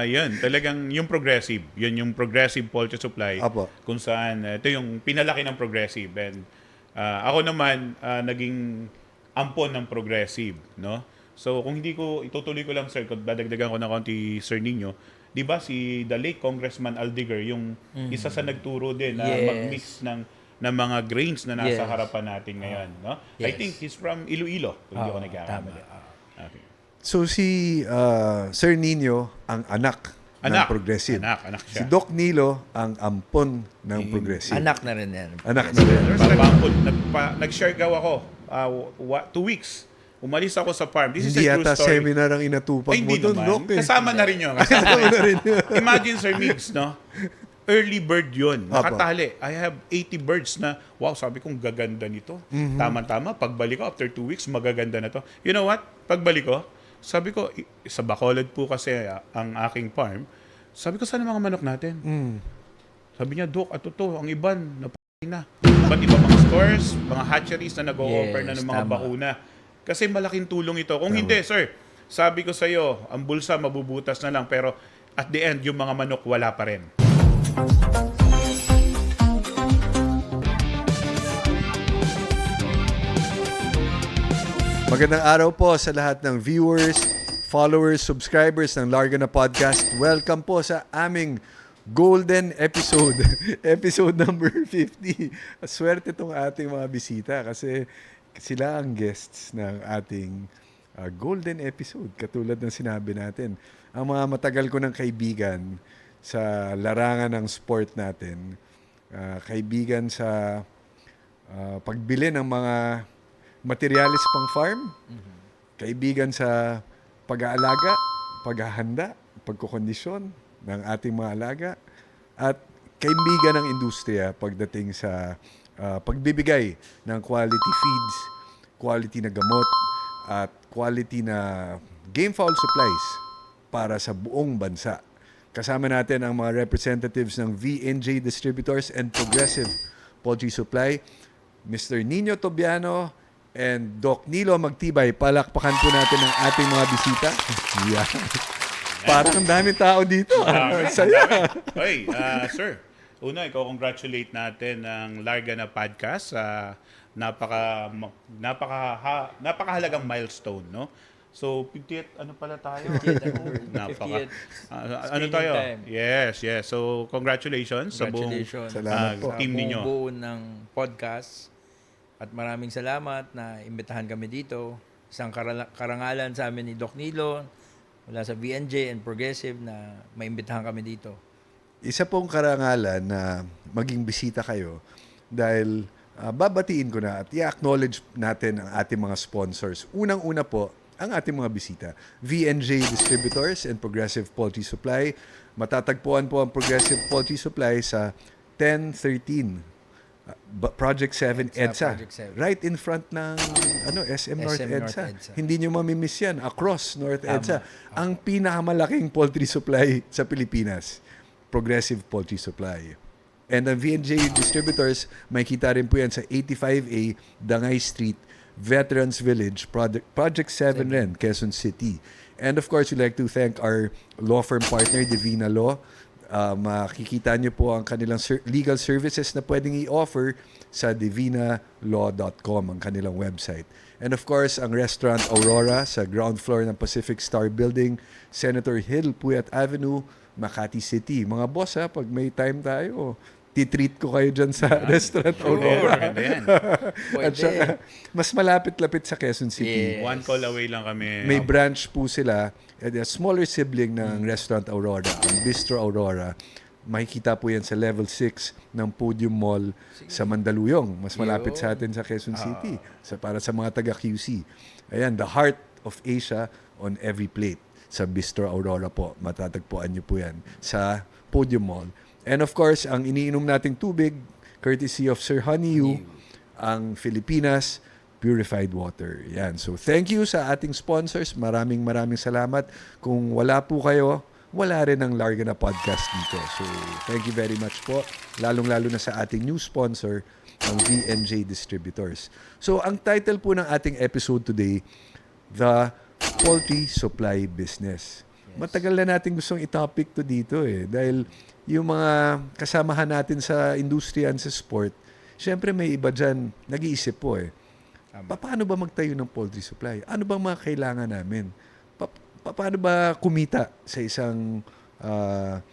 Yun, talagang yung progressive. Yun yung progressive poultry supply. Apo. Kung saan, ito yung pinalaki ng progressive. And ako naman, naging ampon ng progressive. No? So, kung hindi ko, itutuloy ko lang, sir, kung dadagdagan ko na konti, Sir Nino, di ba si the late Congressman Aldiger, yung isa sa nagturo din na Yes. mag-mix ng mga grains na nasa Yes. harapan natin ngayon. No? I Yes. think he's from Iloilo, kung hindi ako nagkakamali. tama. Okay. So si Sir Nino ang anak ng progressive. Anak Si siya. Doc Nilo ang ampon ng progressive. Anak na rin yan. Anak na rin. Papampun, nag-share gaw ako 2 weeks. Umalis ako sa farm. This Hindi is a true yata story. seminar ang inatupag Ay, mo hindi doon, naman. Doc. Kasama na rin yun. Kasama na rin. Imagine, Sir Migs, no? Early bird yun. Nakatali. I have 80 birds na, wow, sabi kong gaganda nito. Tama-tama. Pagbalik ko, after 2 weeks, magaganda na to. You know what? Pagbalik ko, sabi ko, sa Bacolod po kasi ang aking farm, sabi ko, saan ang mga manok natin? Sabi niya, Doc, ato to, ang iban, na. Ba't iba mga stores, mga hatcheries na nag-o-offer na ng mga Yes, tama. bakuna? Kasi malaking tulong ito. Kung hindi, sir, sabi ko sa iyo, ang bulsa mabubutas na lang, pero at the end, yung mga manok wala pa rin. Magandang araw po sa lahat ng viewers, followers, subscribers ng Larga na Podcast. Welcome po sa aming golden episode. Episode number 50. Swerte itong ating mga bisita kasi sila ang guests ng ating golden episode. Katulad ng sinabi natin. Ang mga matagal ko ng kaibigan sa larangan ng sport natin, kaibigan sa pagbili ng mga materialis pang farm, kaibigan sa pag-aalaga, paghahanda, pagkukondisyon ng ating mga alaga, at kaibigan ng industriya pagdating sa pagbibigay ng quality feeds, quality na gamot, at quality na game fowl supplies para sa buong bansa. Kasama natin ang mga representatives ng V&J Distributors and Progressive Poultry Supply, Mr. Nino Tobiano and Doc Nilo Magtibay. Palakpakan po natin ang ating mga bisita. Yeah. Parang ang daming tao dito. Saya. Hey, sir, una, congratulate natin ang Larga na Podcast sa napakahalagang milestone, no? So, 50th, ano pala tayo? 50th ano tayo? time. Yes. So, congratulations sa buong Congratulations Salamat po. team ninyo. buo ng podcast. At maraming salamat na imbitahan kami dito. Isang karangalan sa amin ni Doc Nilo mula sa V&J and Progressive na maimbitahan kami dito. Isa pong karangalan na maging bisita kayo dahil babatiin ko na at i-acknowledge natin ang ating mga sponsors. Unang-una po, ang ating mga bisita, V&J Distributors and Progressive Poultry Supply. Matatagpuan po ang Progressive Poultry Supply sa 1013 Project 7 EDSA. Project 7. Right in front ng SM North North EDSA. EDSA. Hindi nyo mamimiss yan. Across North EDSA. Ang pinakamalaking poultry supply sa Pilipinas. Progressive Poultry Supply. And ang V&J Distributors, may kita rin po yan sa 85A Dangay Street, Veterans Village, Project 7 rin, Quezon City. And of course, we'd like to thank our law firm partner, Divina Law. Makikita nyo po ang kanilang legal services na pwedeng i-offer sa divinalaw.com, ang kanilang website. And of course, ang Restaurant Aurora sa ground floor ng Pacific Star Building, Senator Hill, Puyat Avenue, Makati City. Mga boss, pag may time tayo, titreat ko kayo dyan sa Restaurant Aurora. Maganda yan. At saka, mas malapit-lapit sa Quezon City. Yes. One call away lang kami. May branch po sila, a smaller sibling ng Restaurant Aurora, ang Bistro Aurora. Makikita po yan sa level 6 ng Podium Mall sa Mandaluyong. Mas malapit sa atin sa Quezon City. Para sa mga taga-QC. Ayan, the heart of Asia on every plate. Sa Bistro Aurora po. Matatagpuan nyo po yan sa Podium Mall. And of course, ang iniinom nating tubig, courtesy of Sir Honeydew, ang Filipinas Purified Water. Yan. So, thank you sa ating sponsors. Maraming salamat. Kung wala po kayo, wala rin ang Larga na Podcast dito. So, thank you very much po. Lalong-lalo na sa ating new sponsor, ang V&J Distributors. So, ang title po ng ating episode today, The Poultry Supply Business. Matagal na natin gustong i-topic to dito dahil yung mga kasamahan natin sa industriya and sa sport, syempre may iba dyan nag-iisip po paano ba magtayo ng poultry supply? Ano bang mga kailangan namin? Paano ba kumita sa isang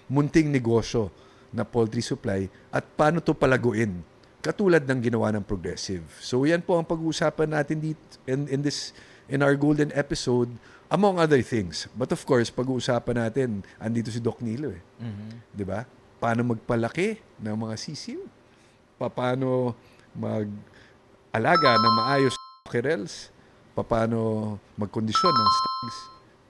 munting negosyo na poultry supply at paano to palaguin? Katulad ng ginawa ng Progressive. So yan po ang pag-uusapan natin dito in our golden episode, among other things. But of course, pag-uusapan natin, andito si Doc Nilo 'Di ba? Paano magpalaki ng mga sisiw? Paano mag-alaga ng maayos cockerels? Paano magkondisyon ng stags?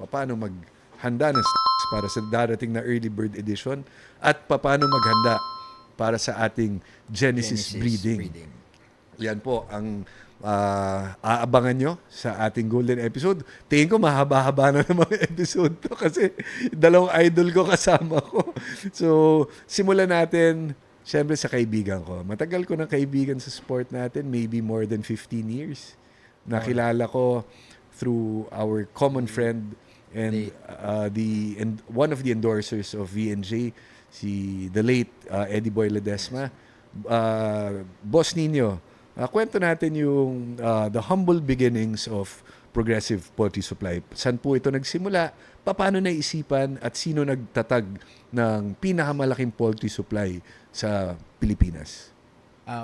Paano maghanda ng stags para sa darating na early bird edition? At paano maghanda para sa ating Genesis breeding. Yan po ang aabangan nyo sa ating golden episode. Tingin ko mahaba-haba na ng mga episode to kasi dalawang idol ko kasama ko. So, simulan natin syempre sa kaibigan ko. Matagal ko ng kaibigan sa sport natin, maybe more than 15 years. Nakilala ko through our common friend and one of the endorsers of VNJ, the late Eddie Boy Ledesma. Boss Nino, kwento natin yung the humble beginnings of Progressive Poultry Supply. Saan po ito nagsimula? Paano naisipan at sino nagtatag ng pinakamalaking poultry supply sa Pilipinas?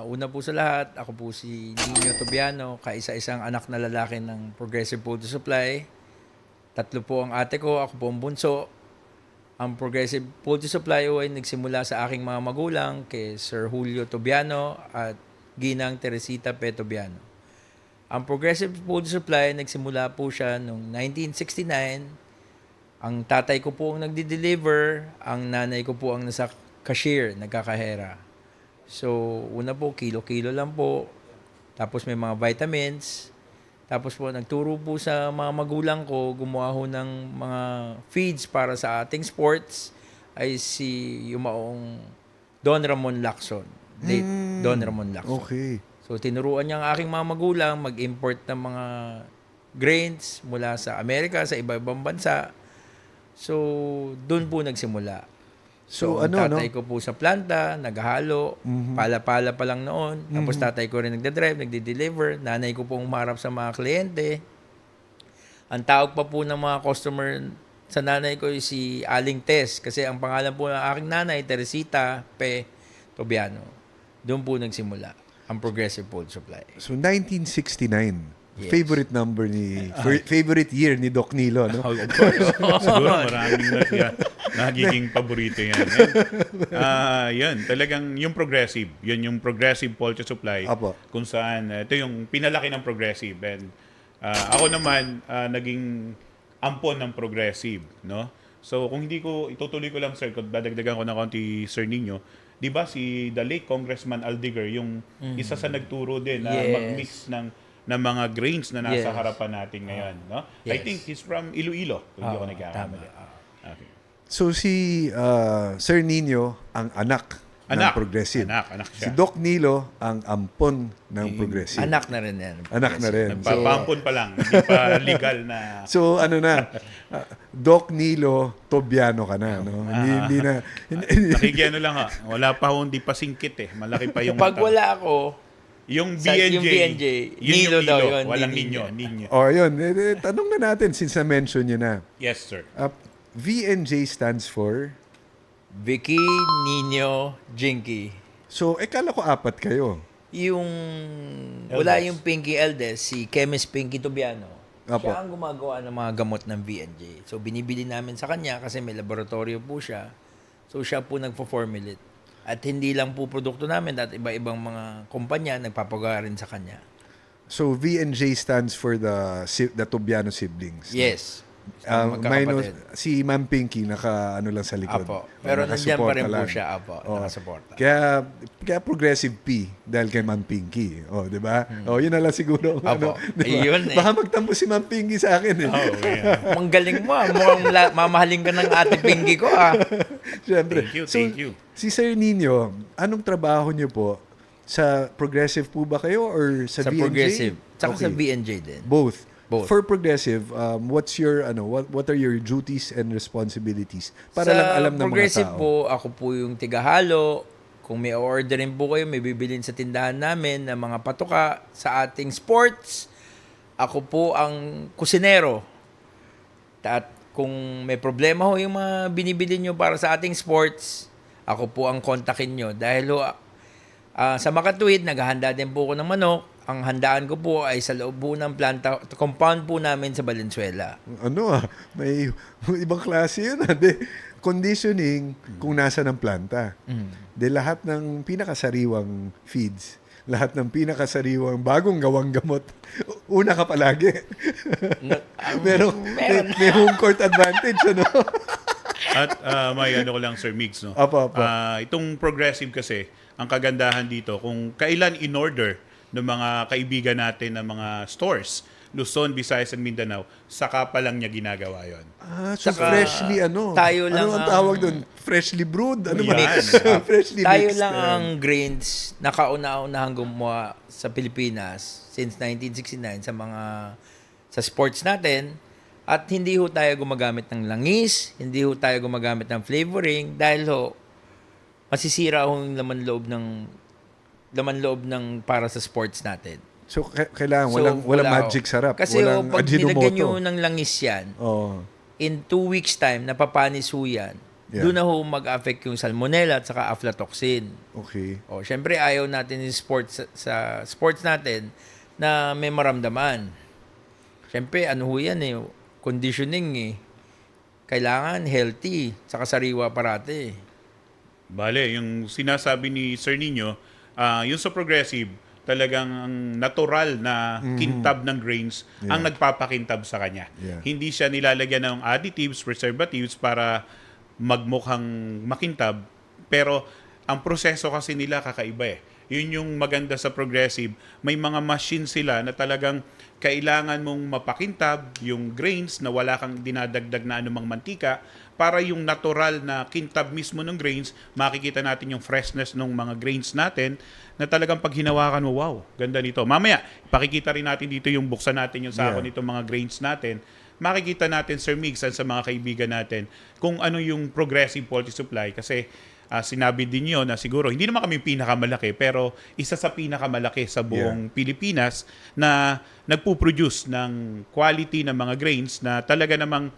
Una po sa lahat, ako po si Nino Tobiano, kaisa-isang anak na lalaki ng Progressive Poultry Supply. 3 po ang ate ko, ako po ang bunso. Ang Progressive Poultry Supply ay nagsimula sa aking mga magulang kay Sir Julio Tobiano at Ginang Teresita P. Tobiano. Ang Progressive Poultry Supply nagsimula po siya noong 1969. Ang tatay ko po ang nagdi-deliver, ang nanay ko po ang nasa cashier, nagkakahera. So, una po, kilo-kilo lang po. Tapos may mga vitamins. Tapos po, nagturo po sa mga magulang ko, gumawa ho ng mga feeds para sa ating sports ay si yumaong Don Ramon Lacson. Late Don Ramon Lacson. Okay. So, tinuruan niya ang aking mga magulang mag-import ng mga grains mula sa Amerika, sa iba-ibang bansa. So, doon po nagsimula. So, ang tatay ko po sa planta, naghahalo, pala-pala pa lang noon. Tapos tatay ko rin nagde-drive, nagde-deliver. Nanay ko pong umarap sa mga kliyente. Ang tawag pa po ng mga customer sa nanay ko ay si Aling Tess. Kasi ang pangalan po ng aking nanay, Teresita P. Tobiano. Doon po nagsimula ang Progressive Poultry Supply. So, 1969. Yes. Favorite number favorite year ni Doc Nilo, no? Of course. Siguro maraming nagiging paborito yan. Yan, talagang yung Progressive. Yun yung Progressive Poultry Supply. Apo. Kung saan, ito yung pinalaki ng Progressive. And ako naman, naging ampon ng Progressive, no? So, kung hindi ko, itutuloy ko lang, sir, kung dadagdagan ko na konti, Sir Nino, di ba si the late Congressman Aldiger, yung isa sa nagturo din na mag-mix ng mga grains na nasa harapan natin ngayon, no? I Yes. think he's from Iloilo, kung hindi ako nagkakamali. Okay. So, si Sir Nino, ang anak ng Progressive. Anak Si siya. Doc Nilo, ang ampon ng Progressive. Anak na rin yan. Anak na rin. Nagpapampon pa lang, hindi pa legal na. So, ano na, Doc Nilo, Tobiano ka na, no? Hindi na... Nakikiano lang ha. Wala pa hindi pa singkit Malaki pa yung Pag mata. wala ako, Yung Sa- BNJ, yung BNJ, yun Nilo yung daw Nilo. yun, Walang hindi ninyo. Nino. Ninyo. Oh, yun. Tanong na natin since na-mention nyo na. Yes, sir. VNJ stands for... Vicky, Nino, Jinky. So, kala ko 4 kayo. Yung wala yung Pinky Eldest, si Chemist Pinky Tobiano. Apo. Siya ang gumagawa ng mga gamot ng VNJ. So binibili namin sa kanya kasi may laboratorio po siya. So siya po nagpo-formulate. At hindi lang po produkto namin at iba-ibang mga kumpanya nagpapagawa rin sa kanya. So, VNJ stands for the Tobiano siblings. Yes. Minus, si Ma'am Pinky, naka-ano lang sa likod. Apo. Pero nandiyan pa rin po siya, apo. Oh. Nakasuporta. Kaya Progressive P dahil kay Ma'am Pinky. Oh, 'di ba? Oh, yun na lang siguro. Apo. Diba? Yun Baka magtampo si Ma'am Pinky sa akin Oh, yeah. Ang galing mo. Mukhang mamahalin ka ng ate Pinky ko. Siyempre. Thank you. Si Sir Nino, anong trabaho niyo po? Sa Progressive po ba kayo or sa Sa VNJ? Progressive. Tsaka Okay. sa VNJ din. Both. Both. For Progressive, what's your what are your duties and responsibilities? Para Sa lang alam ng mga Progressive tao. po, ako po yung tigahalo. Kung may orderin po kayo, may bibilin sa tindahan namin ng mga patuka sa ating sports. Ako po ang kusinero. At kung may problema ho yung mga binibili nyo para sa ating sports, ako po ang kontakin nyo. Dahil ho, sa Makatuwid, naghahanda din po ako ng manok. Ang handaan ko po ay sa loob po ng planta, compound po namin sa Valenzuela. May ibang klase yun. Conditioning kung nasa ng planta. De lahat ng pinakasariwang feeds, lahat ng pinakasariwang bagong gawang gamot, una ka palagi. May home court advantage, ano? At may ano ko lang, Sir Migs, no? Apo. Itong Progressive kasi, ang kagandahan dito, kung kailan in order ng mga kaibigan natin ng mga stores, Luzon, Visayas, and Mindanao, saka pa lang niya ginagawa yon. So Saka, freshly tayo lang ano ang ang- tawag doon? Freshly brewed? Ano ba? Yan. Freshly Tayo mixed. lang ang grains na kauna-unahang gumawa sa Pilipinas since 1969 sa sports natin. At hindi ho tayo gumagamit ng langis, hindi ho tayo gumagamit ng flavoring dahil ho masisira ho yung laman loob ng para sa sports natin. So kailangan So, walang wala ho. magic sarap, Kasi ho, walang pag nilagyan nyo Ajinomoto. ng langis yan, Oh. in 2 weeks time, napapanis ho yan. Yeah. Doon na ho mag-affect yung salmonella at saka aflatoxin. Okay. O, syempre ayaw natin yung sports sa sports natin na may maramdaman. Syempre, ano ho yan eh, conditioning eh. Kailangan healthy, saka sariwa parati. Bale, yung sinasabi ni Sir Nino, yung sa Progressive, talagang ang natural na kintab ng grains ang nagpapakintab sa kanya. Yeah. Hindi siya nilalagyan ng additives, preservatives para magmukhang makintab. Pero ang proseso kasi nila kakaiba eh. Yun yung maganda sa Progressive. May mga machine sila na talagang kailangan mong mapakintab yung grains na wala kang dinadagdag na anumang mantika para yung natural na kintab mismo ng grains, makikita natin yung freshness ng mga grains natin na talagang pag hinawakan mo, wow, ganda nito. Mamaya, pakikita rin natin dito yung buksan natin yung sako nitong mga grains natin. Makikita natin, Sir Migs, sa mga kaibigan natin kung ano yung Progressive Poultry Supply kasi sinabi din nyo na siguro, hindi naman kami pinakamalaki, pero isa sa pinakamalaki sa buong Pilipinas na nagpo-produce ng quality ng mga grains na talaga namang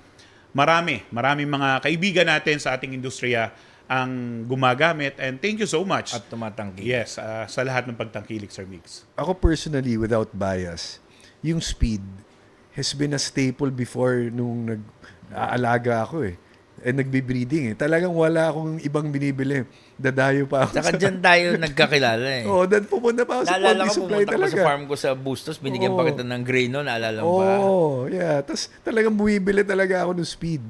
maraming mga kaibigan natin sa ating industriya ang gumagamit. And thank you so much. At tumatangki. Yes, sa lahat ng pagtangkilik, Sir Migs. Ako personally, without bias, yung speed has been a staple before nung nag-aalaga ako eh. Nagbe-breeding eh. Talagang wala akong ibang binibili. Dadayo pa ako. Saka dyan tayo nagkakilala eh. Dan pupunta pa ako sa Naalala Poultry ko, Supply pumunta ko talaga. sa farm ko sa Bustos, binigyan pa kita ng graino, naalala mo ba? Yeah. Tapos talagang bumibili talaga ako ng speed.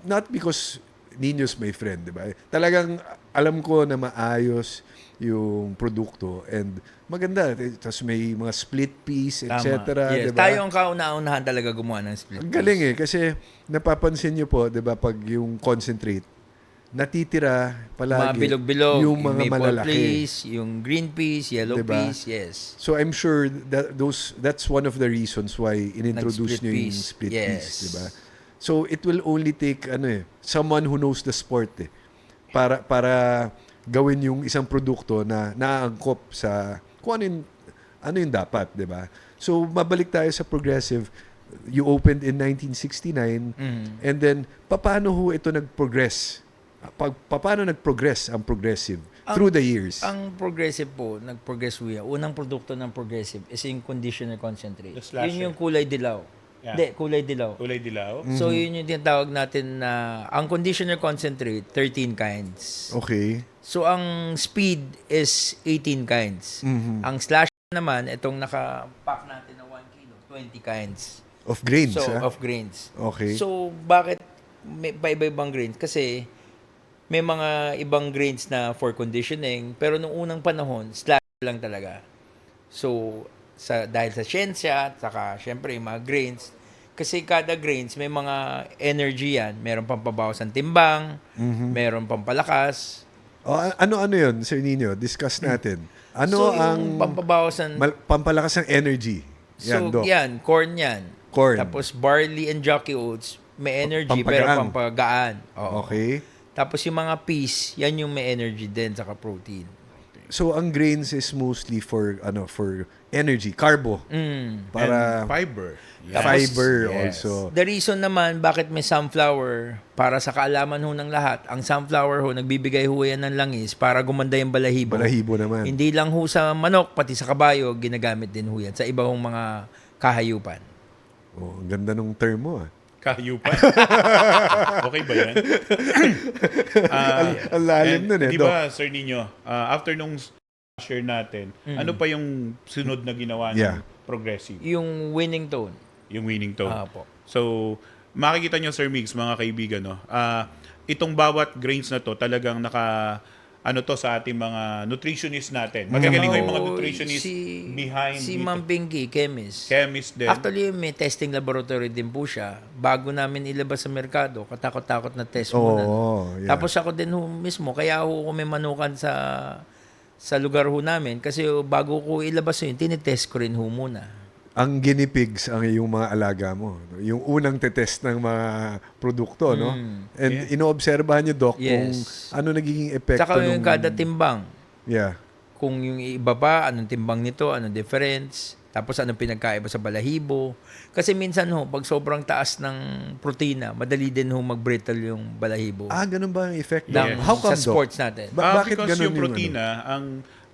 Not because Nino's my friend, di ba? Talagang alam ko na maayos yung produkto and maganda. Tapos may mga split piece, etc. Yes. Di ba? Tayo ang kauna-unahan talaga gumawa ng split. Ang galing eh. Kasi napapansin nyo po, di ba, pag yung concentrate, natitira palagi Mga bilog-bilog, yung mga maple malalaki. peas, yung green peas, yellow Diba? peas, yes. So I'm sure that that's one of the reasons why inintroduce Nag-split nyo yung piece. split Yes. piece, di ba? So it will only take someone who knows the sport para gawin yung isang produkto na naaangkop sa kung ano yung dapat, di ba? So mabalik tayo sa Progressive. You opened in 1969 and then paano ho ito nag-progress? Paano nag-progress ang Progressive through the years? Ang Progressive po, nag-progress ho yan. Unang produkto ng Progressive is yung conditioner concentrate. The slasher. Yun yung kulay dilaw. Yeah. Hindi, kulay dilaw. Kulay dilaw. So yun yung tinatawag natin na ang conditioner concentrate, 13 kinds. Okay. So ang speed is 18 kinds. Ang slash naman, itong naka-pack natin na 1 kilo, 20 kinds. Of grains, So, ah? of grains. Okay. So, bakit may iba-ibang grains? Kasi may mga ibang grains na for conditioning, pero nung unang panahon, slash lang talaga. So, dahil sa siyensya, saka syempre yung mga grains, kasi kada grains, may mga energy yan. Meron pampabawas ng timbang, meron pampalakas. Ano yun, Sir Nino? Discuss natin. Ano so, ang yung pampabawas ng pampalakas ng energy? Yan, So, Doc. yan, corn yan. Corn. Tapos barley and jockey oats, may energy pero Pampagaang. pampagaan. Oo. Okay. Tapos yung mga peas, yan yung may energy din saka protein. So ang grains is mostly for energy, carbo. Para And fiber. fiber Yes. also. The reason naman bakit may sunflower, para sa kaalaman ho ng lahat, ang sunflower ho, nagbibigay ho yan ng langis para gumanda yung balahibo. Balahibo naman. Hindi lang ho sa manok, pati sa kabayo, ginagamit din ho yan sa iba hong mga kahayupan. Oh, ang ganda nung term mo. Kahayupan. Okay ba yan? Ang lalim and nun eh, Di Doc. ba, Sir Nino, after nung share natin, ano pa yung sunod na ginawa ng Yeah. Progressive? Yung winning tone. Yung winning tone. Po. So, makikita nyo, Sir Migs, mga kaibigan, no? Itong bawat grains na to, talagang to sa ating mga nutritionist natin. Magagaling ko yung mga nutritionist behind Si dito. Ma'am Pinky, chemist. Chemist din. Actually, may testing laboratory din po siya. Bago namin ilabas sa merkado, katakot-takot na test Oo, muna. yeah. Tapos ako din ho mismo, kaya ho kami manukan sa lugar ho namin. Kasi bago ko ilabas yun, tinitest ko rin ho muna. Ang guinea pigs ang yung mga alaga mo. No? Yung unang tetest ng mga produkto, no? And inoobserbahan nyo, Doc, kung Yes. ano nagiging epekto Saka yung kada timbang. Yeah. Kung yung iba pa, anong timbang nito, anong difference, tapos anong pinagkaiba sa balahibo. Kasi minsan ho, pag sobrang taas ng protina, madali din ho mag-brittle yung balahibo. Ganun ba ang effect? ng, How come, sa Doc? sports natin. Bakit Because ganun yung yung protina,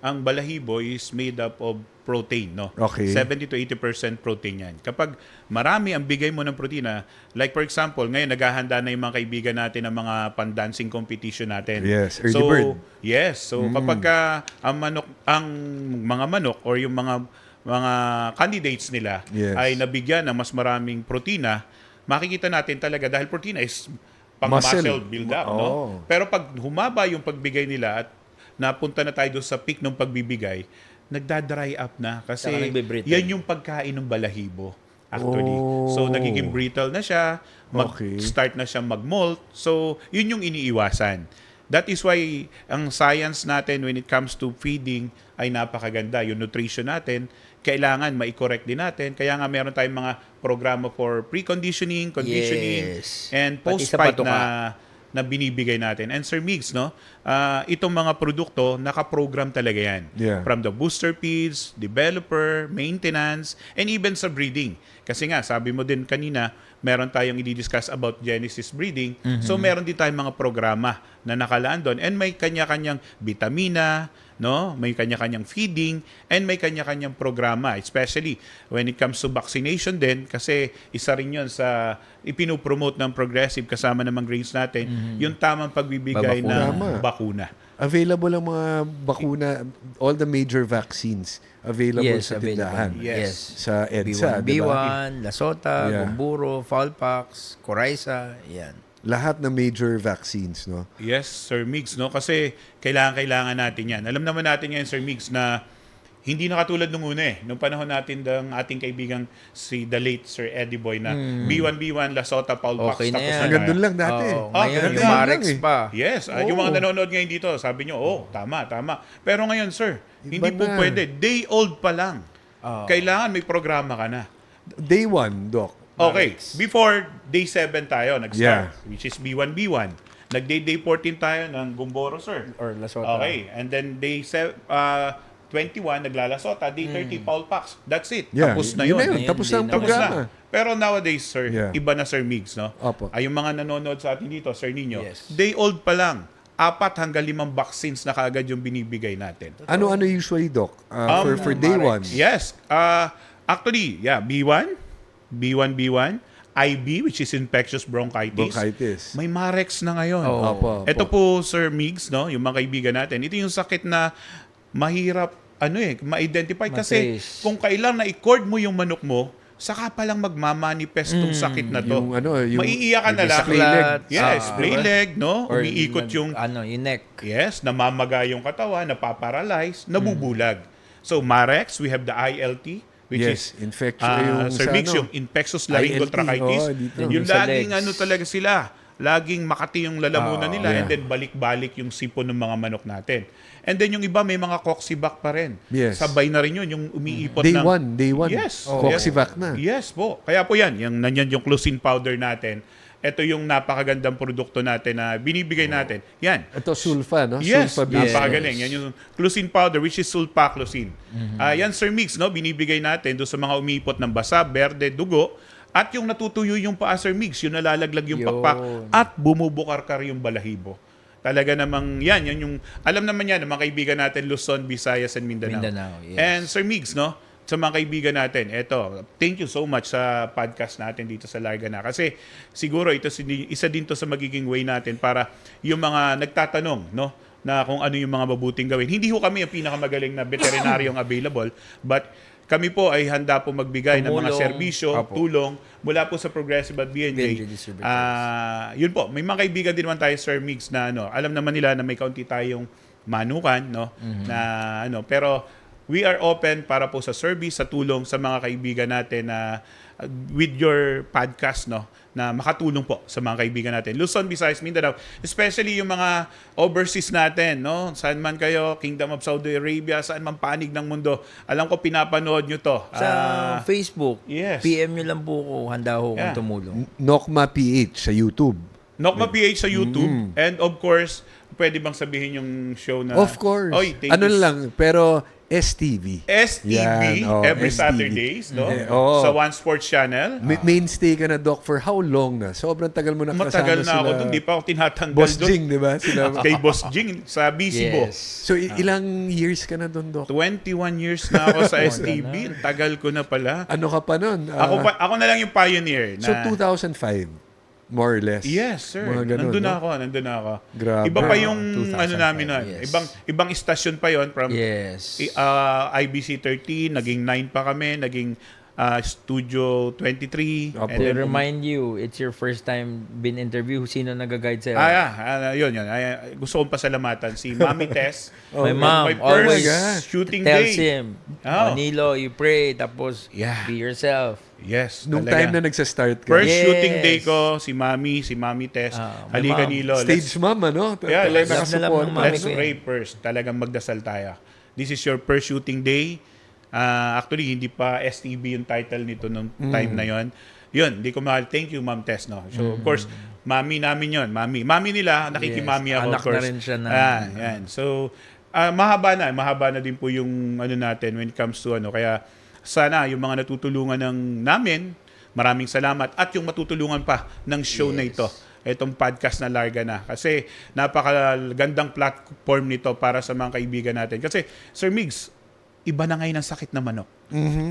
ang balahibo is made up of protein, no? Okay. 70 to 80% protein yan. Kapag marami ang bigay mo ng protina, like for example, ngayon naghahanda na yung mga kaibigan natin ng mga pan-dancing competition natin. Yes, early bird. Yes. So kapag ang mga manok or yung mga candidates nila Yes. ay nabigyan ng mas maraming protina, makikita natin talaga dahil protina is pang Muscle. muscle build up, no? Oh. Pero pag humaba yung pagbigay nila at napunta na tayo doon sa peak ng pagbibigay, nagda-dry up na Saka kasi nagbe-brittle. yan yung pagkain ng balahibo actually. Oh. So nagiging brittle na siya, Okay. mag-start na siya mag-molt. So yun yung iniiwasan. That is why ang science natin when it comes to feeding ay napakaganda. Yung nutrition natin, kailangan ma-correct din natin. Kaya nga meron tayong mga programa for preconditioning, conditioning, Yes. and Pati sa post-fight patuka. na binibigay natin. And Sir Migs, no, itong mga produkto, nakaprogram talaga yan. Yeah. From the booster feeds, developer, maintenance, and even sa breeding. Kasi nga, sabi mo din kanina, meron tayong i-discuss about Genesis breeding. So, meron din tayong mga programa na nakalaan doon. And may kanya-kanyang vitamina, no? May kanya-kanyang feeding, and may kanya-kanyang programa. Especially when it comes to vaccination din, kasi isa rin yun sa ipinopromote ng Progressive kasama ng mga grains natin, yung tamang pagbibigay Babakuna. ng bakuna. Available ang mga bakuna, all the major vaccines available sa available. tindahan. Yes. Sa EDSA, di ba? B1, Lasota, Yeah. Gumburo, Fowlpox, Coryza, yan. Lahat ng major vaccines, no? Yes, Sir Migs, no? Kasi kailangan natin yan. Alam naman natin ngayon, Sir Migs, na hindi na katulad nung una eh. Nung panahon natin ng ating kaibigang si the late Sir Eddie Boy na B1, Lasota, Paulpax, Okay na yan. Hanggang doon lang dati. Ngayon, ganun yung lang Marex eh. pa. Yes, yung mga nanonood ngayon dito, sabi nyo, tama. Pero ngayon, sir, hindi po na. pwede. Day old pa lang. Kailangan may programa ka na. Day 1, Doc. Okay, before day 7 tayo nag-start, Yeah. which is B1. Nag-day 14 tayo ng Gumboro, sir. Or Lasota. Okay, and then day 21, naglalasota. Day 30, Paulpax. That's it. Yeah, Tapos na yun yun. na yun. Ayun, Tapos na ang din na. Tapos programa. na. Pero nowadays, sir, Yeah. iba na, Sir Migs, no? Opo. Ay, yung mga nanonood sa atin dito, Sir Nino, Yes. day old pa lang. 4 hanggang 5 vaccines na kaagad yung binibigay natin. Ano usually, Doc? For day 1? Yes. Actually, B1, IB, which is infectious bronchitis. Bronchitis. May Marex na ngayon. Opo. Ito po, Sir Migs, no, yung mga kaibigan natin. Ito yung sakit na mahirap ma-identify kasi Ma-trace. kung kailan na i-cord mo yung manok mo, saka pa lang magmamanifest tong sakit na to. Yung Maiiyakan na lang. spray leg. Yes, spray diba? leg, no? Or Umiikot yung yung neck. yes, namamaga yung katawan, napaparalyze, nabubulag. So Marex, we have the ILT, which Yes, is infection. Yung Sir sa Mix, ano? yung infectious laryngeal ILT, tracheitis. oh, dito. Yung Sa laging legs. talaga sila, laging Makati yung lalamunan nila, yeah. and then balik-balik yung sipon ng mga manok natin. And then yung iba may mga coccybac pa rin. Yes. Sabay na rin yun, yung umiipot Day ng... one. Yes. Coccyvac na. Yes po. Kaya po yan, nanyan yung Clusin powder natin. Ito yung napakagandang produkto natin na binibigay natin. Yan. Ito sulfa, no? Yes, Sulfa base. napakagaling. Yan yung Clusin powder, which is sulfaclusin. Yan, Sir Mix, no? Binibigay natin doon sa mga umiipot ng basa, berde, dugo, at yung natutuyo yung paa, Sir Mix, yung nalalaglag yung Yun. pakpak, at bumubukar-kar yung balahibo. Talaga namang yan yung, alam naman yan, ng mga kaibigan natin, Luzon, Visayas, and Mindanao. Yes. And Sir Migs, no? Sa mga kaibigan natin, eto, thank you so much sa podcast natin dito sa Larga Na. Kasi siguro ito isa din to sa magiging way natin para yung mga nagtatanong, no? Na kung ano yung mga mabuting gawin. Hindi ho kami ang pinakamagaling na veterinaryong available, but kami po ay handa po magbigay ng mga Tumulong. serbisyo, Apo. tulong mula po sa Progressive at BNJ. BNJ Distributors. Yun po, may mga kaibigan din naman tayo, Sir Migs, na alam naman nila na may kaunti tayong manukan, no? Na pero we are open para po sa service, sa tulong sa mga kaibigan natin na with your podcast, no? Na makatulong po sa mga kaibigan natin. Luzon, Visayas, Mindanao, especially yung mga overseas natin, no? Saan man kayo, Kingdom of Saudi Arabia, saan man panig ng mundo. Alam ko pinapanood nyo to. Sa Facebook, yes. PM nyo lang po ko, handa ho Yeah. kung tumulong. Nokma PH sa YouTube. Nokma PH sa YouTube. And of course, pwede bang sabihin yung show na... Of course. Oy, thank Ano you. lang, pero STV. STV, Yan, oh, every STV. Saturdays, no? Oo. Sa One Sports Channel. Mainstay ka na, Doc, for how long na? Sobrang tagal mo na kasama Matagal na sila. ako doon. Di pa ako tinatanggal Boss doon. Jing, di ba? Sila. Kay Boss Jing sa Bisibo. So, ilang years ka na doon, Doc? 21 years na ako sa STV. Ang tagal ko na pala. Ano ka pa nun? Ako na lang yung pioneer. Na, So, 2005, more or less. Yes, sir. Mga ganun, nandun no? ako. Grabe. Iba pa yung 2005, ano namin nun. yes. Ibang istasyon pa yon from Yes. IBC 13, naging 9 pa kami, naging Studio 23. Opo. And To then, remind you, it's your first time been interview. Sino nag-guide sa'yo? yun. Gusto kong pasalamatan si Mami Tess. My Oh, mom, my always first shooting tells day. him, Oh. Manilo, you pray, tapos Yeah. be yourself. Yes, Nung talaga. time na nagsa-start ka. First Yes. shooting day ko, si Mami Tess. My Halika mom. Nilo. Stage mom, ano? Yeah, let's- nakasupport. Love na love ng mami Let's ko yun. pray first. Talagang magdasal tayo. This is your first shooting day. Actually, hindi pa STB yung title nito nung time na yon. Yun, hindi ko mahal. Thank you, Ma'am Tess. No? So, of course, mami namin yon. Mami nila, nakikimami ako, Anak of course. na rin siya na. Yan. So, mahaba na din po yung ano natin when it comes to ano. Kaya, sana yung mga natutulungan namin, maraming salamat. At yung matutulungan pa ng show na ito. Itong podcast na Larga Na. Kasi napakagandang platform nito para sa mga kaibigan natin. Kasi, Sir Migs, iba na ngayon ang sakit na manok.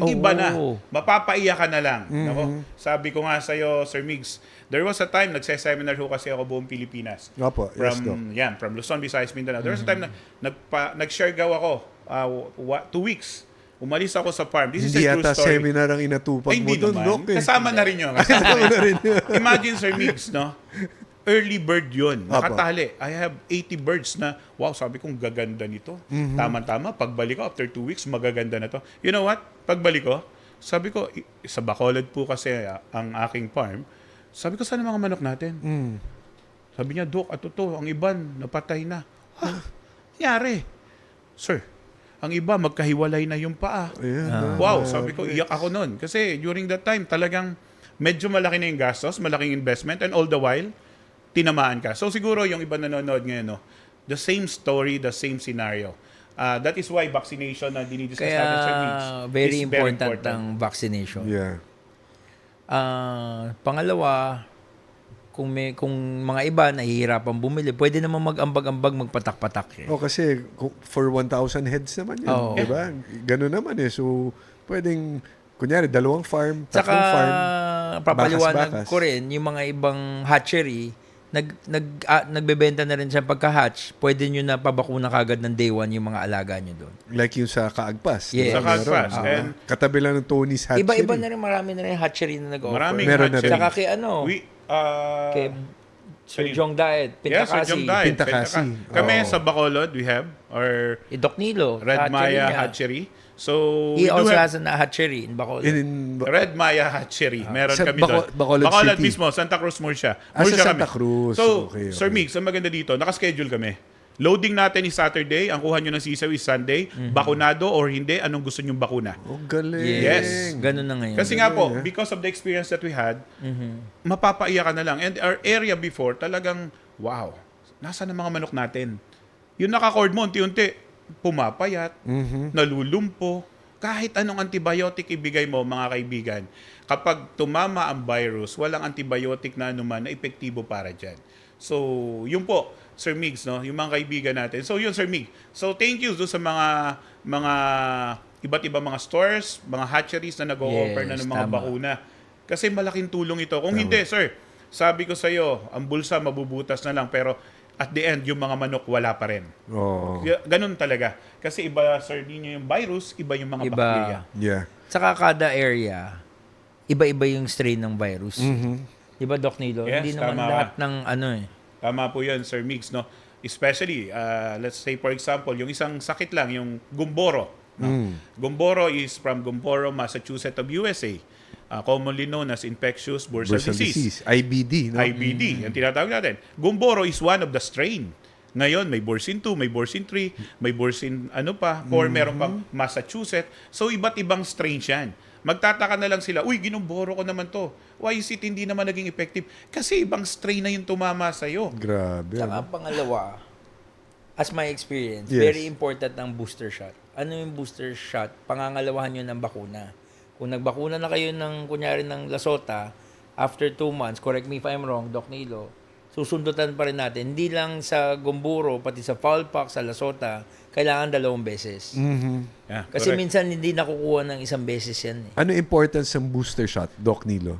Iba na. Mapapaiyak ka na lang. Nako, sabi ko nga sa'yo, Sir Migs, there was a time, nagse-seminar ho kasi ako buong Pilipinas. Opo, yes, Doc. From Luzon, Visayas, Mindanao. There was a time na nag-share gaw ako, 2 weeks. Umalis ako sa farm. This Hindi is a true yata story. seminar ang inatupag Ay, mo hindi doon, naman. Doc. Kasama na rin yun. Imagine, Sir Migs, no? Early bird yun. Nakatali. I have 80 birds na, wow, sabi kong gaganda nito. Tama-tama, pagbalik ko, after 2 weeks, magaganda na to. You know what? Pagbalik ko, sabi ko, sa Bacolod po kasi ang aking farm, sabi ko, saan ang mga manok natin? Sabi niya, Dok, ato to, ang iban, napatay na. Nangyari. Sir, ang iba, magkahiwalay na yung paa. Wow, sabi ko, iyak ako nun. Kasi during that time, talagang medyo malaki na yung gastos, malaking investment, and all the while, tinamaan ka. So siguro yung iba nanonood ngayon, no, the same story, the same scenario. That is why vaccination na dinidiscuss Kaya natin sa meets very is important ang vaccination. Yeah. Pangalawa, kung mga iba nahihirapan bumili, pwede naman mag-ambag-ambag, magpatak-patak. O kasi for 1,000 heads naman yun. Oo. Di ba? Ganun naman eh. So, pwedeng, kunyari, 2 farm, 3 Saka, farm. papaliwanag bakas-bakas. ko rin, yung mga ibang hatchery, nagbebenta na rin siya pagka-hatch, pwede nyo na pabakuna kagad ng day 1 yung mga alaga nyo doon. Like yung sa Kaagpas. di Yes. ba? Sa Kaagpas. Meron. And Katabi lang ng Tony's Hatchery. Iba-iba na rin, marami na rin hatchery na nag-offer. maraming Meron na rin. Saka kay ano, kay Sir Jong Diet, Yes, Sir Pintakasi. Jong Diet. Pintakasi. Kami Oo. sa Bacolod, we have our Doc Nilo. Red hatchery Maya niya. Hatchery. So, He we do also have has a hatchery in Bacolod. Red Maya Hatchery. Meron Sa kami doon. Bacolod City. mismo, Santa Cruz Murcia. Sa Murcia Santa kami. Cruz. So, Okay, Sir Mix, ang maganda dito, nakaschedule kami. Loading natin is Saturday, ang kuha nyo ng sisaw is Sunday. Bakunado or hindi, anong gusto nyong bakuna? Oh, galing. Yes. Ganun na ngayon. Kasi nga po, because of the experience that we had, mapapaiyak ka na lang. And our area before, talagang, wow, nasa na mga manok natin? Yung naka-cord mo, unti-unti, pumapayat, nalulumpo. Kahit anong antibiotic ibigay mo, mga kaibigan, kapag tumama ang virus, walang antibiotic na anuman na epektibo para dyan. So, yun po, Sir Migs, no? Yung mga kaibigan natin. So, yun, Sir Mig. So, thank you doon sa mga iba't ibang mga stores, mga hatcheries na nag-o-offer na ng mga tama. bakuna. Kasi malaking tulong ito. Kung hindi, sir, sabi ko sa iyo, ang bulsa mabubutas na lang, pero at the end, yung mga manok wala pa rin. Oo. Ganun talaga. Kasi iba, sir, ninyo yung virus, iba yung mga Iba. bacteria. Yeah. Saka kada area, iba-iba yung strain ng virus. Di ba, Doc Nilo? Yes, Hindi naman tama lahat ka. ng ano eh. Tama po yan, Sir Migs, no? Especially, let's say for example, yung isang sakit lang, yung gumboro. No? Gumboro is from Gumboro, Massachusetts of USA. Commonly known as infectious bursal disease. IBD, no? IBD, yung tinatawag natin. Gumboro is one of the strain. Ngayon, may Borsin 2, may Borsin 3, may Borsin 4, meron pang Massachusetts. So, iba't ibang strain yan. Magtataka na lang sila, uy, ginumboro ko naman to. Why is it hindi naman naging effective? Kasi ibang strain na yung tumama sa'yo. Grabe. Saka ano? pangalawa, as my experience, Yes. very important ang booster shot. Ano yung booster shot? Pangangalawahan nyo ng bakuna. Kung nagbakuna na kayo ng, kunyari ng Lasota, after 2 months, correct me if I'm wrong, Doc Nilo, susundutan pa rin natin. Hindi lang sa Gumboro, pati sa Foulpox, sa Lasota, kailangan 2 beses. Yeah, Kasi correct. minsan hindi nakukuha ng 1 beses yan eh. Ano importance ng booster shot, Doc Nilo?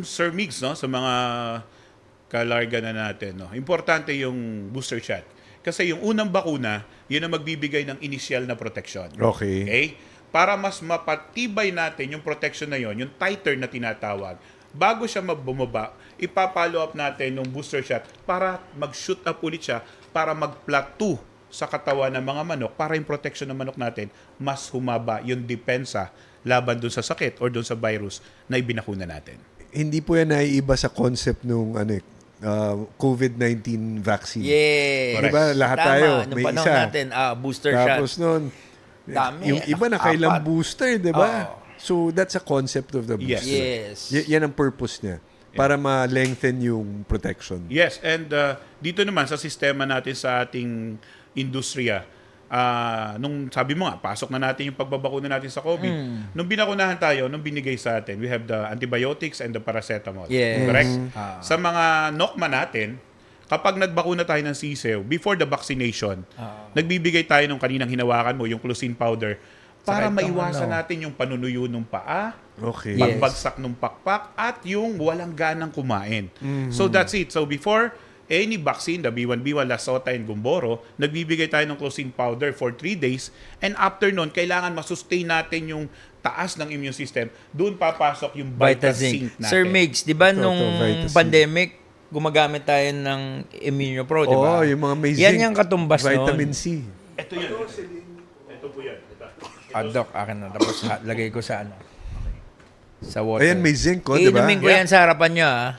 Sir Migs, no, sa mga kalarga na natin, no, importante yung booster shot. Kasi yung unang bakuna, yun ang magbibigay ng initial na protection. Okay. Okay? Para mas mapatibay natin yung protection na yon, yung titer na tinatawag, bago siya bumaba, ipapollow up natin yung booster shot para mag-shoot up ulit siya, para mag-plateau sa katawan ng mga manok, para yung protection ng manok natin, mas humaba yung depensa laban dun sa sakit or dun sa virus na ibinakuna natin. Hindi po yan naiiba sa concept nung COVID-19 vaccine. Yes. Correct. Diba, lahat tayo, Nung may panahon isa. natin, booster Tapos shot. nun, Dami, yung iba na kailang 4. booster, di ba? Oo. So, that's a concept of the Yes. booster. Yes. Yan ang purpose niya. Para ma-lengthen yung protection. Yes, and dito naman sa sistema natin sa ating industriya, nung sabi mo nga, pasok na natin yung pagbabakuna natin sa COVID. Nung binakunahan tayo, nung binigay sa atin, we have the antibiotics and the paracetamol. Yes. Correct? Sa mga NOCMA natin, kapag nagbakuna tayo ng CISEW, before the vaccination, nagbibigay tayo ng kaninang hinawakan mo, yung Clusin powder, para Saka itong maiwasan ano. natin yung panunuyo ng paa, Okay. Yes. pagbagsak ng pakpak, at yung walang ganang kumain. So that's it. So before any vaccine, the B1B1, Lasota, and Gumboro, nagbibigay tayo ng Clusin powder for 3 days, and after nun, kailangan masustain natin yung taas ng immune system. Doon papasok yung Vitazinc. Vitazinc natin. Sir Migs, di ba Ito, nung Vitazinc. pandemic, gumagamit tayo ng Immunopro, di ba? Oo, yung mga may Yan zinc, yung katumbas vitamin nun. C. Ito yun. Ito po yan. Doc, akin na. Tapos lagay ko sa ano. Sa water. Ayan, may zinc, di ba? Iinumin ko Yeah. yan sa harapan nyo, ah.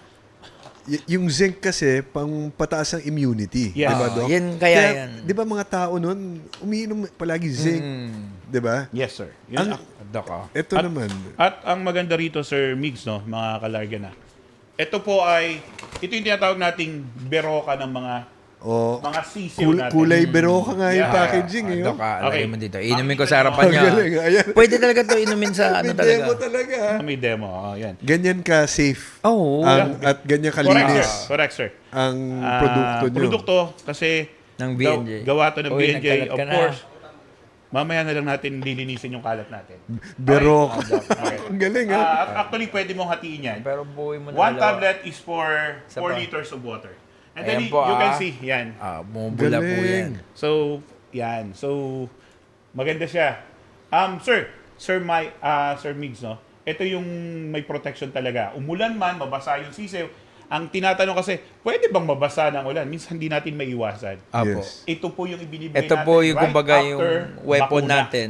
Yung zinc kasi, pang pataas ng immunity. Yes. Di ba, Doc? Yan, kaya yan. Di ba mga tao nun, umiinom palagi zinc. Di ba? Yes, sir. Yun. Doc, ah. Ito At- naman. At ang maganda rito, Sir Migs, no, mga kalarga na, ito po ay, ito yung tinatawag nating beroka ng mga O, sisiw natin. kulay beroka nga yung Yeah. packaging. Eh, Doc, oh. ah, Okay. lagay mo dito. Inumin ko Pakita sa nyo. harapan Ang nyo. galing, ayan. Pwede talaga to inumin sa ano May talaga. demo talaga. May demo. Oh, yan. Ganyan ka safe. Oo. At ganyan Correct, kalinis sir. Correct, sir. ang produkto nyo. Produkto, kasi Ng BNJ. gawa to ng Uy, BNJ, nagkalat of ka na. course. Mamaya na lang natin lilinisin yung kalat natin. Beroka. Okay. Ang galing, ha? Actually, pwede mong hatiin yan. Pero buhay mo na. One dalawa. tablet is for Isa 4 pa. liters of water. And Ayan then po, you can ah. see, yan. Bumubula po Galing. yan. So, yan. So, maganda siya. Sir Migs, no? Ito yung may protection talaga. Umulan man, mabasa yung sisew. ang tinatanong kasi, pwede bang mabasa ng ulan? Minsan hindi natin maiwasan. Apo. Yes. Ito po yung ibinibigay Ito natin po yung right kumbaga yung after weapon bakuna. natin.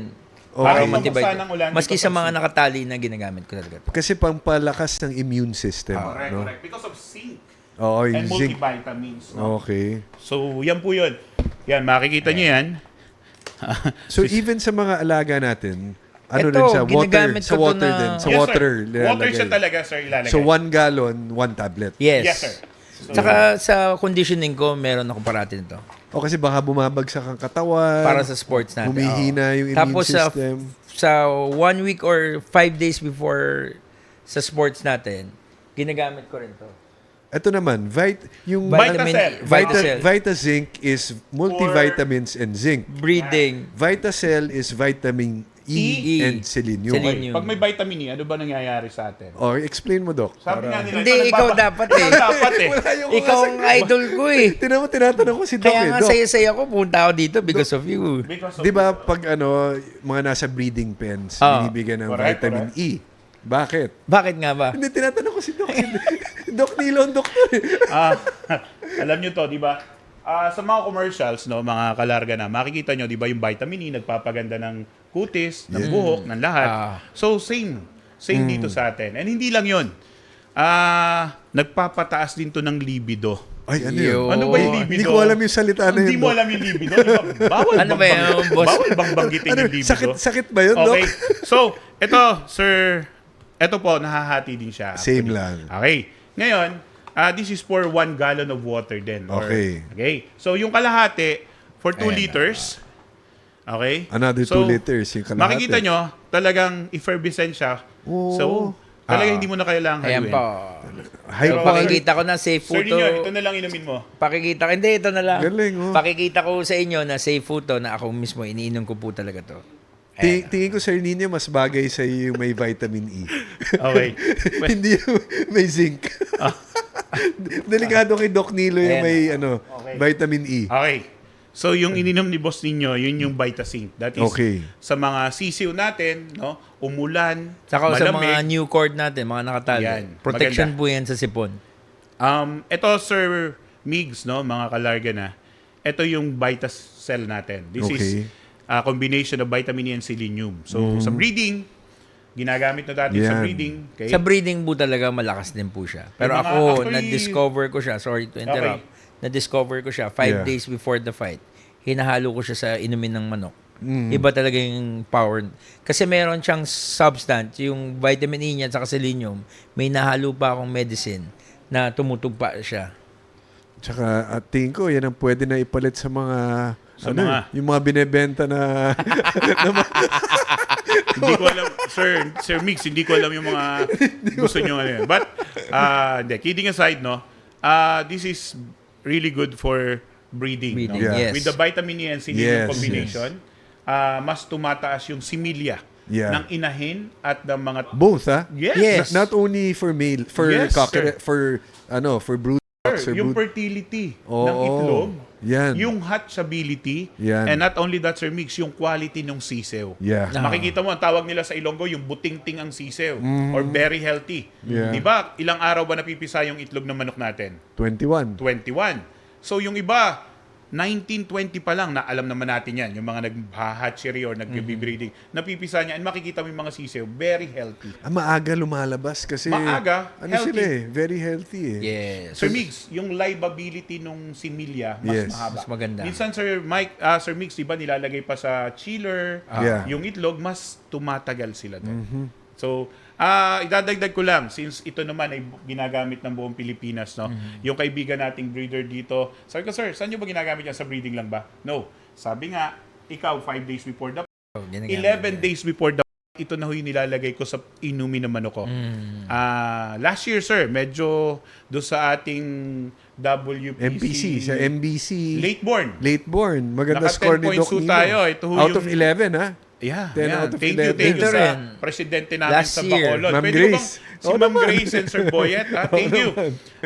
Okay. Para Bakit matibay. mabuksan ng ulan Maski because sa of mga zinc? nakatali na ginagamit ko talaga. Kasi pampalakas ng immune system. Correct, no? correct. Because of zinc Oo, and yung zinc. multivitamins. No? Okay. So, yan po yun. Yan, makikita nyo yan. So even sa mga alaga natin, ano Ito, din siya? Water. ginagamit Sa ko to water na- din. Sa Yes, water. sir. Water nilalagay. siya talaga, sir, ilalagay. So 1 gallon, 1 tablet. Yes. Yes, sir. So, Tsaka sa conditioning ko, meron ako parati nito. O kasi baka bumabagsak ang katawan. Para sa sports natin. Humihina Oo. yung immune Tapos system. sa 1 week or 5 days before sa sports natin, ginagamit ko rin to. Ito naman, yung Vitacell. Vitacell. Vitazinc is multivitamins and zinc. Breathing. Vitacell is vitamin E, E. and selenium. Selenium. pag may vitamin E, ano ba nangyayari sa atin? O, explain mo, Doc. Sabi nga nila, Hindi, ikaw dapat eh. Ikaw dapat eh. Wala yung Ikaw ang idol ko eh. Tinatanong ko si Doc Kaya eh. nga Doc, saya-saya ko, punta ako dito because of you. Because of di ba pag mga nasa breeding pens, Ah. binibigyan ng Correct, vitamin E. Bakit? Bakit nga ba? Hindi, tinatanong ko si Doc. Doc Nilo, ang doktor eh. alam nyo to, di ba? Sa mga commercials, no, mga kalarga na, makikita nyo, di ba, yung vitamin E, nagpapaganda ng kutis, ng buhok, ng lahat. So, same dito sa atin. And hindi lang yun. Nagpapataas din to ng libido. Ay, ano yun? Yo. Ano ba yung libido? Hindi ko alam yung salita na yun. Hindi mo Doc. alam yung libido. Di ba? Bawal Ano ba yun, boss? Bawal bang banggitin Ano, yung libido? sakit ba yun, Doc? Okay. So, ito, sir, ito po, nahahati din siya. Same actually. lang. Okay. Ngayon, this is for 1 gallon of water din. Okay. So, yung kalahati, for 2 Ayan. liters. Okay? Another 2 liters, yung kalahati. Makikita nyo, talagang effervescent siya. Oo. So, talagang hindi mo na kailangan Ayan haluin. po. Hype Pero pa. Pakikita ko na safe Sir food to. ninyo, ito na lang inumin mo. Pakikita ko. Hindi, ito na lang. Galing, oh. Pakikita ko sa inyo na safe food to na ako mismo iniinom ko po talaga to. Tingin ko, Sir Nino, mas bagay sa iyo yung may vitamin E. Okay. Hindi yung may zinc. Delikado kay Doc Nilo yung Ayan. may Okay. vitamin E. Okay. So, yung ininom ni boss ninyo, yun yung Vitacink. That is, Okay. sa mga sisiw natin, no, umulan, Saka sa mga malamig. new cord natin, mga nakatali. Yan. Protection Maganda. po yan sa sipon. Ito, Sir Migs, no, mga kalarga na, ito yung Vitacell natin. This is Okay. a combination of vitamin E and selenium. So, sa breeding, ginagamit na natin sa Yan. breeding. Okay? Sa breeding po talaga malakas din po siya. Pero Yung mga- ako, actually- na-discover ko siya. Sorry to interrupt. Na-discover ko siya 5 Yeah. days before the fight. Hinahalo ko siya sa inumin ng manok. Mm. Iba talaga yung power. Kasi meron siyang substance, yung vitamin E niya at saka selenium, may nahalo pa akong medicine na tumutugpa siya. Tsaka tingin ko, yan ang pwede na ipalit sa mga, Sa mga- yung mga binebenta na, Hindi ko alam, Sir Mix, hindi ko alam yung mga gusto nyo ano yun. But, hindi, kidding aside, no, this is really good for breeding. Breeding, no? Yeah. yes. With the vitamin E and selenium Yes, combination, mas tumataas yung similya Yeah. ng inahin at ng mga... both ha? Yes! Yes. Not only for male, for Yes, cocker, sir. for brood cocks or Yung brood. fertility Oo. ng itlog, Yan. yung hatchability, Yan. and not only that, Sir Mix, yung quality ng sisew. Yeah. Makikita mo, ang tawag nila sa Ilonggo, yung buting-ting ang sisew or very healthy. Yeah. Di ba? Ilang araw ba napipisa yung itlog ng manok natin? 21. 21. So yung iba, 19-20 pa lang, na alam naman natin yan, yung mga nag-hatchery or nag-breeding, napipisa niya, and makikita mo yung mga sisew, very healthy. Maaga lumalabas kasi Maaga, ano healthy. sila very healthy eh. Yes. Sir Mix, yung liveability nung similya, mas Yes. mahaba. Mas maganda. Minsan, Sir Mix, di ba, nilalagay pa sa chiller, Yeah. yung itlog, mas tumatagal sila doon. So, idadagdag ko lang, since ito naman ay ginagamit ng buong Pilipinas, no? Yung kaibigan nating breeder dito, sabi ko, sir, saan nyo ba ginagamit yan? Sa breeding lang ba? No. Sabi nga, ikaw, 5 days before the Oh, ginagamit 11 ko yan. days before the ito na ho yung nilalagay ko sa inumin ng manok ko. Last year, sir, medyo do sa ating WPC MPC, sa MBC. late born. Late born. Maganda Naka 10 score ni points Doc ho Nino. tayo. Ito ho Out yung- of 11 ha? Yeah, 10 yeah. out of Thank 11. you Ito sa rin. presidente namin Last sa year. Bacolod. Ma'am Pwede Grace. bang si Oo Ma'am naman. Grace and Sir Boyet, ha? Thank you.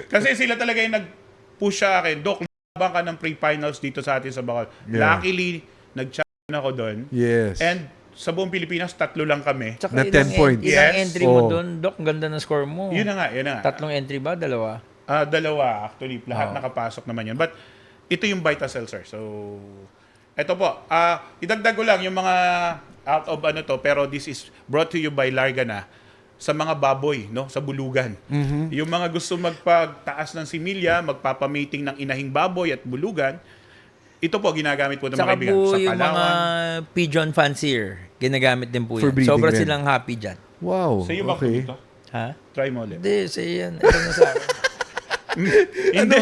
Kasi sila talaga yung nag-push sa akin. Doc, laban ka ng pre-finals dito sa atin sa Bacolod. Yeah. Luckily, nag-champion ako doon. Yes. And sa buong Pilipinas, 3 lang kami. Tsaka Na ilang 10 points. Ilang Yes. entry mo Oh. doon, Doc? Ganda ng score mo. Yun na nga, yun na nga. 3 entry ba? 2? Dalawa actually. Lahat nakapasok naman yun. But ito yung VitaCell, sir. So, ito po. Idagdag ko lang yung mga out of ano to, pero this is brought to you by Largana sa mga baboy, no, sa bulugan. Yung mga gusto magpagtaas ng similya, magpapamating ng inahing baboy at bulugan, ito po ginagamit po ng Saka mga kaibigan. po Sa yung mga Palawan. pigeon fancier, ginagamit din po For yan. breeding Sobra rin. silang happy dyan. Wow. Sa iyo ba po Okay. dito? Ha? Try mo ulit. Hindi, sa yan. Ito na sa akin. Hindi.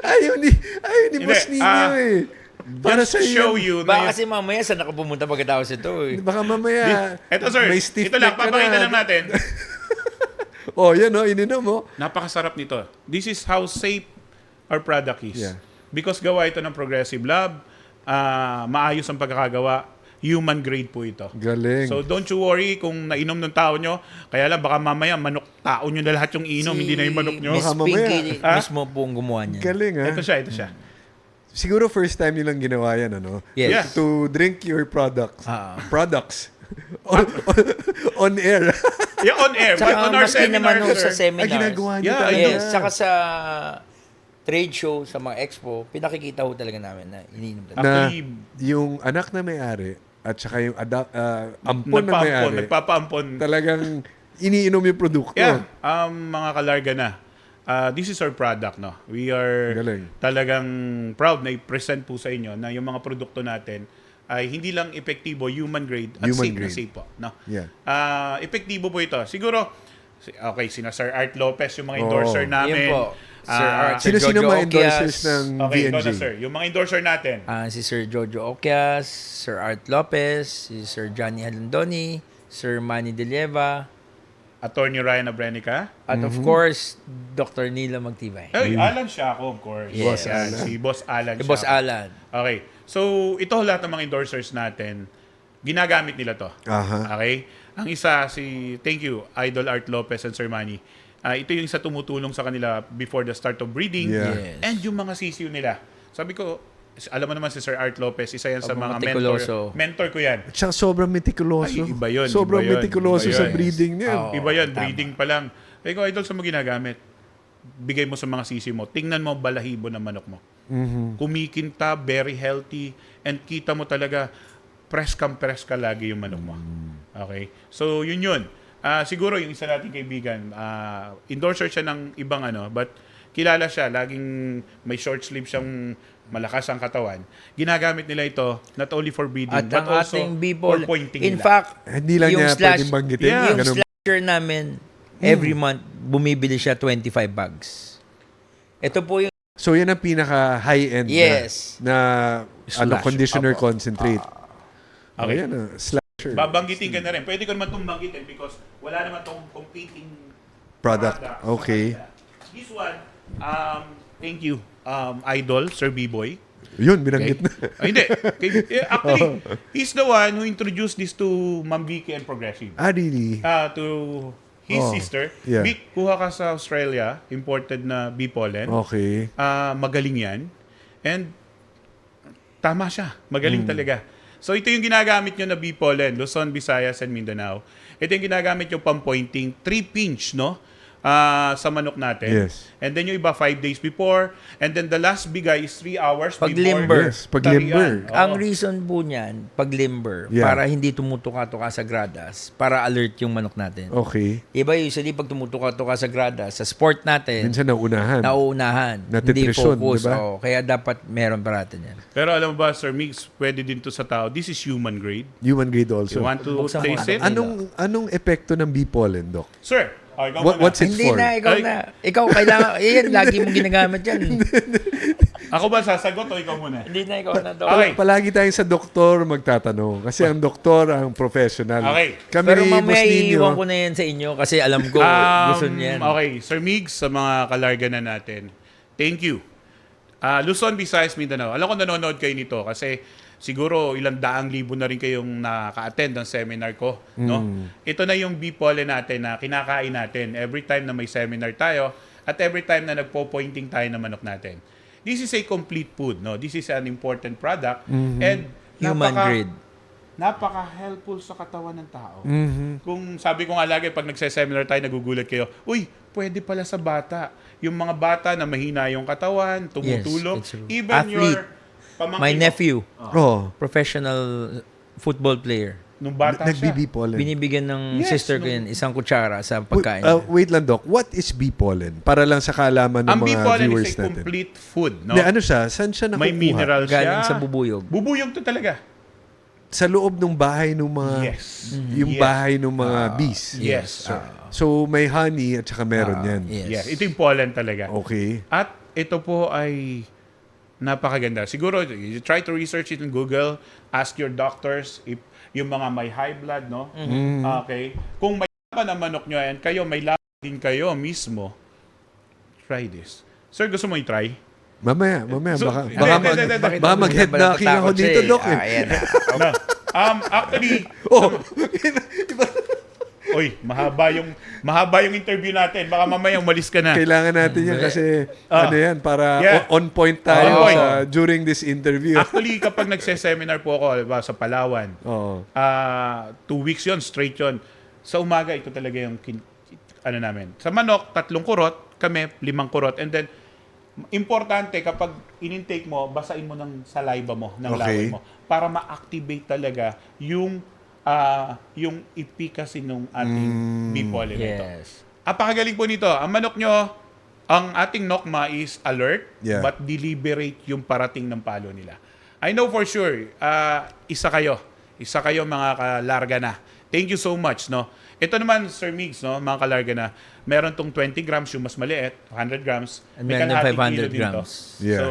Ayaw ni Boss Hindi, Nino eh. Para Just sa to show iyo. you na Baka kasi mamaya saan ako pumunta pagkatapos ito eh. Baka mamaya ito sir, may stiff ito lang, neck ka papakita na. lang natin. Oh, yan oh, ininom mo. Napakasarap nito. This is how safe our product is. Yeah. Because gawa ito ng Progressive Lab, maayos ang pagkakagawa, human grade po ito. Galing. So don't you worry kung nainom ng tao nyo, kaya lang baka mamaya manok tao nyo na lahat yung inom, hindi na yung manok nyo. Miss Baka mamaya. Pinky Ha? mismo pong gumawa niya. Galing ha. Ito siya. Siguro first time nilang ginawa yan, ano? Yes. Yeah. To drink your products. Ah. Products. on air. Yeah, on air. But Saka on our maski naman seminars, sa sir. Ay, seminars. ginagawa niyo Yeah, talaga. Yes, saka sa trade show, sa mga expo, pinakikita ho talaga namin na iniinom talaga. Na Actually, yung anak na may-ari at saka yung ampon na may-ari, nagpapaampon. talagang iniinom yung produkto. Yeah, mga kalarga na. This is our product, no. We are Galing. talagang proud na i-present po sa inyo na yung mga produkto natin ay hindi lang epektibo, human grade at Human safe na grade. safe po, no. Yeah. Epektibo po ito. Siguro okay, sina Sir Art Lopez yung mga Oh. endorser namin. Yun po. Sir Art, Sir Sino-sino Jojo mga endorsers Okias. ng Okay, ito VNJ? na sir. Yung mga endorser natin. Si Sir Jojo Okias, Sir Art Lopez, si Sir Johnny Halandoni, Sir Manny De Lieva, Attorney Ryan Abrenica. at of course, Dr. Nila Magtibay. Ay, Alan Siaco, of course. Yes. Boss Alan. Si Boss Alan Si Boss Siaco. Alan. Okay. So, ito lahat ng mga endorsers natin, ginagamit nila to. Aha. Okay? Ang isa, thank you, Idol Art Lopez and Sir Manny. Ito yung isa tumutulong sa kanila before the start of breeding. Yeah. Yes. And yung mga sisiw nila. Sabi ko, alam mo naman si Sir Art Lopez, isa yan sa Ang mga matikuloso. mentor ko yan. At saka sobrang meticuloso. Ay, iba yun, Sobrang iba yun, meticuloso iba sa yun. breeding niya. Oo. Iba yan, tama. breeding pa lang. Ikaw, Idol, sa mo ginagamit? Bigay mo sa mga sisi mo. Tingnan mo balahibo ng manok mo. Kumikinta, very healthy, and kita mo talaga press ka lagi yung manok mo. Okay? So, yun. Siguro yung isa nating kaibigan, endorser siya ng ibang but kilala siya, laging may short sleeve siyang malakas ang katawan. Ginagamit nila ito not only for breeding, At but ang also ating for people, pointing in nila. fact, Hindi lang yung niya pwedeng banggitin. yung Ganun. slasher namin, every month, bumibili siya 25 bags. Ito po yung So, yan ang pinaka-high-end Yes. na Slash. conditioner Apo. concentrate. Okay. Yan, slasher. Babanggitin ka na rin. Pwede ko naman itong banggitin because wala naman itong competing Product. Okay. This one, thank you, Idol, Sir B-Boy. Yun, binanggit na. Hindi. Actually, he's the one who introduced this to Ma'am Vicky and Progressive. Really? To his Oh, sister. yeah. Vic, kuha ka sa Australia, imported na bee pollen. Okay. Magaling yan. And tama siya. Magaling talaga. So ito yung ginagamit nyo na bee pollen, Luzon, Visayas, and Mindanao. Ito yung ginagamit nyo pang-pointing, 3-pinch, no? Sa manok natin. Yes. And then yung iba 5 days before. And then the last bigay is 3 hours Pag before. limber. Yes, pag limber. tarian. Oo. ang reason po niyan, pag limber, Yeah. para hindi tumutuka-tuka sa gradas, para alert yung manok natin. Okay. Iba usually pag tumutuka-tuka sa gradas, sa sport natin, Minsan nauunahan. nauunahan, hindi Natitrisyon, focus. diba? Oo, kaya dapat meron parating yan. Pero alam mo ba, Sir Mix, pwede din to sa tao. This is human grade. Human grade You also. want to Buksan mo, taste it? Anong epekto ng bee pollen, Doc? Sir, ikaw muna. What's it Hindi for? na, ikaw Ay. na. Ikaw kailangan, yan, lagi mong ginagamit yan. Ako ba sasagot o ikaw muna? Hindi na, ikaw na. Dok. Okay. Palagi tayong sa doktor magtatanong. Kasi ang doktor ang professional. Okay. Kami Pero ni Boss mamaya Nino, iiwan ko na yan sa inyo kasi alam ko gusto niyan. Okay, Sir Migs, sa mga kalarga na natin, thank you. Luzon, Visayas, Mindanao. Alam ko nanonood kayo nito kasi siguro ilang daang libo na rin kayong naka-attend ng seminar ko. No? Ito na yung bee pollen natin na kinakain natin every time na may seminar tayo at every time na nagpo-pointing tayo ng manok natin. This is a complete food. No? This is an important product and Human grade. napaka-helpful sa katawan ng tao. Kung sabi ko nga lagi, pag nagse-seminar tayo, nagugulat kayo, uy, pwede pala sa bata. Yung mga bata na mahina yung katawan, tumutulong. it's true. Even Athlete. your pamangkin My mo, nephew, Oh, professional football player. nung bata siya. nagbi-bee pollen. Binibigyan ng Yes, sister ko yan, isang kutsara sa Wait, pagkain niya. wait lang, Doc. What is bee pollen? Para lang sa kaalaman ng Ang bee mga pollen viewers is a natin. complete food. No? Hindi, ano siya? Saan siya nakukuha? May mineral Galing siya. sa bubuyog. Bubuyog to talaga. Sa loob ng bahay ng mga... Yes. Yung Yes. bahay ng mga bees. Yes, sir. So, may honey at saka meron yan. Yes. Yes. Ito yung pollen talaga. Okay. At ito po ay napakaganda. Siguro, you try to research it in Google. Ask your doctors if yung mga may high blood, no? Okay. Kung may laban na manok nyo yan, kayo, may laban din kayo mismo, try this. Sir, gusto mo i-try? Mamaya. So, Baka, hindi, baka, hindi, hindi, hindi. baka mag-head knocking ako dito, Doc. Eh. Ayan na. No. Actually, Oh, mahaba yung interview natin. Baka mamaya umalis ka na. kailangan natin yan kasi ano yan, para Yeah. on point tayo On point. during this interview. Actually, kapag nagse-seminar po ako diba, sa Palawan, Oo. 2 weeks yon straight yon. Sa umaga, ito talaga yung ano namin. Sa manok, 3 kurot, kami 5 kurot. And then, importante kapag in-intake mo, basain mo ng saliva mo, ng Okay. laway mo, para ma-activate talaga yung efficacy ng ating bee pollen na ito. Yes. Apakagaling po nito. Ang manok nyo, ang ating nokma is alert, Yeah. but deliberate yung parating ng palo nila. I know for sure, isa kayo. Isa kayo mga kalarga na. Thank you so much, no? Ito naman, Sir Migs, no, mga kalarga na, meron tong 20 grams, yung mas maliit, 100 grams. And may then yung kalahating 500 kilo din to. grams. Yeah. So,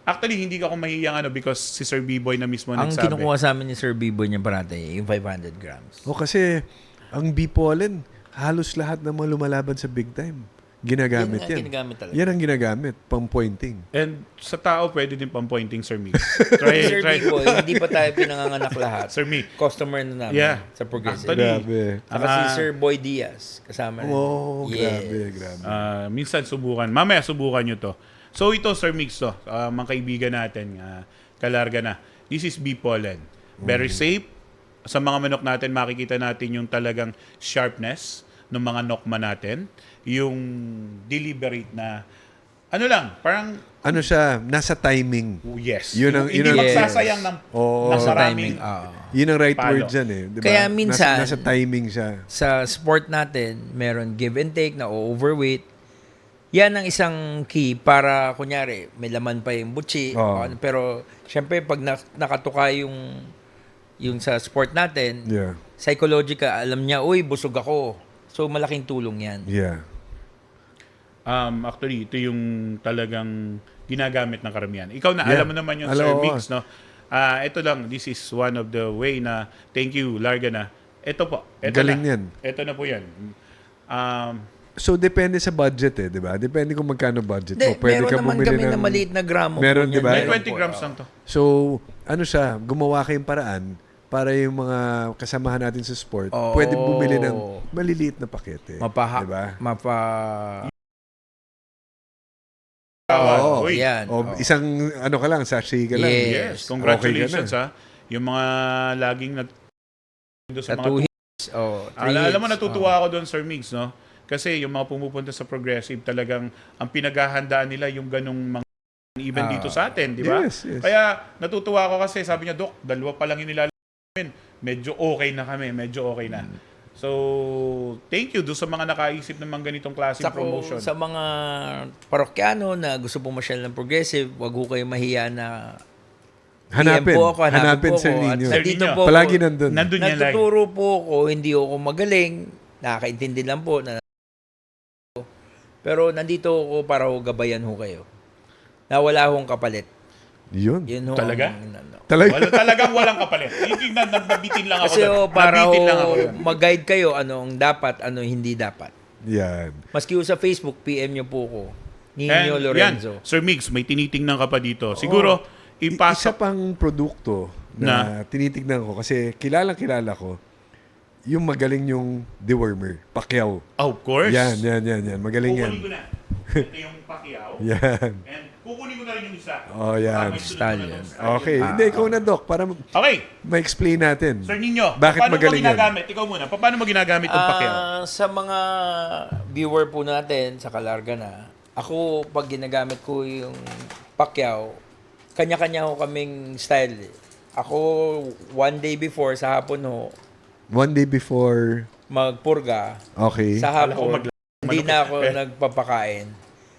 actually, hindi ka ako mahiyang because si Sir B-Boy na mismo Ang nagsabi. kinukuha sa amin ni Sir Biboy niya parati, yung 500 grams. O kasi, ang bee pollen, halos lahat ng mga lumalaban sa big time, ginagamit Yan nga yan. ginagamit talaga. Yan ang ginagamit, pang pointing. And sa tao, pwede din pang-pointing, Sir Migs. Sir Biboy, hindi pa tayo pinanganganak lahat. Sir Mig. Customer na namin Yeah. sa Progressive. Actually, Grabe. Saka si Sir Boy Diaz, kasama rin. Oh, Yes. grabe. Minsan subukan. Mamaya subukan nyo to. So ito, Sir Mix, to. Mga kaibigan natin, kalarga na. This is bee pollen. Very safe. Sa mga manok natin, makikita natin yung talagang sharpness ng mga nokma natin. Yung deliberate na, ano lang, parang, Ano siya, nasa timing. yes. Yun ang- hindi yun ang- magsasayang ng, Oo. ng Sa maraming, timing. Yun ang right Palo. word dyan eh. Diba? Kaya minsan- nasa timing siya. Sa sport natin, meron give and take na overweight. Yan ang isang key para, kunyari, may laman pa yung butchi. Oo. Pero, syempre, pag nakatuka yung sa sport natin, Yeah. psychological, alam niya, uy, busog ako. So, malaking tulong yan. Yeah. actually, ito yung talagang ginagamit ng karamihan. Ikaw na, Yeah. alam mo naman yung Alam Sir ko. Mix, no? Ito lang, this is one of the way na, thank you, Larga na. Ito po. Ito Galing na. yan. Ito na po yan. So, depende sa budget eh, di ba? Depende kung magkano budget mo. Hindi, meron naman kami na maliit na gramo. Meron, po di ba? niyan. May Meron 20 po, grams oo. lang to. So, ano siya, gumawa kayong paraan para yung mga kasamahan natin sa sport, Oo. pwede bumili ng maliliit na pakete. Mapaha. Di ba? Oo. Uy, Yan. O oo. isang ano ka lang, sachet ka lang. Yes. Yes, congratulations Okay ha. Yung mga laging doon sa Sa mga 2 hits. Oh, 3 alam mo, hits. natutuwa ako doon, Sir Migs, no? Kasi yung mga pumupunta sa Progressive, talagang ang pinaghahandaan nila yung ganong mga even dito sa atin, di ba? Yes, yes. Kaya natutuwa ako kasi sabi niya, Dok, 2 pa lang yung nilalagay namin. Medyo okay na kami, medyo okay na. So, thank you doon sa mga nakaisip ng mga ganitong klaseng promotion. Sa mga parokyano na gusto pumasyal ng Progressive, wag ho kayo mahiya na Hanapin. PM po ako, Hanapin po Sir ako. At Nino. Sir nandito Nino. po Palagi ako. nandun. Nandun yan lang. Nagtuturo po ako, hindi ako magaling. Nakakaintindi lang po. Pero nandito ako para ho gabayan ho kayo. Na wala hong kapalit. Yun. Yun ho Talaga? Talaga. Talagang walang kapalit. Yung nabitin lang ako. Kasi doon. ho, para ho Nabitin lang ako doon. mag-guide kayo anong dapat, ano hindi dapat. Yan. Maski ho sa Facebook, PM nyo po ko. Nino And Lorenzo. yan, Sir Migs, may tinitingnan ka pa dito. Siguro, Isa ipasok. pang produkto na tinitignan ko kasi kilala ko yung magaling yung dewormer, Pacquiao. Of course. Yan. Magaling yan. Kukunin ko na. Ito yung Pacquiao. Yan. And kukunin ko na rin yung isa. Oh, yan. May sunod Stallion. na stallion. Okay. Hindi, ikaw na, Doc, para Okay. ma-explain natin. Sir Nino, Bakit paano mo magaling yan? ginagamit? Ikaw muna. Paano mo ginagamit itong Pacquiao? Sa mga viewer po natin sa Kalarga na, ako pag ginagamit ko yung Pacquiao, kanya-kanya ho kaming style. Ako, one day before, sa hapon ho, One day before, magpurga. okay. Sa Kala ko hapon, hindi na ako nagpapakain.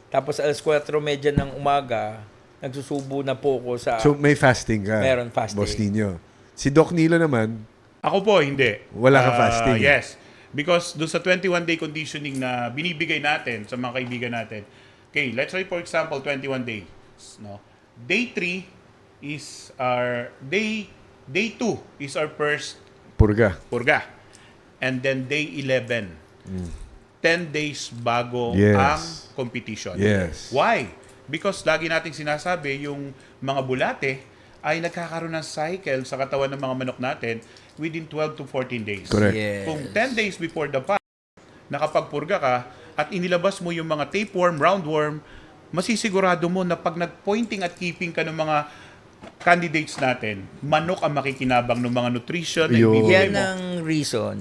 Tapos alas 4:30 ng umaga, nagsusubo na po ako sa... So, may fasting ka. Meron fasting. Boss Nino. Si Doc Nilo naman, Ako po, hindi. Wala ka fasting. Yes. Because doon sa 21-day conditioning na binibigay natin sa mga kaibigan natin, okay, let's say for example, 21 days. No? Day 3 is our... Day 2 is our first purga. purga. And then day 11, 10 days bago Yes. ang competition. Yes. Why? Because lagi nating sinasabi, yung mga bulate ay nagkakaroon ng cycle sa katawan ng mga manok natin within 12 to 14 days. Correct. Yes. Kung 10 days before the fight, nakapagpurga ka at inilabas mo yung mga tapeworm, roundworm, masisigurado mo na pag nag-pointing at keeping ka ng mga candidates natin, manok ang makikinabang ng mga nutrition na Yun. ibibigay Yan mo. ang reason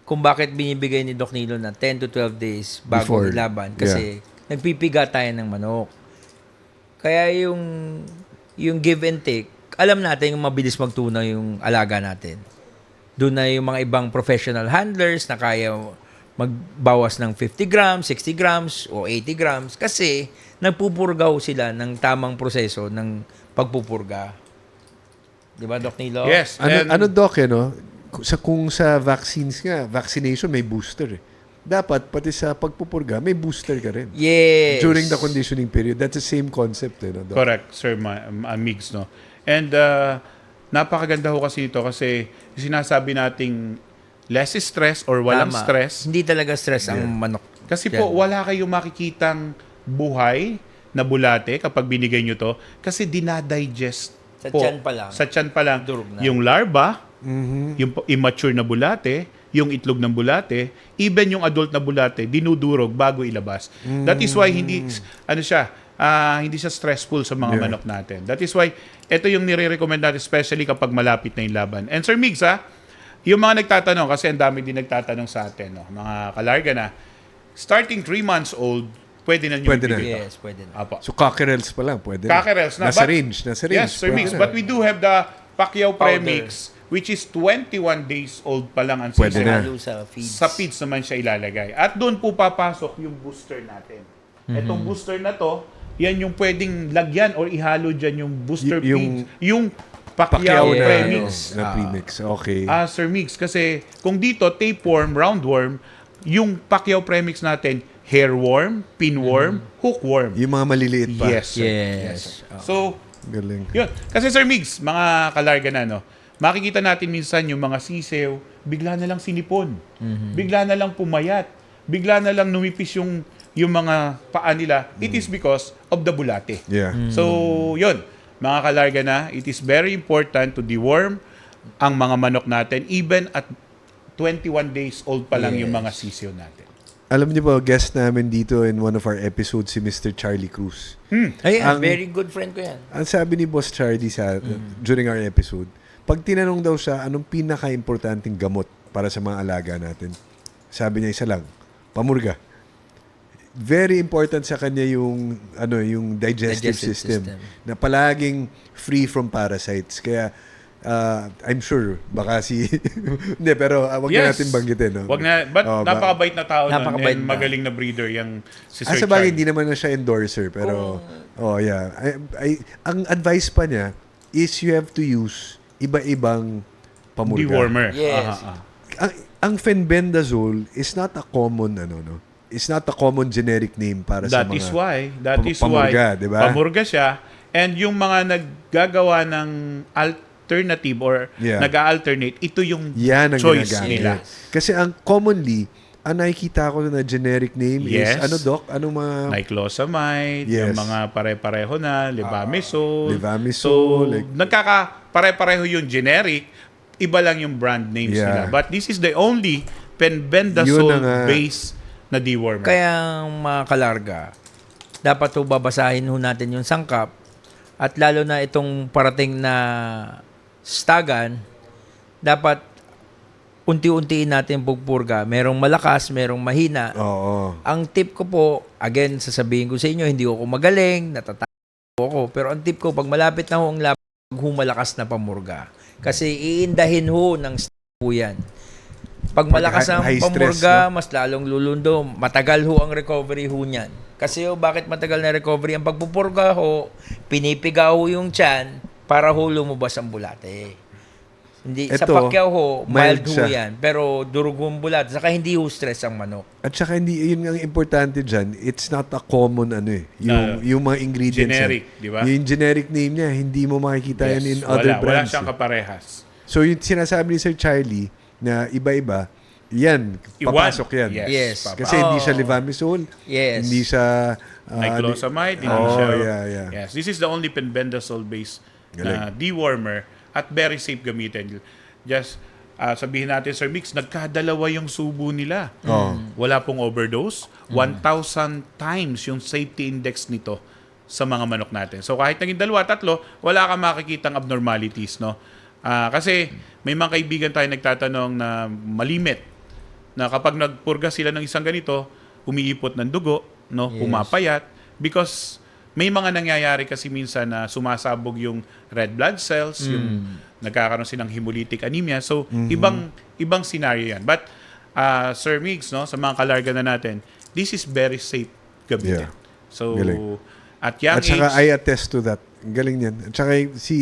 kung bakit binibigay ni Doc Nilo na 10 to 12 days bago Before. ilaban. Kasi nagpipiga tayo ng manok. Kaya yung give and take, alam natin yung mabilis magtunaw yung alaga natin. Doon na yung mga ibang professional handlers na kaya magbawas ng 50 grams, 60 grams, o 80 grams kasi nagpupurgaw sila ng tamang proseso ng pagpupurga. Di ba, Doc Nilo? Yes. and- Ano Doc, kung sa vaccines nga, vaccination may booster eh. Dapat, pati sa pagpupurga, may booster ka rin. Yes. During the conditioning period. That's the same concept no, Doc? Correct, Sir Migs, no? And napakaganda ho kasi ito kasi sinasabi nating less stress or walang Tama. stress. Hindi talaga stress ang manok. Kasi Yan. po, wala kayong makikitang buhay na bulate kapag binigay nyo to kasi dinadigest Sa po. tiyan pa lang. Sa tiyan pa lang. Durog na. Yung larva, yung immature na bulate, yung itlog ng bulate, even yung adult na bulate, dinudurog bago ilabas. That is why hindi siya stressful sa mga Yeah. manok natin. That is why ito yung nire-recommend natin especially kapag malapit na yung laban. And Sir Migs, yung mga nagtatanong, kasi ang dami din nagtatanong sa atin, no? Mga kalarga na, starting 3 months old, pwede na nyo Pwede na. ibigay ito. Yes, pwede na. Apo. So, cockerels pa lang, pwede na. Cockerels na. Nasa But- range. Yes, Sir pwede Mix. na. But we do have the Pacquiao Powder. Premix, which is 21 days old pa lang ang Pwede season. na. Lalo sa feeds. Sa feeds naman siya ilalagay. At doon po papasok yung booster natin. Itong booster na to, yan yung pwedeng lagyan or ihalo dyan yung booster Yung- feeds. Yung Pacquiao Pacquiao na, Premix. na premix. Okay. Sir Mix, kasi kung dito, tapeworm, roundworm, yung Pacquiao Premix natin, hairworm, pinworm, hookworm. Yung mga maliliit pa. Yes, sir. Yes. So, Galing. yun. Kasi Sir Migs, mga kalarga na, no? Makikita natin minsan yung mga sisew, bigla na lang sinipon. Bigla na lang pumayat. Bigla na lang numipis yung mga paa nila. It is because of the bulate. Yeah. So, yun. Mga kalarga na, it is very important to deworm ang mga manok natin even at 21 days old pa lang yung Yes. mga sisiw natin. Alam niyo ba, guest namin dito in one of our episodes, si Mr. Charlie Cruz. Ayan, Ang- very good friend ko yan. Ang sabi ni Boss Charlie during our episode, pag tinanong daw siya, anong pinaka-importanting gamot para sa mga alaga natin? Sabi niya isa lang, pamurga. Very important sa kanya yung digestive system na palaging free from parasites. Kaya I'm sure baka hindi, pero wag na natin banggitin, no. Wag na, but Oh, napakabait na tao nun Napakabait and na. magaling na breeder yung si Sir Sa bagay, Charlie. hindi naman na siya endorser, pero yeah. Ang advice pa niya is you have to use iba-ibang pamurga. Dewormer. Yes. Ang fenbendazole is not a common it's not a common generic name para sa That mga is why pamurga, di ba? pamurga siya, and yung mga naggagawa ng alternative or Yeah. nag-alternate, ito yung yan ang choice ginagamit. nila. Kasi ang commonly, ang nakikita ko na generic name Yes. is Doc? Anong mga Niclosamide, Yes. yung mga pare-pareho na, Levamisole. Levamisole, So, nagkaka-pare-pareho yung generic, iba lang yung brand names Yeah. nila. But this is the only Yun na nga. penbendazole-based na dewormer. Kaya mga kalarga, dapat ho babasahin ho natin yung sangkap. At lalo na itong parating na stagan, dapat unti-untiin natin pagpurga. Merong malakas, merong mahina. Oo. Ang tip ko po, again, sasabihin ko sa inyo, hindi ako magaling, natatawa ako. Pero ang tip ko, pag malapit na ho ang laban, humalakas na pamurga. Kasi iindahin ho ng po yan. Pag malakas ang high stress, pamurga, mas lalong lulundo. Matagal ho ang recovery ho niyan. Kasi ho, bakit matagal na recovery? Ang pagpupurga ho, pinipiga ho yung tiyan para ho lumabas ang bulate. Hindi, sa Ito, Pacquiao ho, mild ho siya. yan. Pero durog ho ang bulate. Saka hindi ho stress ang manok. At saka hindi, yun ang importante dyan, it's not a common yung mga ingredients. Generic, di ba? Yung generic name niya, hindi mo makikita yan in other wala brands. siyang kaparehas. So yung sinasabi ni Sir Charlie na iba-iba, yan, papasok yan. Yes. papasok. Kasi hindi siya levamisole, Yes. hindi siya... Niclosamide, hindi Oh, siya. yeah. Yes, this is the only penbendazole-based na dewormer at very safe gamitin. Just sabihin natin, Sir Mix, nagkadalawa yung subo nila. Wala pong overdose. 1,000 times yung safety index nito sa mga manok natin. So kahit naging dalawa, tatlo, wala kang makikitang abnormalities, no? Kasi may mga kaibigan tayo nagtatanong na malimit na kapag nagpurga sila ng isang ganito, umiipot ng dugo, no, pumapayat, because may mga nangyayari kasi minsan na sumasabog yung red blood cells, yung nagkakaroon silang hemolytic anemia. So ibang scenario yan. But Sir Migs, no, sa mga kalarga na natin, this is very safe gamitin. Yeah. So Galing. at young At saka age, I attest to that. Ang galing yan. At saka si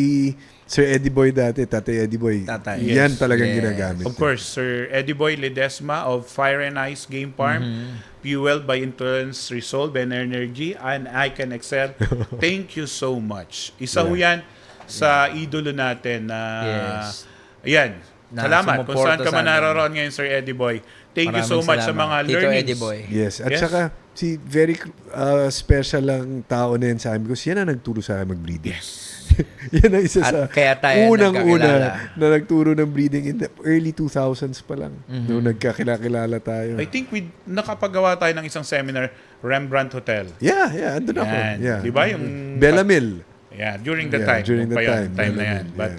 Sir Eddie Boy dati, Tatay Eddie Boy, Tatay. yan Yes. talagang Yes. ginagamit. of course, Sir Eddie Boy Ledesma of Fire and Ice Game Farm, fueled by Intolerance Resolve and Energy, and I Can Excel. Thank you so much. Isa ho yan sa idolo natin na Yes. ayan. Na Salamat kung saan sumuporta ka man sa amin. naroon ngayon, Sir Eddie Boy. Thank you so Maraming much sa salamat. mga Tito learnings. Eddie Boy. Yes. At Yes. saka, si very special lang tao na yan sa amin kasi yan ang nagturo sa akin mag-breeding. Yes. Yan ang isa At sa kaya tayo unang-una nagkakilala. na nagturo ng breeding in the early 2000s pa lang. Noong nagkakilala tayo. I think nakapagawa tayo ng isang seminar, Rembrandt Hotel. Yeah, andun ako. Yan. Yeah. Di ba? Yung Bellamil. Yeah, during the Yeah, time. during Yung the pa yun, time. na yan. Yeah. But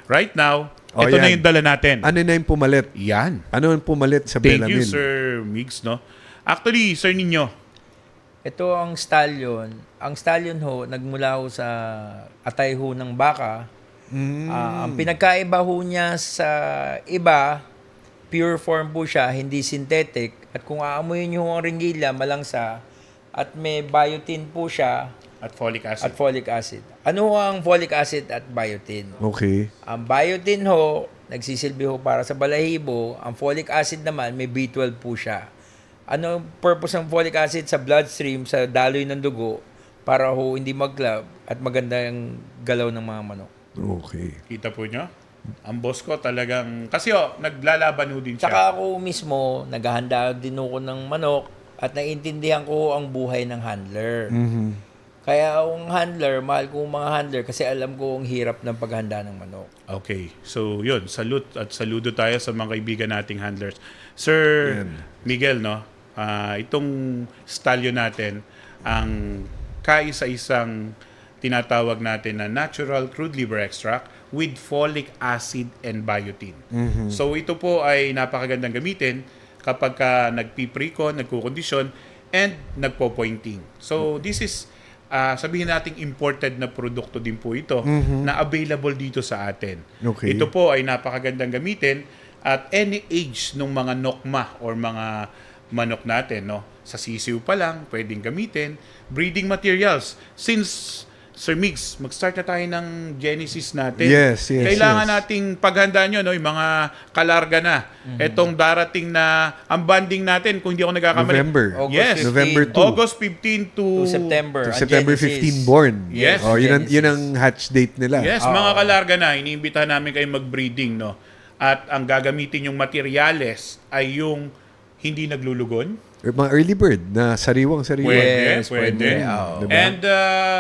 right now, Oh, ito na yan. yung dala natin. Ano na yung pumalit? Yan. Ano yung pumalit sa Thank Bellamil? you, Sir Migs, no? Actually, Sir Ninyo, Ito ang stallion. Ang stallion ho, nagmula ho sa atay ho ng baka. Ang pinagkaiba ho niya sa iba, pure form po siya, hindi synthetic. At kung aamuyin niyo ho ang ringgila, malangsa, at may biotin po siya, at folic acid. at folic acid. Ano ho ang folic acid at biotin? Okay. Ang biotin ho, nagsisilbi ho para sa balahibo. Ang folic acid naman, may B12 po siya. Ano ang purpose ng folic acid sa bloodstream, sa daloy ng dugo, para ho hindi maglab at maganda yung galaw ng mga manok. Okay. Kita po nyo? Ang boss ko talagang, kasi naglalaban ho din siya. Tsaka ako mismo, naghahanda din ako ng manok at naiintindihan ko ang buhay ng handler. Kaya ang handler, mahal ko ang mga handler kasi alam ko ang hirap ng paghanda ng manok. Okay. So, yun. Salute at saludo tayo sa mga kaibigan nating handlers. Sir Miguel, no? Itong stallion natin, ang kaisa-isang tinatawag natin na natural crude liver extract with folic acid and biotin. So, ito po ay napakagandang gamitin kapag ka nagpiprecon, nagkukondisyon, and nagpo-pointing. So, this is sabihin nating imported na produkto din po ito na available dito sa atin. Okay. Ito po ay napakagandang gamitin at any age ng mga nokma or mga manok natin, no? Sa sisiw pa lang, pwedeng gamitin. Breeding materials. Since, Sir Migs, mag-start na tayo ng Genesis natin. Yes. Kailangan nating paghandaan nyo, no? Yung mga kalarga na. Etong darating na, ang banding natin, kung hindi ako nagkakamali. November. August Yes. 15 November 2. August 15 to to September. ang September Genesis. 15 born. Yes. Oh, yun Genesis. ang hatch date nila. Yes, mga kalarga na, iniimbitahan namin kayo mag-breeding, no? At ang gagamitin yung materyales ay yung hindi naglulugon. Mga early bird na sariwang-sariwa. Pwede, Yes, pwede. pwede. Oo. Diba? And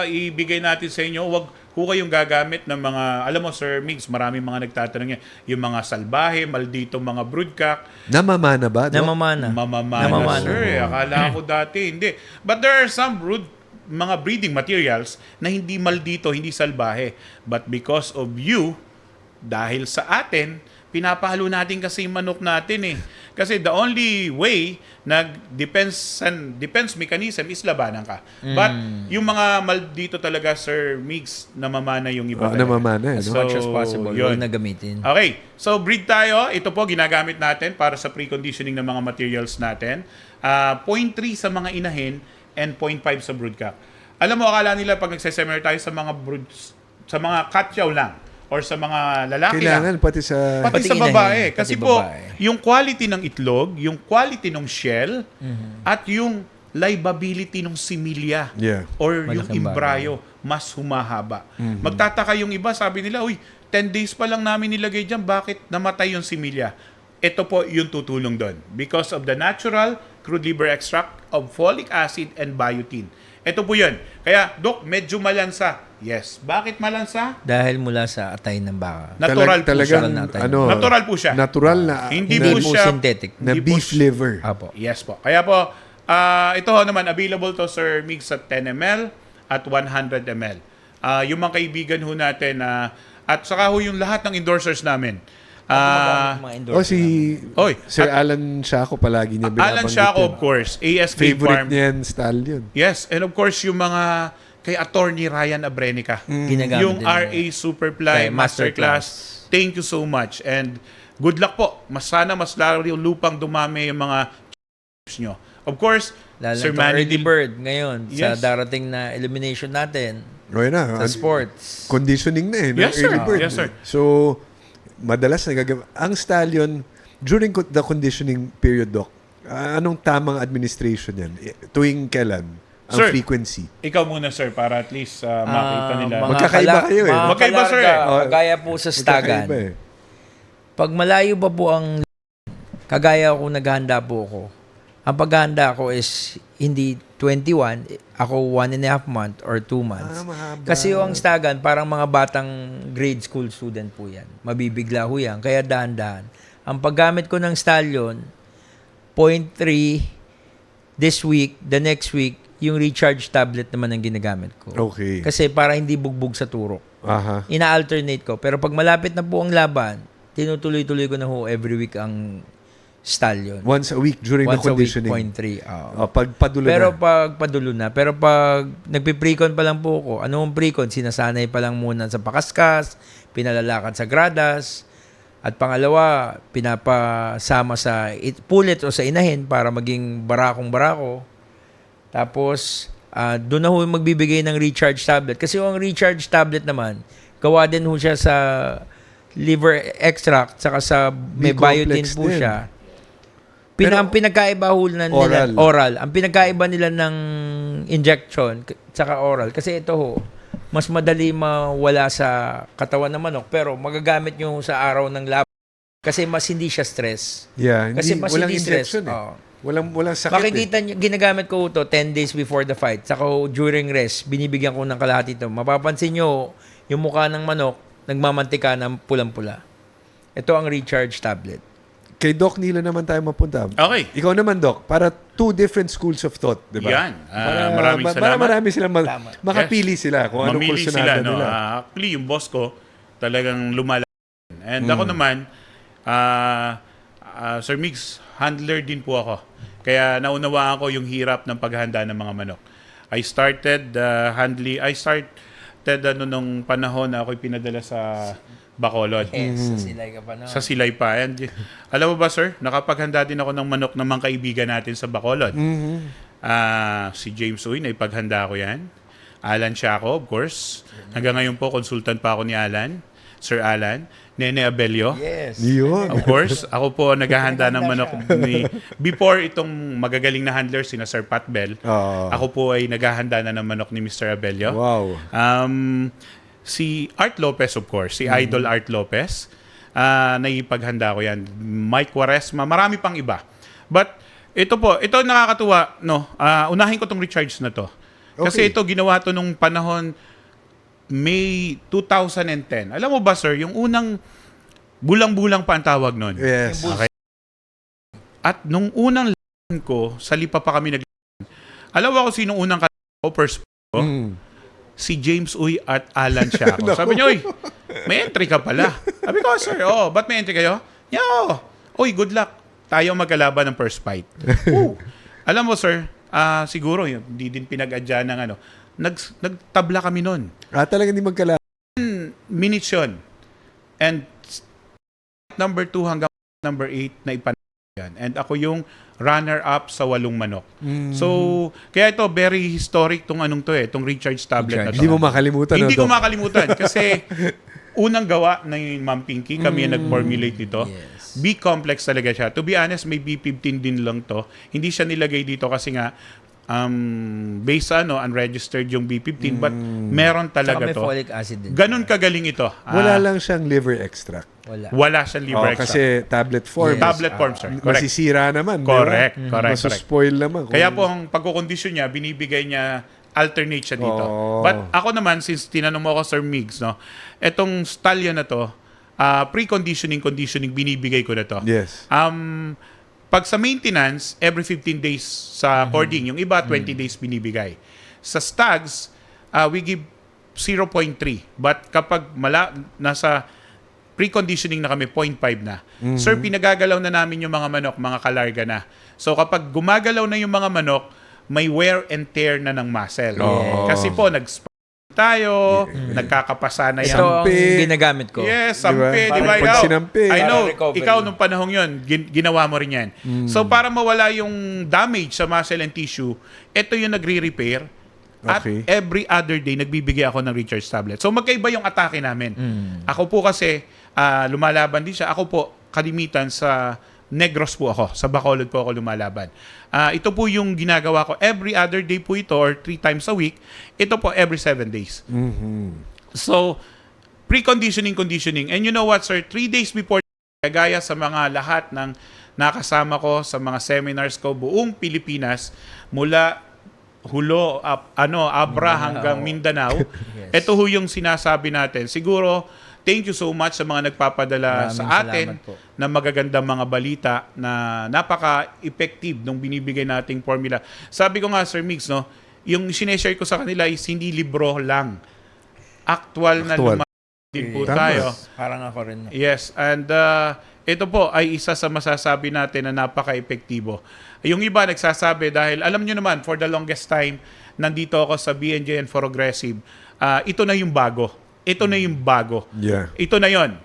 ibigay natin sa inyo, wag ho kayong gagamit ng mga, alam mo Sir Migs, maraming mga nagtatanong yan, yung mga salbahe, maldito mga broodcock, Namamana ba? No? Namamana. mamamana, Namamana. sir. Akala ko dati, hindi. But there are some mga breeding materials na hindi maldito, hindi salbahe. But because of you, dahil sa atin, pinapahalo natin kasi yung manok natin eh. Kasi the only way na defense mechanism is labanan ka. But yung mga maldito talaga, Sir Migs, namamana yung iba. Namamana, As no? much as possible, yun. huwag na gamitin. Okay, so breed tayo. Ito po ginagamit natin para sa preconditioning ng mga materials natin. 0.3 sa mga inahin and 0.5 sa broodcock. Alam mo, akala nila pag nagseseminar tayo sa mga broods, sa mga katyaw lang, or sa mga lalaki Kailangan lang. pati sa... Pati sa inahin, babae. pati Kasi po, babae. yung quality ng itlog, yung quality ng shell, at yung livability ng similya Yeah. or yung Malaking imbryo, mas humahaba. Magtataka yung iba, sabi nila, uy, 10 days pa lang namin nilagay dyan, bakit namatay yung similya? Ito po yung tutulong doon. Because of the natural crude liver extract of folic acid and biotin. Ito po yun. Kaya, Dok, medyo malansa. Yes. Bakit malansa? Dahil mula sa atay ng baka. Natural po siya. talagang, natin. ano, Natural po siya. Natural na, Hindi na, po siya synthetic. na hindi po beef liver. Apo. Yes po. Kaya po, ito ho naman, available to Sir Migs at 10 ml at 100 ml. Yung mga kaibigan ho natin, at saka ho yung lahat ng endorsers namin. O si Oy, Sir Alan Shaco palagi niya binabanggit. Alan Shaco, yun. of course. AS Game Favorite Farm. niya yan, stallion. Yes, and of course, yung mga kay Attorney Ryan Abrenica. Ginagamit Yung din RA Superfly Kay Masterclass. Thank you so much. And good luck po. Sana mas lalo lupang dumami yung mga nyo. Of course, Lalo Sir na Manny early Dil- bird ngayon sa Yes. darating na elimination natin O yun na. sa sports. Conditioning na eh. Yes, sir. Early bird. Yes, sir. So, madalas nagagamit. Ang stallion, during the conditioning period, Doc, anong tamang administration yan? Tuwing kailan? Ang Sir, frequency? Ikaw muna, sir, para at least makita nila. Magkakaiba kayo eh. Magkaiba, sir, eh. Kagaya po sa stagan. Magkakaiba eh. Pag malayo pa po ang kagaya ko naghahanda po ako. Ang paghahanda ko is hindi 21, ako 1.5 month or 2 months. Mahaba. Kasi yung stagan, parang mga batang grade school student po yan. Mabibigla ho yan. Kaya dahan-dahan. Ang paggamit ko ng stallion, 0.3 this week, the next week, yung recharge tablet naman ang ginagamit ko. Okay. Kasi para hindi bugbog sa turok. Aha. Ina-alternate ko. Pero pag malapit na po ang laban, tinutuloy-tuloy ko na ho every week ang stallion. Once a week during Once the a week, conditioning. 0.3. Pag padulo Pero na. pag padulo na. Pero pag nagpi-precon pa lang po ako, anong precon? Sinasanay pa lang muna sa pakaskas, pinalalakad sa gradas, at pangalawa, pinapasama sa pulit o sa inahin para maging barakong-barako. Tapos, doon na ho magbibigay ng recharge tablet. Kasi yung recharge tablet naman, gawa din ho siya sa liver extract, saka sa may biotin B-complex po din. siya. Pero Ang pinagkaiba ho na nila, oral. Ang pinagkaiba nila ng injection, saka oral. Kasi ito ho, mas madali mawala sa katawan ng manok, pero magagamit nyo sa araw ng laban. Kasi mas hindi siya stress. Yeah, Kasi mas walang hindi stress. injection eh. Oo. Walang sakit Makikita nyo, ginagamit ko ito 10 days before the fight. Saka during rest, binibigyan ko ng kalahati ito. Mapapansin nyo, yung mukha ng manok, nagmamantika ng pulang-pula. Ito ang recharge tablet. Kay Doc Nilo naman tayo mapunta. Okay. Ikaw naman, Doc, para two different schools of thought, di ba? Yan. Maraming salamat. Para marami silang makapili sila kung anong Mamili kursunada sila, no? nila. Actually, yung boss ko, talagang lumalaban. And ako naman, Sir Migs, handler din po ako. Kaya naunawaan ko yung hirap ng paghahanda ng mga manok. I started nung panahon na ako'y pinadala sa Bacolod. Sa silay ka pa na. Sa Silay pa. And alam mo ba, sir, nakapaghanda din ako ng manok ng mga kaibigan natin sa Bacolod. Si James Uy, naipaghanda ko yan. Alan Shaco, of course. Hanggang ngayon po, consultant pa ako ni Alan. Sir Alan. Nene Abelio. Yes. Yun. Of course, ako po naghahanda ng manok before itong magagaling na handler, sina Sir Pat Bell. Ako po ay naghahanda na ng manok ni Mr. Abelio. Wow. Si Art Lopez, of course. Si Idol Art Lopez. Naipaghanda ko yan. Mike Quaresma. Marami pang iba. But, ito nakakatuwa. No? Unahin ko tong recharge na to. Kasi Okay. ito, ginawa to nung panahon May 2010. Alam mo ba, sir, yung unang bulang-bulang pa ang tawag nun. Yes. Okay. At nung unang ko, sa lipa pa kami alam mo ako sinong unang ko, first si James Uy at Alan Siako. Sabi niya, "Uy, may entry ka pala." Sabi ko, "Sir, ba't may entry kayo?" "Yeah, Uy, good luck. Tayo magkalaban ng first fight." Alam mo, sir, siguro, hindi din pinag-adya ng ano. Nagtabla kami nun. Talagang hindi magkala. Minutes yun. And number 2 hanggang number 8 na ipanalo yan. And ako yung runner-up sa 8 manok. So, kaya ito, very historic tong anong to tong recharge tablet na to. Hindi mo makalimutan. Hindi no, ko makalimutan kasi unang gawa ng Ma'am Pinky, kami yung nag-formulate nito. Yes. B-complex talaga siya. To be honest, may B15 din lang to. Hindi siya nilagay dito kasi nga based sa unregistered yung B15 but meron Saka talaga may to. folic acid din. Ganun kagaling ito. Wala lang siyang liver extract. Wala siyang liver extract. Kasi tablet form. Yes. Tablet form, sir. Correct. Masisira naman. Correct. Di ba? Correct. Masuspoil naman. Kaya po ang pagkukondisyon niya, binibigay niya alternate siya dito. But ako naman, since tinanong mo ako, Sir Migs, etong stallion na to, pre-conditioning, binibigay ko na to. Yes. Pag sa maintenance, every 15 days sa cording. Yung iba, 20 days binibigay. Sa stags, we give 0.3. But kapag nasa pre-conditioning na kami, 0.5 na. Sir, pinagagalaw na namin yung mga manok, mga kalarga na. So kapag gumagalaw na yung mga manok, may wear and tear na ng muscle. Kasi po, tayo, nagkakapasa na Ito yan. ang ginagamit ko. Yes, sampi, di ba? Pag sinampi. I know, Para recovery. ikaw nung panahong yun, ginawa mo rin yan. So para mawala yung damage sa muscle and tissue, ito yung nagre-repair. At Okay. every other day, nagbibigay ako ng recharge tablet. So magkaiba yung atake namin. Ako po kasi, lumalaban din siya. Ako po, kalimitan sa Negros po ako. Sa Bacolod po ako lumalaban. Ito po yung ginagawa ko. Every other day po ito or 3 times a week. Ito po every 7 days. So, pre-conditioning. And you know what, sir? 3 days before, gaya sa mga lahat ng nakasama ko sa mga seminars ko buong Pilipinas, mula Hulo, Abra hanggang Mindanao. Ito ho yung sinasabi natin. Siguro, thank you so much sa mga nagpapadala Maraming sa atin salamat po. na magagandang mga balita na napaka-effective nung binibigay nating formula. Sabi ko nga, Sir Migs, yung sineshare ko sa kanila is hindi libro lang. Actual. Na din po Tama. tayo. Parang ako rin. Yes, and ito po ay isa sa masasabi natin na napaka-epektibo. Yung iba nagsasabi dahil alam nyo naman, for the longest time, nandito ako sa BNJ and Progressive. Ito na yung bago. Ito na yung bago. Yeah. Ito na yon.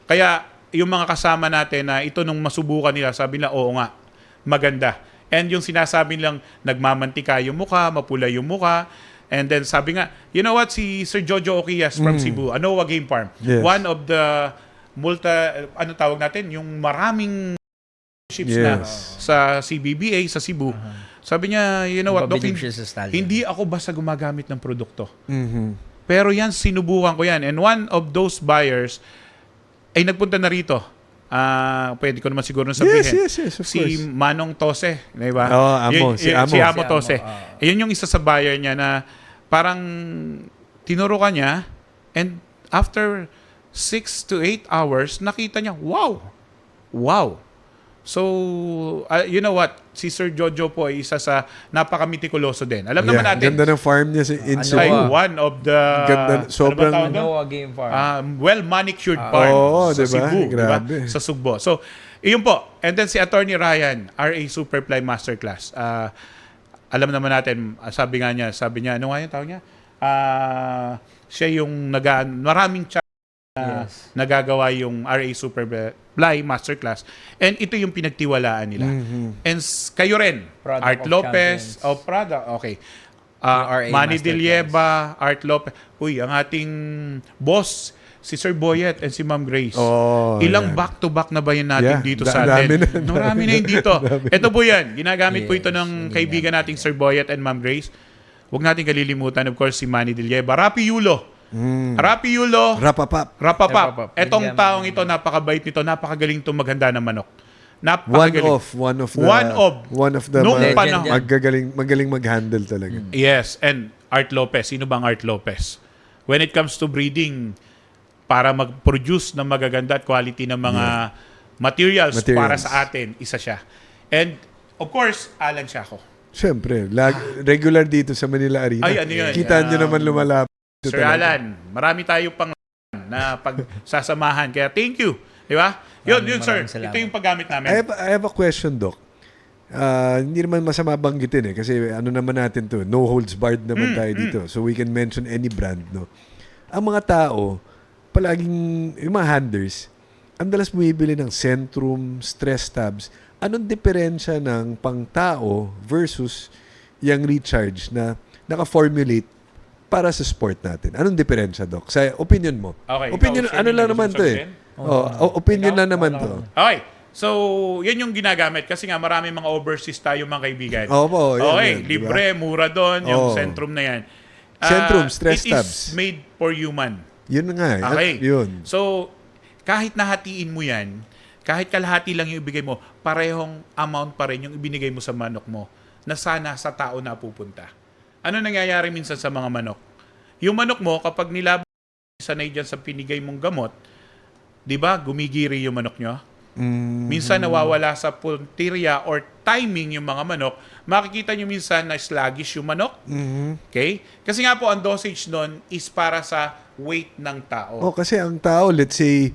Kaya yung mga kasama natin na ito nung masubukan nila, sabi nila, oo nga, maganda. And yung sinasabi nilang nagmamantika yung mukha, mapula yung mukha. And then sabi nga, you know what, si Sir Jojo Okias from Cebu, Anoa Game Farm, Yes. one of the tawag natin, yung maraming ships na sa CBBA, sa Cebu. Sabi niya, you know what, Doc, Mapabilib siya sa stallion. hindi ako basta gumagamit ng produkto. Pero yan, sinubukan ko yan. And one of those buyers ay nagpunta na rito. Pwede ko naman siguro sabihin. Yes, of si course. Manong Tose. Di ba? Amo. Si Amo. Si Amo Si Amo, Tose. Yun yung isa sa buyer niya na parang tinuro ka niya and after 6 to 8 hours, nakita niya, wow! So, you know what? Si Sir Jojo po ay isa sa napaka-mitikuloso din. Alam naman natin. Ganda ng farm niya in Ano Cebu. Ay, ba? one of the Ganda, sobrang- ano ba tawag doon? Anoa Game Farm. Well-manicured farm oo, sa diba? Cebu. Diba? Grabe. Sa Sugbo. So, iyon po. And then si Attorney Ryan, RA Superfly Masterclass. Alam naman natin, sabi niya, ano nga yung tawag niya? Siya yung maraming Yes. nagagawa yung RA Superfly Masterclass. And ito yung pinagtiwalaan nila. And kayo rin, Product Art of Lopez, champions. product, okay. RA Manny Masterclass. Dilieva, Art Lopez. Uy, ang ating boss, si Sir Boyet and si Ma'am Grace. yan. Ilang back-to-back na ba yun natin Yeah, dito sa dami atin? na. Marami na yun dito. Ito po yan. Ginagamit po ito ng Yes, kaibigan nating Sir Boyet and Ma'am Grace. Huwag natin kalilimutan, of course, si Manny Dilieva. Rapi Yulo. Rapi Yulo. Rapapap. Rapapap. Etong Ginagamit taong niya. ito, napakabait nito, napakagaling itong maghanda ng manok. One Napakagaling. of the Nung mga panahon. magaling mag-handle talaga. Yes, and Art Lopez. Sino bang Art Lopez? When it comes to breeding, para mag-produce ng magaganda at quality ng mga materials para sa atin, isa siya. And, of course, Alan Siako. Siyempre, regular dito sa Manila Arena. Ay, ano yun? Kita nyo naman lumalapit. Sir Alan, marami tayo pang na pagsasamahan. Kaya thank you. Di ba? Yun, sir. Maraming salamat. Ito yung paggamit namin. I have a question, Doc. Hindi naman masama banggitin kasi ano naman natin to, no holds barred naman tayo dito. So we can mention any brand, no. Ang mga tao, palaging yung mga handlers, ang dalas bumibili ng Centrum, Stress Tabs. Anong diferensya ng pang-tao versus yung recharge na naka-formulate para sa sport natin? Anong diferensya, Doc? Sa opinion mo. Okay, Opinion, ikaw, ano Sir, lang may naman gusto to eh. Opinion lang naman to. Okay. So, yan yung ginagamit. Kasi nga, marami mga overseas tayo mga kaibigan. Opo, yan, Okay, yan, diba? libre, mura doon, yung Oo. Centrum na yan. Centrum, Stress it Tabs. is made for human. Yun nga eh. Okay. Yun. So, kahit nahatiin mo yan, kahit kalahati lang yung ibigay mo, parehong amount pa rin yung ibinigay mo sa manok mo na sana sa tao na pupunta. Ano nangyayari minsan sa mga manok? Yung manok mo, kapag nilaban sanay dyan sa pinigay mong gamot, di ba, gumigiri yung manok nyo? Minsan nawawala sa puntirya or timing yung mga manok. Makikita nyo minsan na sluggish yung manok. Okay? Kasi nga po, ang dosage nun is para sa weight ng tao. Kasi ang tao, let's say,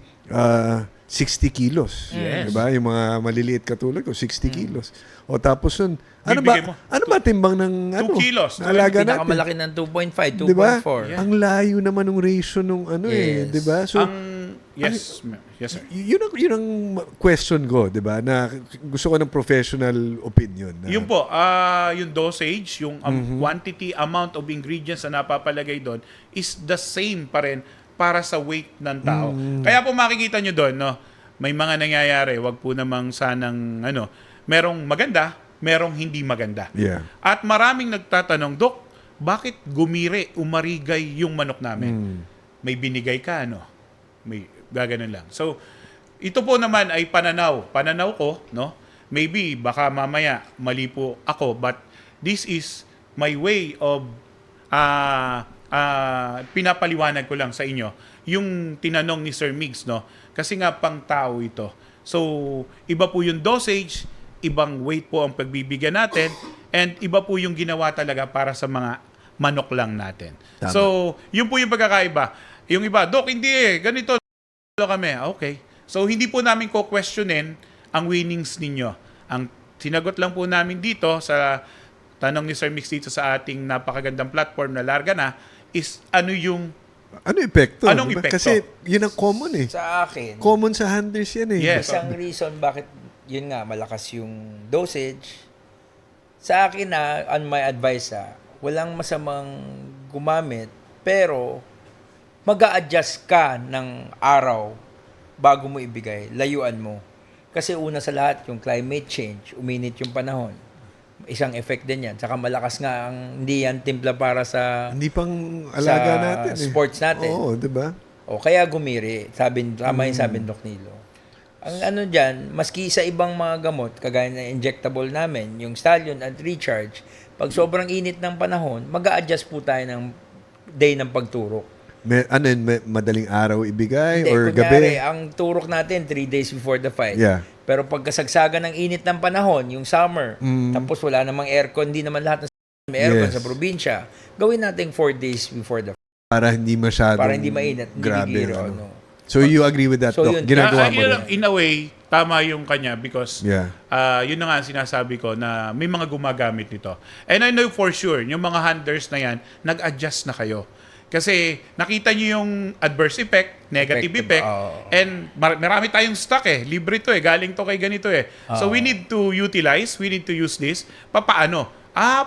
60 kilos. Yes. Diba? Yung mga maliliit katulad ko, 60 kilos. O tapos nun, Bibigay mo. ano ba timbang ng 2 kilos. na alaga natin? Pinakamalaki ng 2.5, 2.4. Diba? Yeah. Ang layo naman ng ratio nung Yes. diba? So, Yes, sir. yun ang question ko, diba? Na gusto ko ng professional opinion. Na, Yung po, yung dosage, yung quantity, amount of ingredients na napapalagay doon is the same pa rin para sa weight ng tao. Kaya po makikita nyo doon, no, may mga nangyayari, wag po namang sanang, merong maganda, merong hindi maganda. Yeah. At maraming nagtatanong, Dok, bakit umarigay yung manok namin? May binigay ka, may gaganon lang. So, ito po naman ay pananaw ko, no? Maybe, baka mamaya, mali po ako, but this is my way of pinapaliwanag ko lang sa inyo yung tinanong ni Sir Migs, no? Kasi nga pang tao ito. So, iba po yung dosage, ibang weight po ang pagbibigyan natin, and iba po yung ginawa talaga para sa mga manok lang natin. Tama. So, yun po yung pagkakaiba. Yung iba, Dok, hindi ganito kami. Okay. So, hindi po namin ko-questionin ang winnings ninyo. Ang sinagot lang po namin dito sa tanong ni Sir Mix dito sa ating napakagandang platform na Larga Na is ano yung epekto? Anong diba? epekto? Kasi yun ang common eh. Sa akin, Common sa handlers yan eh. Yes. isang reason bakit yun nga malakas yung dosage. Sa akin on my advice walang masamang gumamit, pero mag-a-adjust ka ng araw bago mo ibigay, layuan mo. Kasi una sa lahat, yung climate change, uminit yung panahon. Isang effect din yan. Saka malakas nga hindi yan timpla para sa Hindi pang alaga sa natin eh. sports natin. Oo, diba? O kaya gumiri. Tama yung sabi ni Doc Nilo. Ang ano dyan, maski sa ibang mga gamot, kagaya na injectable namin, yung Stallion at Recharge, pag sobrang init ng panahon, mag-a-adjust po tayo ng day ng pagturok. Madaling araw ibigay Hindi, or kunyari, gabi? ang turok natin 3 days before the fight. Yeah. Pero pag kasagsagan ng init ng panahon, yung summer, tapos wala namang aircon, hindi naman lahat ng may aircon Yes. sa probinsya, gawin natin 4 days before the fight. Para hindi masyadong Para hindi mainit, hindi grabe. bigiro, ano. ano. So you agree with that, So Doc? yun. Ginagawa mo rin? in a way, tama yung kanya because Yeah. yun na nga ang sinasabi ko na may mga gumagamit nito. And I know for sure, yung mga handlers na yan, nag-adjust na kayo. Kasi nakita nyo yung adverse effect, negative effect, and marami tayong stock libre to galing to kay ganito So we need to utilize, we need to use this. Papaano?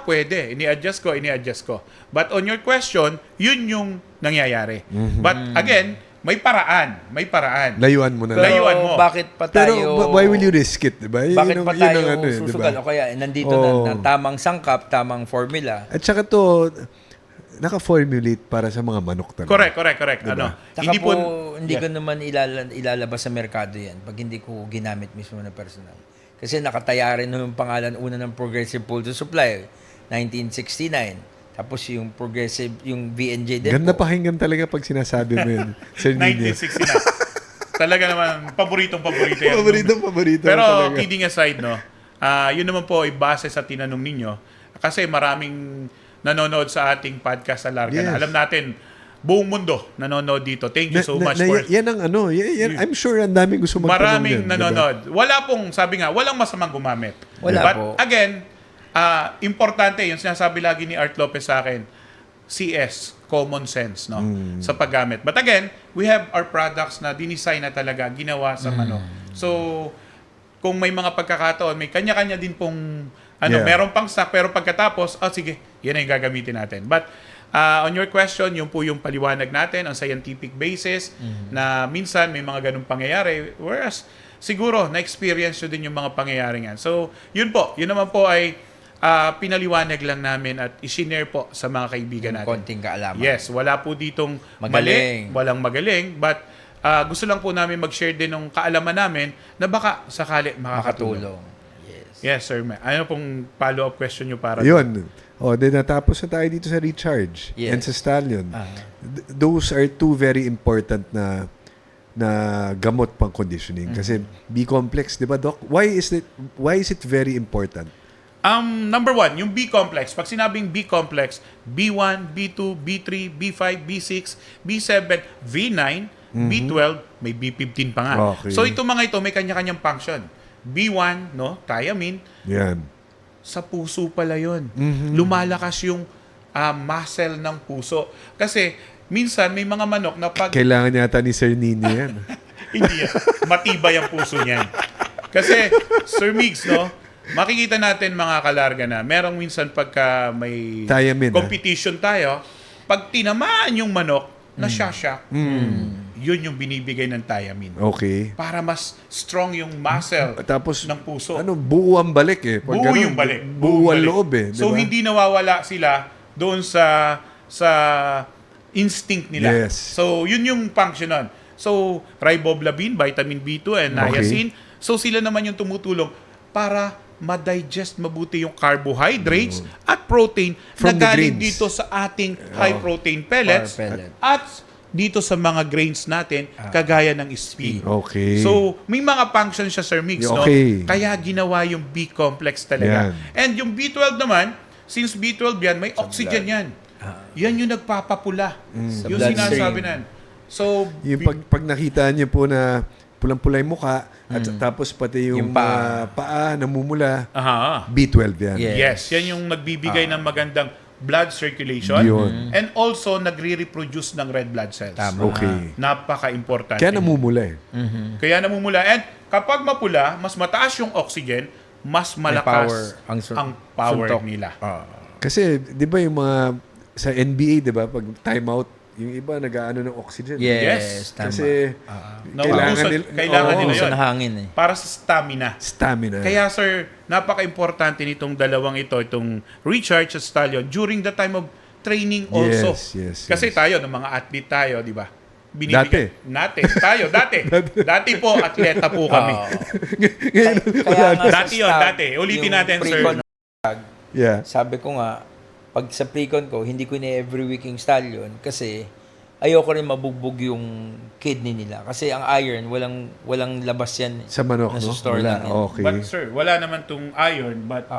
Pwede. Ini-adjust ko. But on your question, yun yung nangyayari. But again, may paraan. Layuan mo na lang. Layuan mo. Bakit pa Pero tayo... why will you risk it, diba? Bakit pa tayo susugal? Diba? O kaya nandito Oo. na tamang sangkap, tamang formula. At saka to, naka-formulate para sa mga manok talaga. Correct. Diba? Saka Hindi po, po, hindi ko naman ilalabas sa merkado yan pag hindi ko ginamit mismo na personal. Kasi nakataya rin yung pangalan una ng Progressive Poultry Supply, 1969. Tapos yung Progressive, yung VNJ din Ganda po. pakinggan talaga pag sinasabi mo yun. Sir Nino. 1969. Talaga naman, paboritong yan. Paborito Pero talaga. kidding aside, yun naman po ay base sa tinanong ninyo. Kasi maraming nanonood sa ating podcast sa Larga na. Yes. Alam natin, buong mundo nanonood dito. Thank you so much for... Yan ang ano, I'm sure ang daming gusto magtanong Maraming yan, diba? nanonood. Wala pong, sabi nga, walang masamang gumamit. Wala But po. again, importante, yung sinasabi lagi ni Art Lopez sa akin, CS, common sense, no? Sa paggamit. But again, we have our products na dinisign na talaga, ginawa sa manok. So, kung may mga pagkakataon, may kanya-kanya din pong, meron pang stock, pero pagkatapos, sige, yan ang gagamitin natin. But, on your question, yung po yung paliwanag natin on scientific basis na minsan may mga ganung pangyayari, whereas siguro na-experience nyo din yung mga pangyayari yan. So, yun naman po ay pinaliwanag lang namin at isinare po sa mga kaibigan natin. Konting kaalaman. Yes, wala po ditong Magaling. walang magaling, but gusto lang po namin mag-share din ng kaalaman namin na baka sakali makakatulong. Makatulong. Yes. Yes, sir. Ano pong follow-up question nyo para Yun. Then natapos na tayo dito sa recharge Yes. and sa stallion. Those are two very important na gamot pang conditioning. Kasi B-complex, di ba, Doc? Why is it very important? Number one, yung B-complex. Pag sinabing B-complex, B1, B2, B3, B5, B6, B7, V9, B12, may B15 pa nga. Okay. So itong mga ito may kanya-kanyang function. B1, no, thiamine, Yan. sa puso pala yun. Lumalakas yung muscle ng puso. Kasi minsan may mga manok na pag Kailangan yata ni Sir Nini yan. hindi yan, matibay ang puso niyan. Kasi Sir Migs, no, makikita natin mga kalarga na merong minsan pagka may Thiamine, competition tayo, pag tinamaan yung manok, nasyasyak, yun yung binibigay ng thiamine. Okay. Para mas strong yung muscle Tapos, ng puso. buo ang balik eh. Pag Buo ganun, yung balik. Buo ang balik. loob eh. So, diba? hindi nawawala sila doon sa instinct nila. Yes. So, yun yung function nun. So, riboflavin, vitamin B2, and niacin. So, sila naman yung tumutulong para ma-digest mabuti yung carbohydrates at protein From na the galing grains. dito sa ating high-protein pellets Or pellet. at dito sa mga grains natin, kagaya ng speed. Okay. So, may mga function siya, Sir Mix, no? Okay. Kaya ginawa yung B-complex talaga. Yan. And yung B12 naman, since B12 yan, may oxygen yan. Yan yung nagpapapula. Sa Yung bloodstream. sinasabi nan. So, yung pag nakita niyo po na pulang-pula yung mukha at tapos pati yung, Yung paa. paa namumula, aha. B12 yan. Yeah. Yes, yan yung nagbibigay ng magandang blood circulation. Yun. And also, nagre-reproduce ng red blood cells. Tama. Okay. Napaka-importante. Kaya namumula eh. Kaya namumula. And kapag mapula, mas mataas yung oxygen, mas malakas ang power suntok. nila. Kasi, di ba yung mga sa NBA, di ba, pag timeout, yung iba nag-aano ng oxygen. Yes. Tama. Kasi, Kailangan nila Uso yun. na hangin eh. Para sa stamina. stamina. Kaya sir, napaka-importante nitong dalawang ito, itong recharge at stallion during the time of training also. Yes. Kasi tayo, ng mga athlete tayo, di ba? Dati po, atleta po kami. Kaya nga sa Dati yun, stab, dati. Ulitin yung natin, sir. pre-con, Yeah. sabi ko nga, pag sa pre-con ko, hindi ko ni every week yung stallion kasi ayoko rin mabugbog yung kidney nila. Kasi ang iron, walang labas yan. Sa manok, Nasa no? store Wala. lang yan. Okay. But sir, wala naman tong iron, but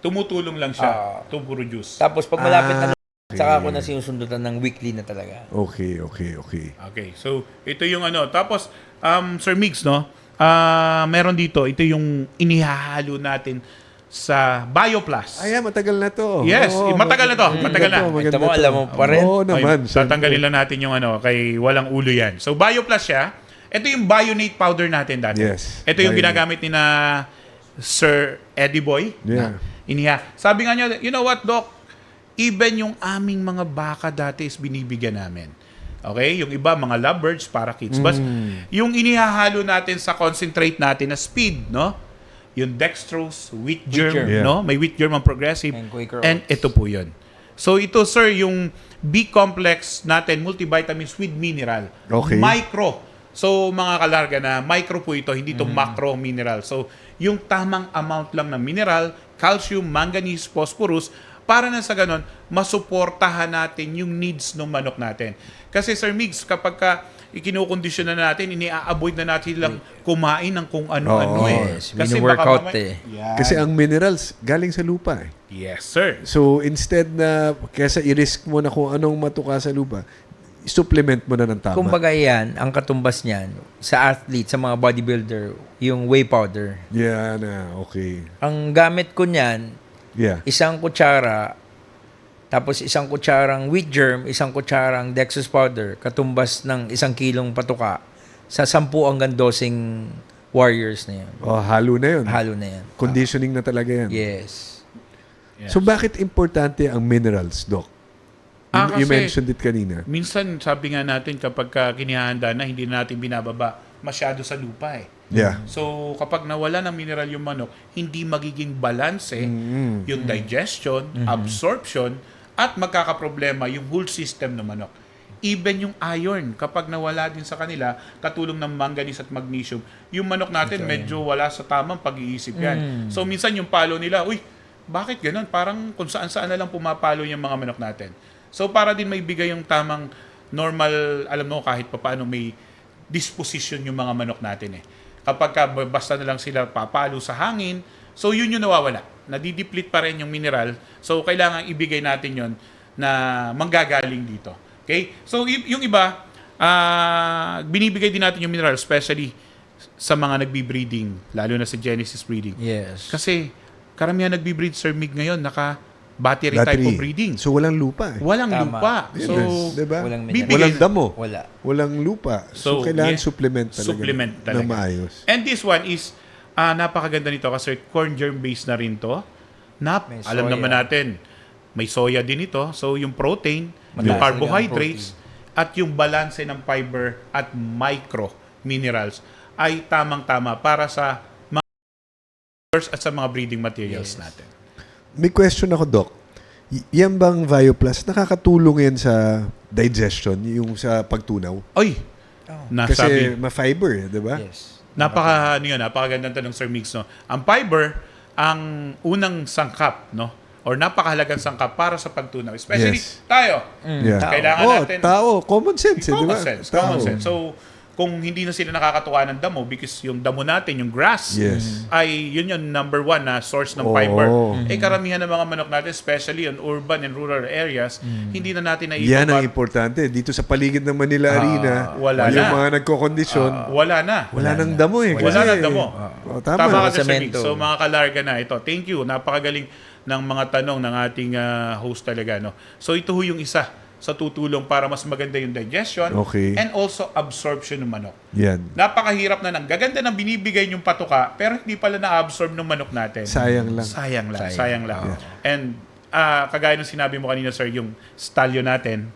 tumutulong lang siya to produce. Tapos pag malapit na okay. saka ako na sinusundutan ng weekly na talaga. Okay. Okay, so ito yung ano. Tapos, Sir Migs, no? Meron dito, ito yung inihahalo natin sa BioPlus. Ayan, matagal na to. Yes, Oo, matagal na to. Matagal na. Ito maganda mo, to. alam mo pa rin. Oo naman. Ay, tatanggalin lang natin yung ano, kay walang ulo yan. So, BioPlus siya. Ito yung Bionate powder natin dati. Yes, Ito yung Bionate. ginagamit ni na Sir Eddie Boy. Yeah. Sabi nga niya, you know what, Doc? Even yung aming mga baka dati is binibigyan namin. Okay? Yung iba, mga lovebirds, parakeets. But yung inihahalo natin sa concentrate natin na speed, no? Yung dextrose, wheat germ, Yeah. no? May wheat germ ang progressive. And Quaker And Oats. ito po yun. So ito, sir, yung B-complex natin, multivitamins with mineral. Okay. Micro. So, mga kalarga na, micro po ito, hindi ito macro mineral. So, yung tamang amount lang ng mineral, calcium, manganese, phosphorus, para na sa ganun, masuportahan natin yung needs ng manok natin. Kasi, Sir Migs, kapag ka ikinukondisyon na natin, ini-avoid na natin lang kumain ng kung ano-ano Oo. Yes, Kasi wino-workout baka Yan. Kasi ang minerals galing sa lupa eh. Yes, sir. So instead na kesa i-risk mo na kung anong matuka sa lupa, supplement mo na ng tama. Kumbaga yan, ang katumbas niyan, sa athlete, sa mga bodybuilder, yung whey powder. Yeah, na okay. Ang gamit ko niyan, Yeah. isang kutsara, tapos isang kutsarang wheat germ, isang kutsarang dextrose powder, katumbas ng 1 kilong patuka sa 10 hanggang 12 warriors na yan. Oh, halo na 'yun. Halo na yan. Conditioning na talaga 'yan. Yes. Yes. So bakit importante ang minerals, Doc? You Kasi mentioned it kanina. minsan, sabi nga natin, kapag kinihanda na, hindi na natin binababa masyado sa lupa eh. Yeah. So, kapag nawala ng mineral yung manok, hindi magiging balance yung digestion, absorption, at magkakaproblema yung whole system ng manok. Even yung iron, kapag nawala din sa kanila, katulong ng manganese at magnesium, yung manok natin medyo wala sa tamang pag-iisip yan. So, minsan yung palo nila, uy, bakit ganun? Parang kung saan-saan na lang pumapalo yung mga manok natin. So, para din may bigay yung tamang normal, alam mo, kahit pa paano may disposition yung mga manok natin eh. Kapag basta na lang sila papalo sa hangin, so yun yung nawawala. Nadideplete pa rin yung mineral. So, kailangan ibigay natin yon na manggagaling dito. Okay? So, yung iba, binibigay din natin yung mineral, especially sa mga nagbi-breeding, lalo na sa Genesis breeding. Yes. Kasi, karamihan nagbi-breed, Sir Mig, ngayon, naka-battery type of breeding. So walang lupa eh. Walang Tama. lupa. Yes, So, diba? Walang bibigay- mineral. Walang damo. Wala. Walang lupa. So, So, kailangan yeah, supplement talaga. supplement talaga. Na maayos. And this one is, napakaganda nito kasi corn germ based na rin to. May Alam soya. naman natin, may soya din ito. So yung protein, Mataas yung talaga ang carbohydrates, at yung balanse ng fiber at micro minerals ay tamang-tama para sa mga at sa mga breeding materials Yes. natin. May question ako, Doc. Yan bang Vioplus, nakakatulong yan sa digestion, yung sa pagtunaw? Oy, Oh. Kasi nasabi. ma-fiber, di ba? Yes. Napakagandang tanong, Sir Mix, no? Ang fiber, ang unang sangkap, no? Or napakahalagang sangkap para sa pagtunaw. Especially Yes. tayo. Yeah. Kailangan natin... Common sense, eh, di ba? Common sense. Tao. Common sense. So, kung hindi na sila nakakatuwa ng damo because yung damo natin, yung grass, Yes. ay yun yung number one na source ng Oo. fiber. Eh karamihan ng mga manok natin, especially in urban and rural areas, hindi na natin Yan ang naibaba. importante. Dito sa paligid ng Manila Arena, wala yung na. mga nagkokondisyon, Wala na. wala nang damo eh. Wala nang damo. Oh, tama. Tama ka Sir Semento. Mig. So mga kalarga na ito. Thank you. Napakagaling ng mga tanong ng ating host talaga. No? So ito ho yung isa sa tutulong para mas maganda yung digestion Okay. and also absorption ng manok. Yan. Napakahirap na ng gaganda ng binibigay yung patuka pero hindi pala na-absorb ng manok natin. Sayang lang. Sayang lang. And kagaya ng sinabi mo kanina, sir, yung stallion natin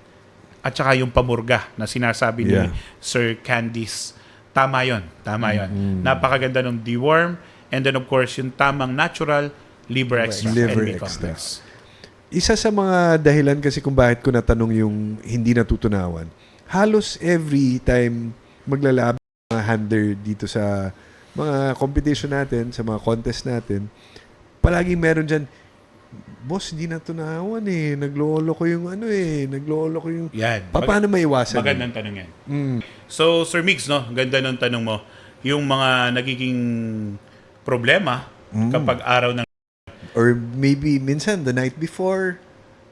at saka yung pamurga na sinasabi Yeah. ni Sir Candice. Tama yon. Napakaganda ng deworm and then of course yung tamang natural liver extract Liver and meat extract. complex. Isa sa mga dahilan kasi kung bakit ko natanong yung hindi natutunawan, halos every time maglalabas mga handler dito sa mga competition natin, sa mga contest natin, palaging meron dyan, boss, hindi natunawan eh. Naglolo ko yung naglolo ko yung... Yan. Paano maiwasan? Magandang tanong yan. Mm. So, Sir Mix, no, ganda ng tanong mo. Yung mga nagiging problema kapag araw ng Or maybe minsan the night before,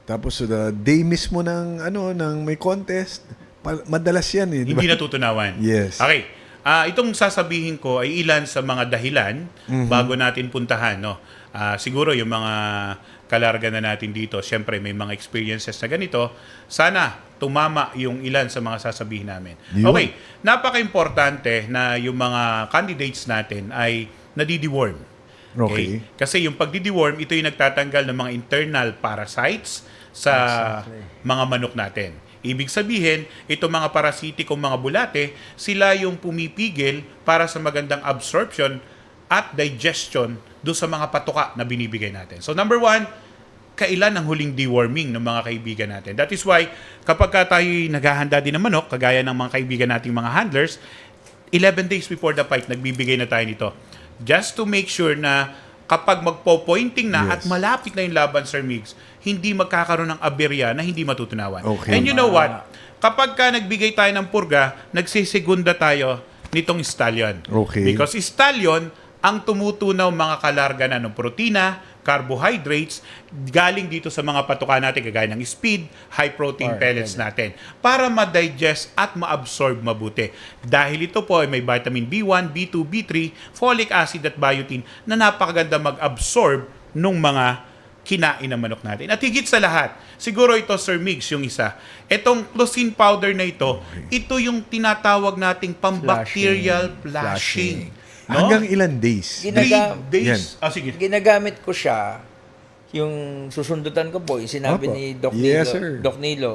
tapos the day mismo ng may contest, madalas yan eh, di ba? hindi natutunawan. Yes. Okay. Itong sasabihin ko ay ilan sa mga dahilan bago natin puntahan, no. Siguro yung mga kalarga na natin dito, syempre may mga experiences na ganito. Sana tumama yung ilan sa mga sasabihin namin. Yun. Okay. Napaka-importante na yung mga candidates natin ay nadideworm. Okay. Kasi yung pagdideworm, ito yung nagtatanggal ng mga internal parasites sa mga manok natin. Ibig sabihin, itong mga parasitikong mga bulate, sila yung pumipigil para sa magandang absorption at digestion doon sa mga patuka na binibigay natin. So number one, kailan ang huling deworming ng mga kaibigan natin? That is why, kapag tayo naghahanda din ng manok, kagaya ng mga kaibigan nating mga handlers, 11 days before the fight, nagbibigay na tayo nito. Just to make sure na kapag magpo-pointing na at Yes. malapit na yung laban, Sir Migs, hindi magkakaroon ng aberya na hindi matutunawan. Okay. And you know what? Kapag ka nagbigay tayo ng purga, nagsisigunda tayo nitong stallion. Okay. Because stallion ang tumutunaw mga kalarga na ng protina, carbohydrates, galing dito sa mga patuka natin, kagaya ng speed, high protein pellets natin, para ma-digest at ma-absorb mabuti. Dahil ito po ay may vitamin B1, B2, B3, folic acid at biotin na napakaganda mag-absorb nung mga kinain ng manok natin. At higit sa lahat, siguro ito, Sir Migs, yung isa. Itong Lucin powder na ito, ito yung tinatawag nating pambacterial flashing. No? Hanggang ilan days? 3 Ginaga- days. Yan. Sige. Ginagamit ko siya, yung susundutan ko po, yung sinabi Opo. ni Doc Yes, Nilo, sir. Doc Nilo,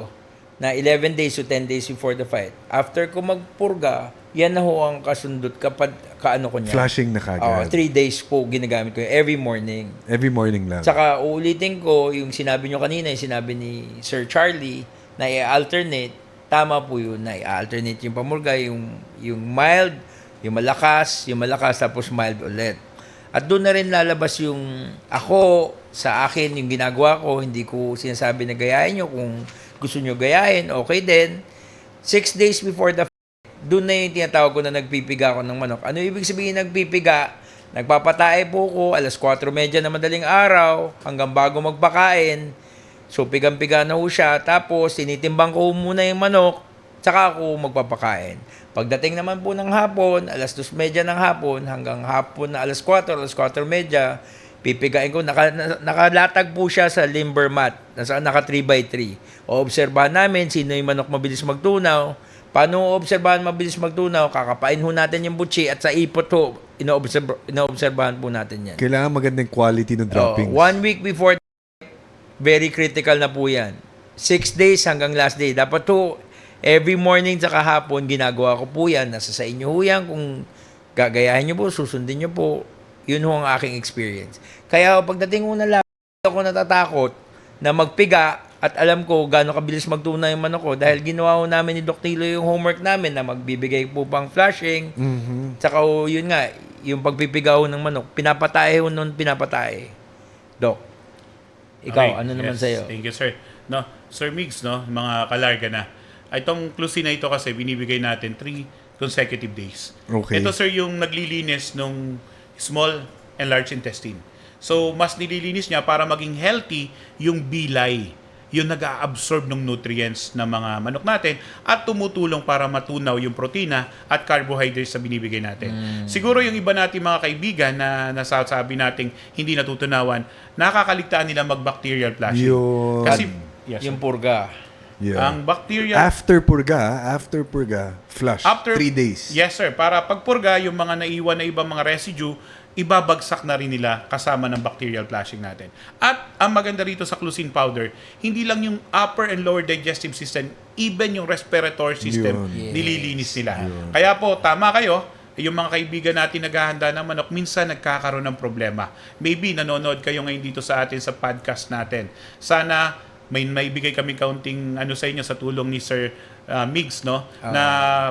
na 11 days to 10 days before the fight. After ko magpurga, yan na ho ang kasundot kapag kaano ko niya. Flashing na kagad. 3 days po ginagamit ko yun, every morning. Every morning lang. Saka uulitin ko yung sinabi nyo kanina, yung sinabi ni Sir Charlie na i-alternate. Tama po yun na i-alternate yung pamurga, yung mild, yung malakas, tapos mild ulit. At doon na rin lalabas yung ako, sa akin, yung ginagawa ko, hindi ko sinasabi na gayahin nyo. Kung gusto nyo gayahin, okay din. 6 days before the doon na yung tinatawag ko na nagpipiga ako ng manok. Ano ibig sabihin nagpipiga? Nagpapatae po ko, alas 4:30 na madaling araw, hanggang bago magpakain. So, pigang-piga na ho siya. Tapos, tinitimbang ko muna yung manok, tsaka ako magpapakain. Pagdating naman po ng hapon, alas 2:30 ng hapon, hanggang hapon na alas 4:30, pipigain ko. Nakalatag po siya sa limber mat, naka 3x3. Oobserbahan namin sino yung manok mabilis magtunaw. Paano obserbahan mabilis magtunaw? Kakapain ho natin yung butsi at sa ipot ho, inoobserbahan po natin yan. Kailangan magandang quality ng droppings. 1 week before, very critical na po yan. 6 days hanggang last day. Dapat ho, every morning sa kahapon, ginagawa ko po yan. Nasa sa inyo ho yan. Kung gagayahin nyo po, susundin nyo po. Yun ho ang aking experience. Kaya pagdating ko na lang, ako natatakot na magpiga at alam ko gaano kabilis magtunay yung manok ko dahil ginawa ho namin ni Doc Tilo yung homework namin na magbibigay po pang flashing. Tsaka ho, yun nga, yung pagpipiga ho ng manok, pinapatae ho nun, pinapatae. Doc, ikaw, Okay, ano naman yes. sa'yo? Thank you, sir. No, Sir Migs, no, mga kalarga na. Itong Clusin na ito kasi binibigay natin 3 consecutive days. Okay. Ito, sir, yung naglilinis nung small and large intestine. So, mas nililinis niya para maging healthy yung bilay. Yung nag-a-absorb ng nutrients ng mga manok natin at tumutulong para matunaw yung protina at carbohydrates na binibigay natin. Siguro yung iba natin mga kaibigan na nasasabi nating hindi natutunawan, nakakaligtaan nila mag-bacterial flashing. Yun. Kasi, yes, Yung purga. Yeah. ang bacterial After purga, flush. 3 days. Yes, sir. Para pagpurga, yung mga naiwan na ibang mga residue, ibabagsak na rin nila kasama ng bacterial flashing natin. At ang maganda rito sa Clusin powder, hindi lang yung upper and lower digestive system, even yung respiratory system, Yun. nililinis nila. Kaya po, tama kayo, yung mga kaibigan natin naghahanda ng manok, minsan nagkakaroon ng problema. Maybe nanonood kayo ngayon dito sa atin sa podcast natin. Sana may bigay kami kaunting ano sa inyo sa tulong ni Sir Migs, no? Na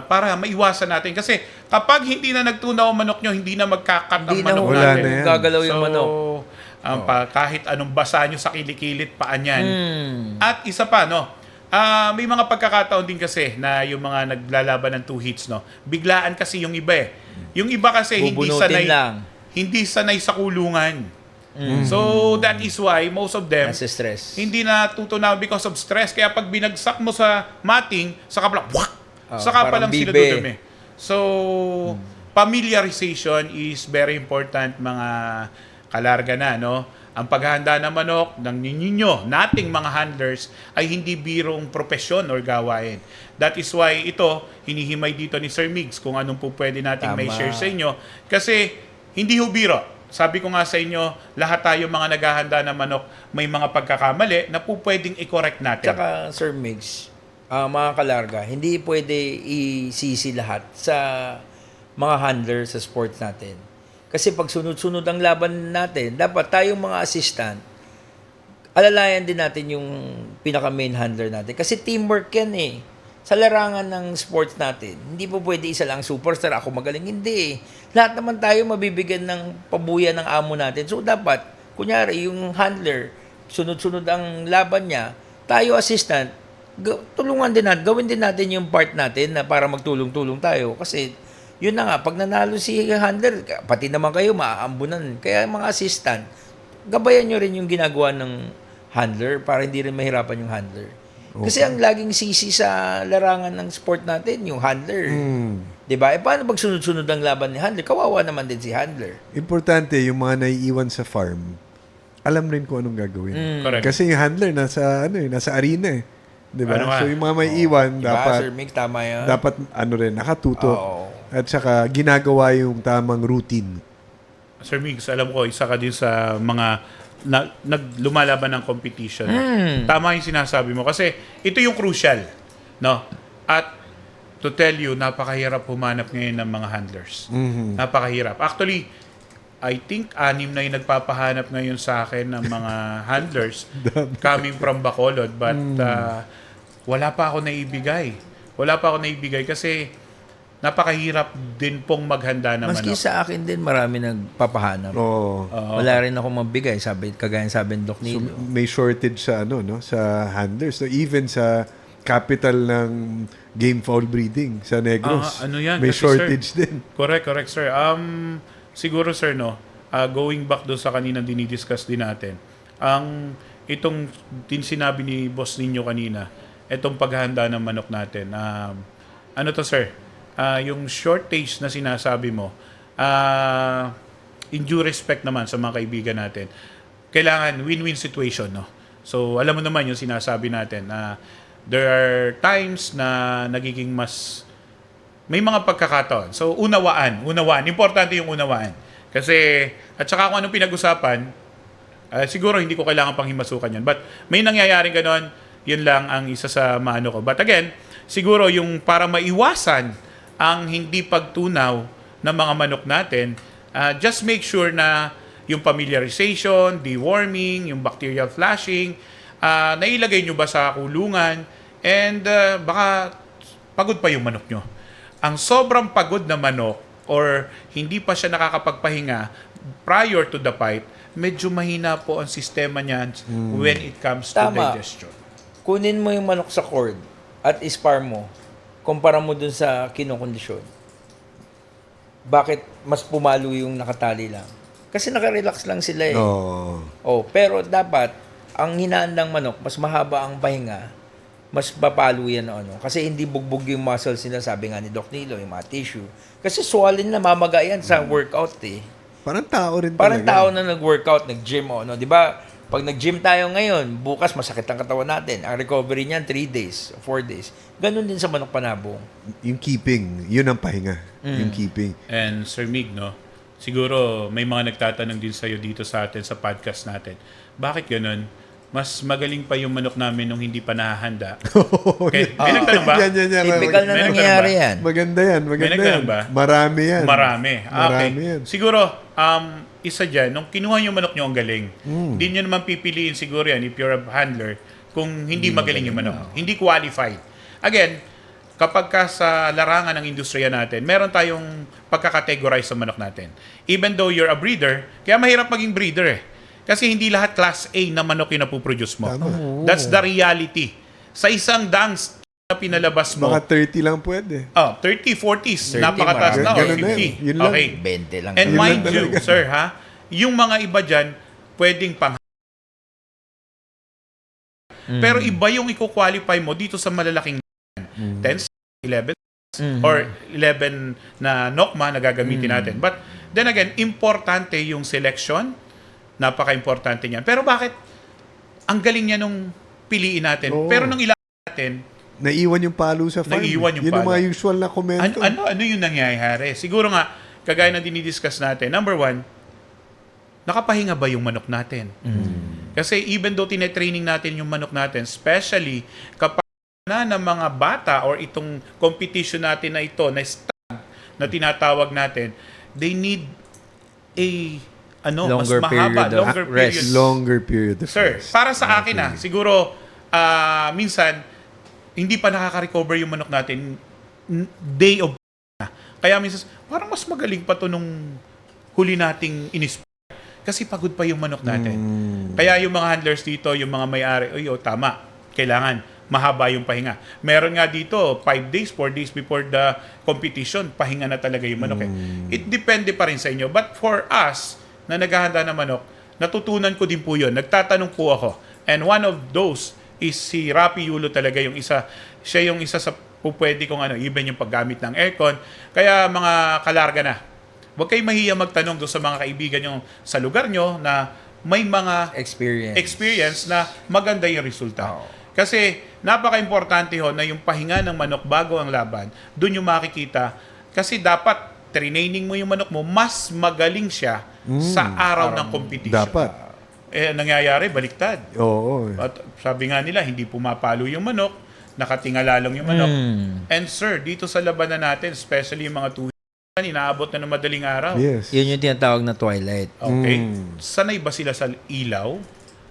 para maiwasan natin. Kasi kapag hindi na nagtunaw ang manok nyo, hindi na magkakat ang Hindi na manok ho Wala natin. na yan. gagalaw yung manok. Kahit anong basa nyo sa kilikilid, paan yan. At isa pa, no? May mga pagkakataon din kasi na yung mga naglalaban ng 2 hits, no? Biglaan kasi yung iba eh. Yung iba kasi Bubunutin lang. hindi sanay sa kulungan. So that is why most of them Nasa stress. hindi natutunaw because of stress. Kaya pag binagsak mo sa mating, saka pala, saka pa parang lang sila bibe. dudumi. So, familiarization is very important, mga kalarga na, no? Ang paghahanda ng manok ng ninyo, nating mga handlers, ay hindi birong propesyon or gawain. That is why ito, hinihimay dito ni Sir Migs kung anong po pwede nating Tama. may share sa inyo. Kasi, hindi ho biro. Sabi ko nga sa inyo, lahat tayo mga naghahanda ng manok, may mga pagkakamali na po pwedeng i-correct natin. Tsaka, Sir Migs, mga kalarga, hindi pwede isisi lahat sa mga handler sa sports natin. Kasi pag sunod-sunod ang laban natin, dapat tayong mga assistant, alalayan din natin yung pinaka-main handler natin. Kasi teamwork yan eh. sa larangan ng sports natin, hindi po pwede isa lang superstar, ako magaling, hindi eh. Lahat naman tayo mabibigyan ng pabuya ng amo natin. So dapat, kunyari, yung handler, sunod-sunod ang laban niya, tayo assistant, tulungan din natin, gawin din natin yung part natin na para magtulong-tulong tayo. Kasi, yun na nga, pag nanalo si handler, pati naman kayo, maaambunan. Kaya mga assistant, gabayan nyo rin yung ginagawa ng handler para hindi rin mahirapan yung handler. Kasi ang laging sisi sa larangan ng sport natin, yung handler. 'Di ba? Paano pag sunod-sunod ang laban ni handler? Kawawa naman din si handler. Importante, yung mga naiiwan sa farm, alam rin kung anong gagawin. Correct. Kasi yung handler, nasa arena eh. 'Di ba? Ano nga? So yung mga may iwan, Diba, dapat, Sir Mick, tama yan. dapat rin, nakatuto. Oo. At saka, ginagawa yung tamang routine. Sir Migs, alam ko, isa ka din sa mga lumalaban ng competition. Tama yung sinasabi mo. Kasi ito yung crucial. No? At to tell you, napakahirap humanap ngayon ng mga handlers. Napakahirap. Actually, I think 6 na yung nagpapahanap ngayon sa akin ng mga handlers coming from Bacolod. But wala pa ako naibigay. Kasi napakahirap din pong maghanda ng Maski manok. sa akin din, marami nagpapahanap. Oo. Wala rin ako mabigay, kagaya sabi ni Doc So, Nilo. may shortage sa sa handlers. So even sa capital ng game fowl breeding sa Negros. Ano yan? May Kasi, shortage din. Correct, sir. Siguro, sir, no, going back doon sa kanina dinidiscuss din natin, itong din sinabi ni boss ninyo kanina, itong paghahanda ng manok natin, ano to, sir? Yung shortage na sinasabi mo, in due respect naman sa mga kaibigan natin, kailangan win-win situation, no? So, alam mo naman yung sinasabi natin na there are times na nagiging may mga pagkakataon. So, unawaan. Importante yung unawaan. Kasi, at saka kung anong pinag-usapan, siguro hindi ko kailangan pang himasukan yan. But, may nangyayaring ganon, yun lang ang isa sa maano ko. But again, siguro yung para maiwasan ang hindi pagtunaw ng mga manok natin, just make sure na yung familiarization, deworming, yung bacterial flashing, nailagay nyo ba sa kulungan, and baka pagod pa yung manok nyo. Ang sobrang pagod na manok or hindi pa siya nakakapagpahinga prior to the fight, medyo mahina po ang sistema niyan when it comes to Tama. digestion. Kunin mo yung manok sa cord at ispar mo. Kumpara mo dun sa kinokondisyon. Bakit mas pumalo yung nakatali lang? Kasi nakarelax lang sila eh. Oo. Pero dapat, ang hinaandang manok, mas mahaba ang pahinga, mas papalo yan Kasi hindi bugbog yung muscles nila, sabi nga ni Doc Nilo, yung mga tissue. Kasi swollen na mamaga yan sa workout eh. Parang tao rin Parang talaga. tao na nag-workout, nag-gym di ba? Pag nag-gym tayo ngayon, bukas masakit ang katawan natin. Ang recovery niyan 3 days, 4 days. Ganon din sa manok panabong. Yung keeping, yun ang pahinga. Yung keeping. And Sir Mig, no, siguro may mga nagtatanong din sa'yo dito sa atin sa podcast natin. Bakit ganun? Mas magaling pa yung manok namin nung hindi pa nahahanda. Okay. May nagtanong ba? Yan. Typical na May nangyayari nagtanong yan. Maganda yan. May nagtanong ba? Marami yan. Marami. Marami yan. Siguro, isa dyan, nung kinuha yung manok nyo, ang galing. Hindi nyo naman pipiliin siguro yan if you're a handler kung hindi magaling yung manok. Hindi qualified. Again, kapag ka sa larangan ng industriya natin, meron tayong pagkakategorize sa manok natin. Even though you're a breeder, kaya mahirap maging breeder eh. Kasi hindi lahat class A na manok yung napuproduce mo. That's the reality. Sa isang dance na pinalabas mo, Mga 30 lang pwede. 30, 40s, 30, napakataas na, or Ganun na 50. yun. Yun lang. Okay. 20 lang. And Yun mind lang you, talaga. sir, yung mga iba dyan, pwedeng Pero iba yung i-qualify mo dito sa malalaking 10, 11, or 11 na NOCMA na gagamitin natin. But then again, importante yung selection. Napaka-importante niyan. Pero bakit ang galing niya nung piliin natin? Oo. Pero nung ilan natin, Naiwan yung palo sa farm. Naiiwan yung yun ang palo. mga usual na komento. ano yung nangyayari? Siguro nga, kagaya na dinidiscuss natin, number 1, nakapahinga ba yung manok natin? Kasi even though tinetraining natin yung manok natin, especially kapag na ng mga bata or itong competition natin na ito, na stud, na tinatawag natin, they need a Longer mas mahaba, period of longer rest. period. Longer period of Sir, rest. para sa akin siguro minsan hindi pa nakaka-recover yung manok natin day of na. Kaya minsan, parang mas magaling pa to nung huli nating kasi pagod pa yung manok natin. Kaya yung mga handlers dito, yung mga may-ari, tama, kailangan mahaba yung pahinga. Meron nga dito, 5 days, 4 days before the competition, pahinga na talaga yung manok. It depende pa rin sa inyo. But for us, na naghahanda ng manok, natutunan ko din po yun. Nagtatanong po ako. And one of those is si Rapi Yulo talaga yung isa. Siya yung isa sa pupwede kong even yung paggamit ng aircon. Kaya mga kalarga na, huwag kayo mahiya magtanong doon sa mga kaibigan nyo sa lugar nyo na may mga experience na maganda yung resulta. Kasi napaka-importante ho na yung pahinga ng manok bago ang laban, doon yung makikita. Kasi dapat training mo yung manok mo, mas magaling siya sa araw ng competition. Dapat. Nangyayari, baliktad. Oo. At sabi nga nila, hindi pumapalo yung manok, nakatingala lang yung manok. And sir, dito sa labanan natin, especially yung mga inaabot na ng madaling araw. Yes. Yun yung tinatawag na twilight. Okay? Sanay ba sila sa ilaw?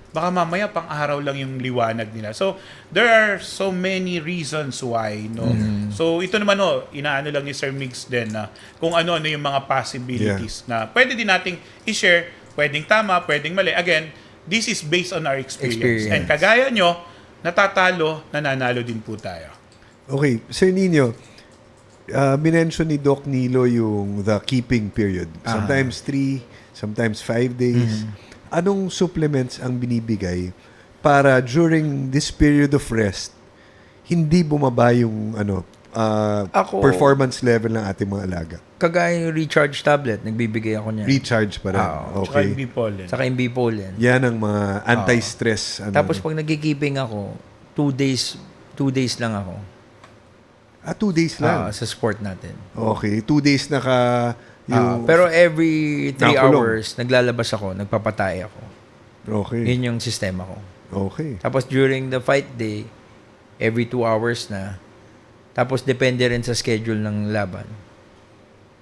Baka mamaya pang araw lang yung liwanag nila. So, there are so many reasons why, no? So, ito naman, inaano lang ni Sir Migs din na kung ano-ano yung mga possibilities na pwede din nating i-share, pwedeng tama, pwedeng mali. Again, this is based on our experience. And kagaya nyo, natatalo, nananalo din po tayo. Okay, Sir Nino, minention ni Doc Nilo yung the keeping period. Sometimes 3, sometimes 5 days. Anong supplements ang binibigay para during this period of rest, hindi bumaba yung performance level ng ating mga alaga? Kagaya yung recharge tablet, nagbibigay ako niya. Recharge pa rin. Tsaka Okay. yung B-pollen. Saka yung B-pollen. Yan ang mga anti-stress. Tapos pag nagki-keeping ako, 2 days lang ako. 2 days lang. Sa sport natin. Okay. 2 days Pero every 3 Nakulong. hours, naglalabas ako, nagpapatay ako. Okay. Yun yung sistema ko. Okay. Tapos during the fight day, every 2 hours na. Tapos depende rin sa schedule ng laban.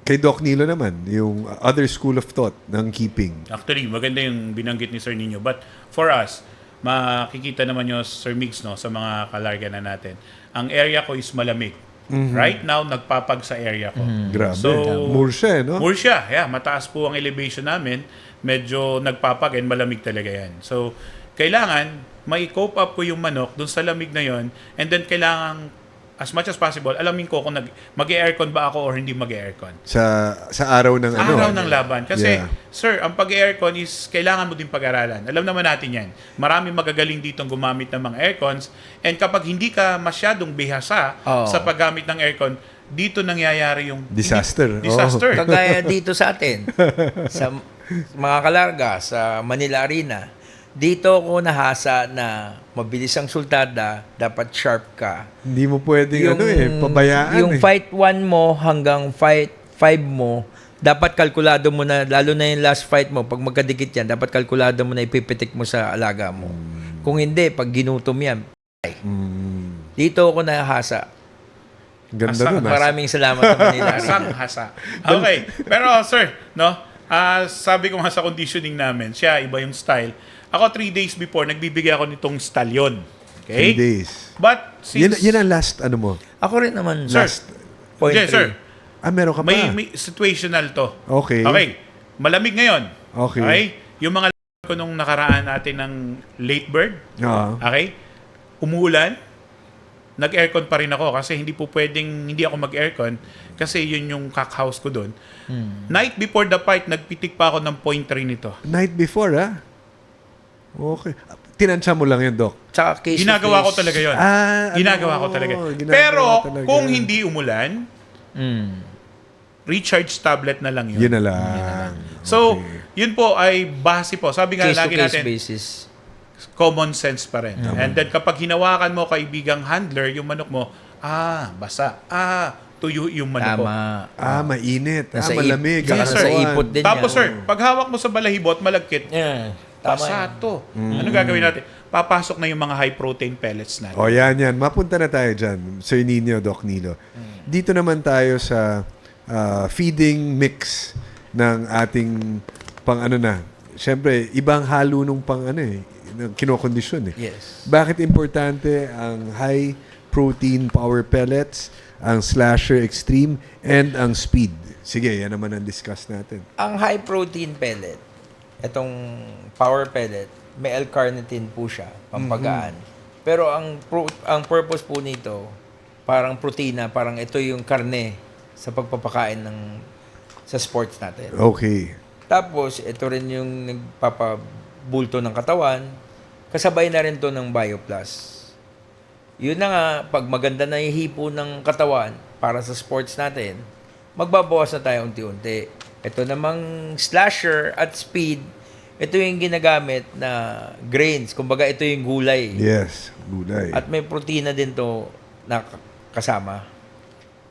Kay Doc Nilo naman, yung other school of thought ng keeping. Actually, maganda yung binanggit ni Sir Nino. But for us, makikita naman nyo, Sir Migs, no, sa mga kalarga na natin, ang area ko is malamig. Right now, nagpapag sa area ko. Grabe. So, Mursya, no? Mursya, mataas po ang elevation namin. Medyo nagpapag and malamig talaga yan. So, kailangan may cope up ko yung manok dun sa lamig na yon, and then kailangan as much as possible, alamin ko kung mag-aircon ba ako or hindi mag-aircon. Sa araw ng Araw ng laban. Kasi, Yeah. sir, ang pag-aircon is kailangan mo din pag-aralan. Alam naman natin yan. Maraming magagaling ditong gumamit ng mga aircons. And kapag hindi ka masyadong bihasa sa paggamit ng aircon, dito nangyayari yung Disaster. Disaster. Kagaya dito sa atin, sa mga kalarga, sa Manila Arena, dito ko nahasa na mabilis ang sultada, dapat sharp ka. Hindi mo pwedeng pabayaan. Yung fight 1 mo hanggang fight 5 mo, dapat kalkulado mo na, lalo na yung last fight mo, pag magkadikit yan, dapat kalkulado mo na ipipitik mo sa alaga mo. Kung hindi, pag ginutom yan, dito ako nahasa. Ganda nun. Maraming salamat sa Manila Arena. Hasa. Okay. Pero sir, no? Sabi ko nga sa conditioning namin, siya iba yung style. Ako 3 days before, nagbibigay ako nitong stallion. 3 Okay? days. But since... Yan ang last, mo? Ako rin naman. Sir, Last. Point yeah, sir. Meron ka pa. May situational to. Okay. Okay. Malamig ngayon. Okay. Yung mga ko nung nakaraan natin ng late bird. Okay? Umuulan. Nag-aircon pa rin ako kasi hindi po pwedeng hindi ako mag-aircon kasi yun yung cockhouse ko doon. Night before the fight, nagpitik pa ako ng 0.3 nito. Night before, Okay. Tinansya mo lang yun, Doc. Tsaka case Ginagawa ko to face. talaga yun. Ginagawa ko talaga. Ginagawa Pero talaga. kung hindi umulan, recharge tablet na lang yun. Yun na lang. So, yun po ay base po. Sabi nga lagi Case-to-case natin, basis. common sense pa rin. And then kapag hinawakan mo kaibigang handler, yung manok mo, basa. Tuyo yung manok ko. Tama. Mainit. Nasa Malamig. Yes, sir. Nasa ipot din Tapos yan. sir, pag hawak mo sa balahibot, malagkit. Yeah. Tama Basa yan. to. Ano gagawin natin? Papasok na yung mga high protein pellets natin. Yan. Mapunta na tayo dyan. Sir Nino, Doc Nilo. Dito naman tayo sa feeding mix ng ating Siyempre, ibang halo nung ng kinokondisyon . Yes. Bakit importante ang high protein power pellets, ang Slasher Extreme, and ang Speed. Sige, yan naman ang discuss natin. Ang high protein pellet, itong power pellet, may L-carnitine po siya, pampagaan. Pero ang purpose po nito, parang protina, parang ito yung karne sa pagpapakain sa sports natin. Okay. Tapos, ito rin yung nagpapabulto ng katawan. Kasabay na rin to ng BioPlus. Yun na nga, pag maganda na yung hipo ng katawan para sa sports natin, magbabawas na tayo unti-unti. Ito namang Slasher at Speed, ito yung ginagamit na grains. Kumbaga, ito yung gulay. Yes, gulay. At may protina din to na kasama.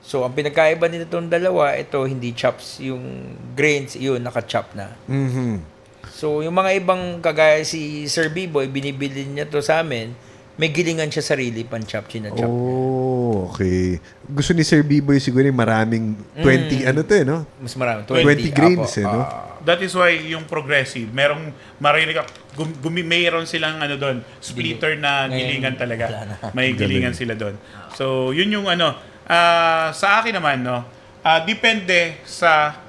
So, ang pinagkaiba nito itong dalawa, ito hindi chops. Yung grains, yun, naka-chop na. So, yung mga ibang kagaya si Sir B-Boy, binibili niya to sa amin, may gilingan siya sarili, pan-chop, china-chop. Oh, okay. Gusto ni Sir B-Boy siguro yung maraming 20, ano to no? Mas marami. 20 grains, no? That is why yung progressive, merong marinig ka, mayroon silang ano doon, splitter na Ngayon, gilingan talaga. wala na. May gilingan sila doon. So, yun yung ano, sa akin naman, no, depende sa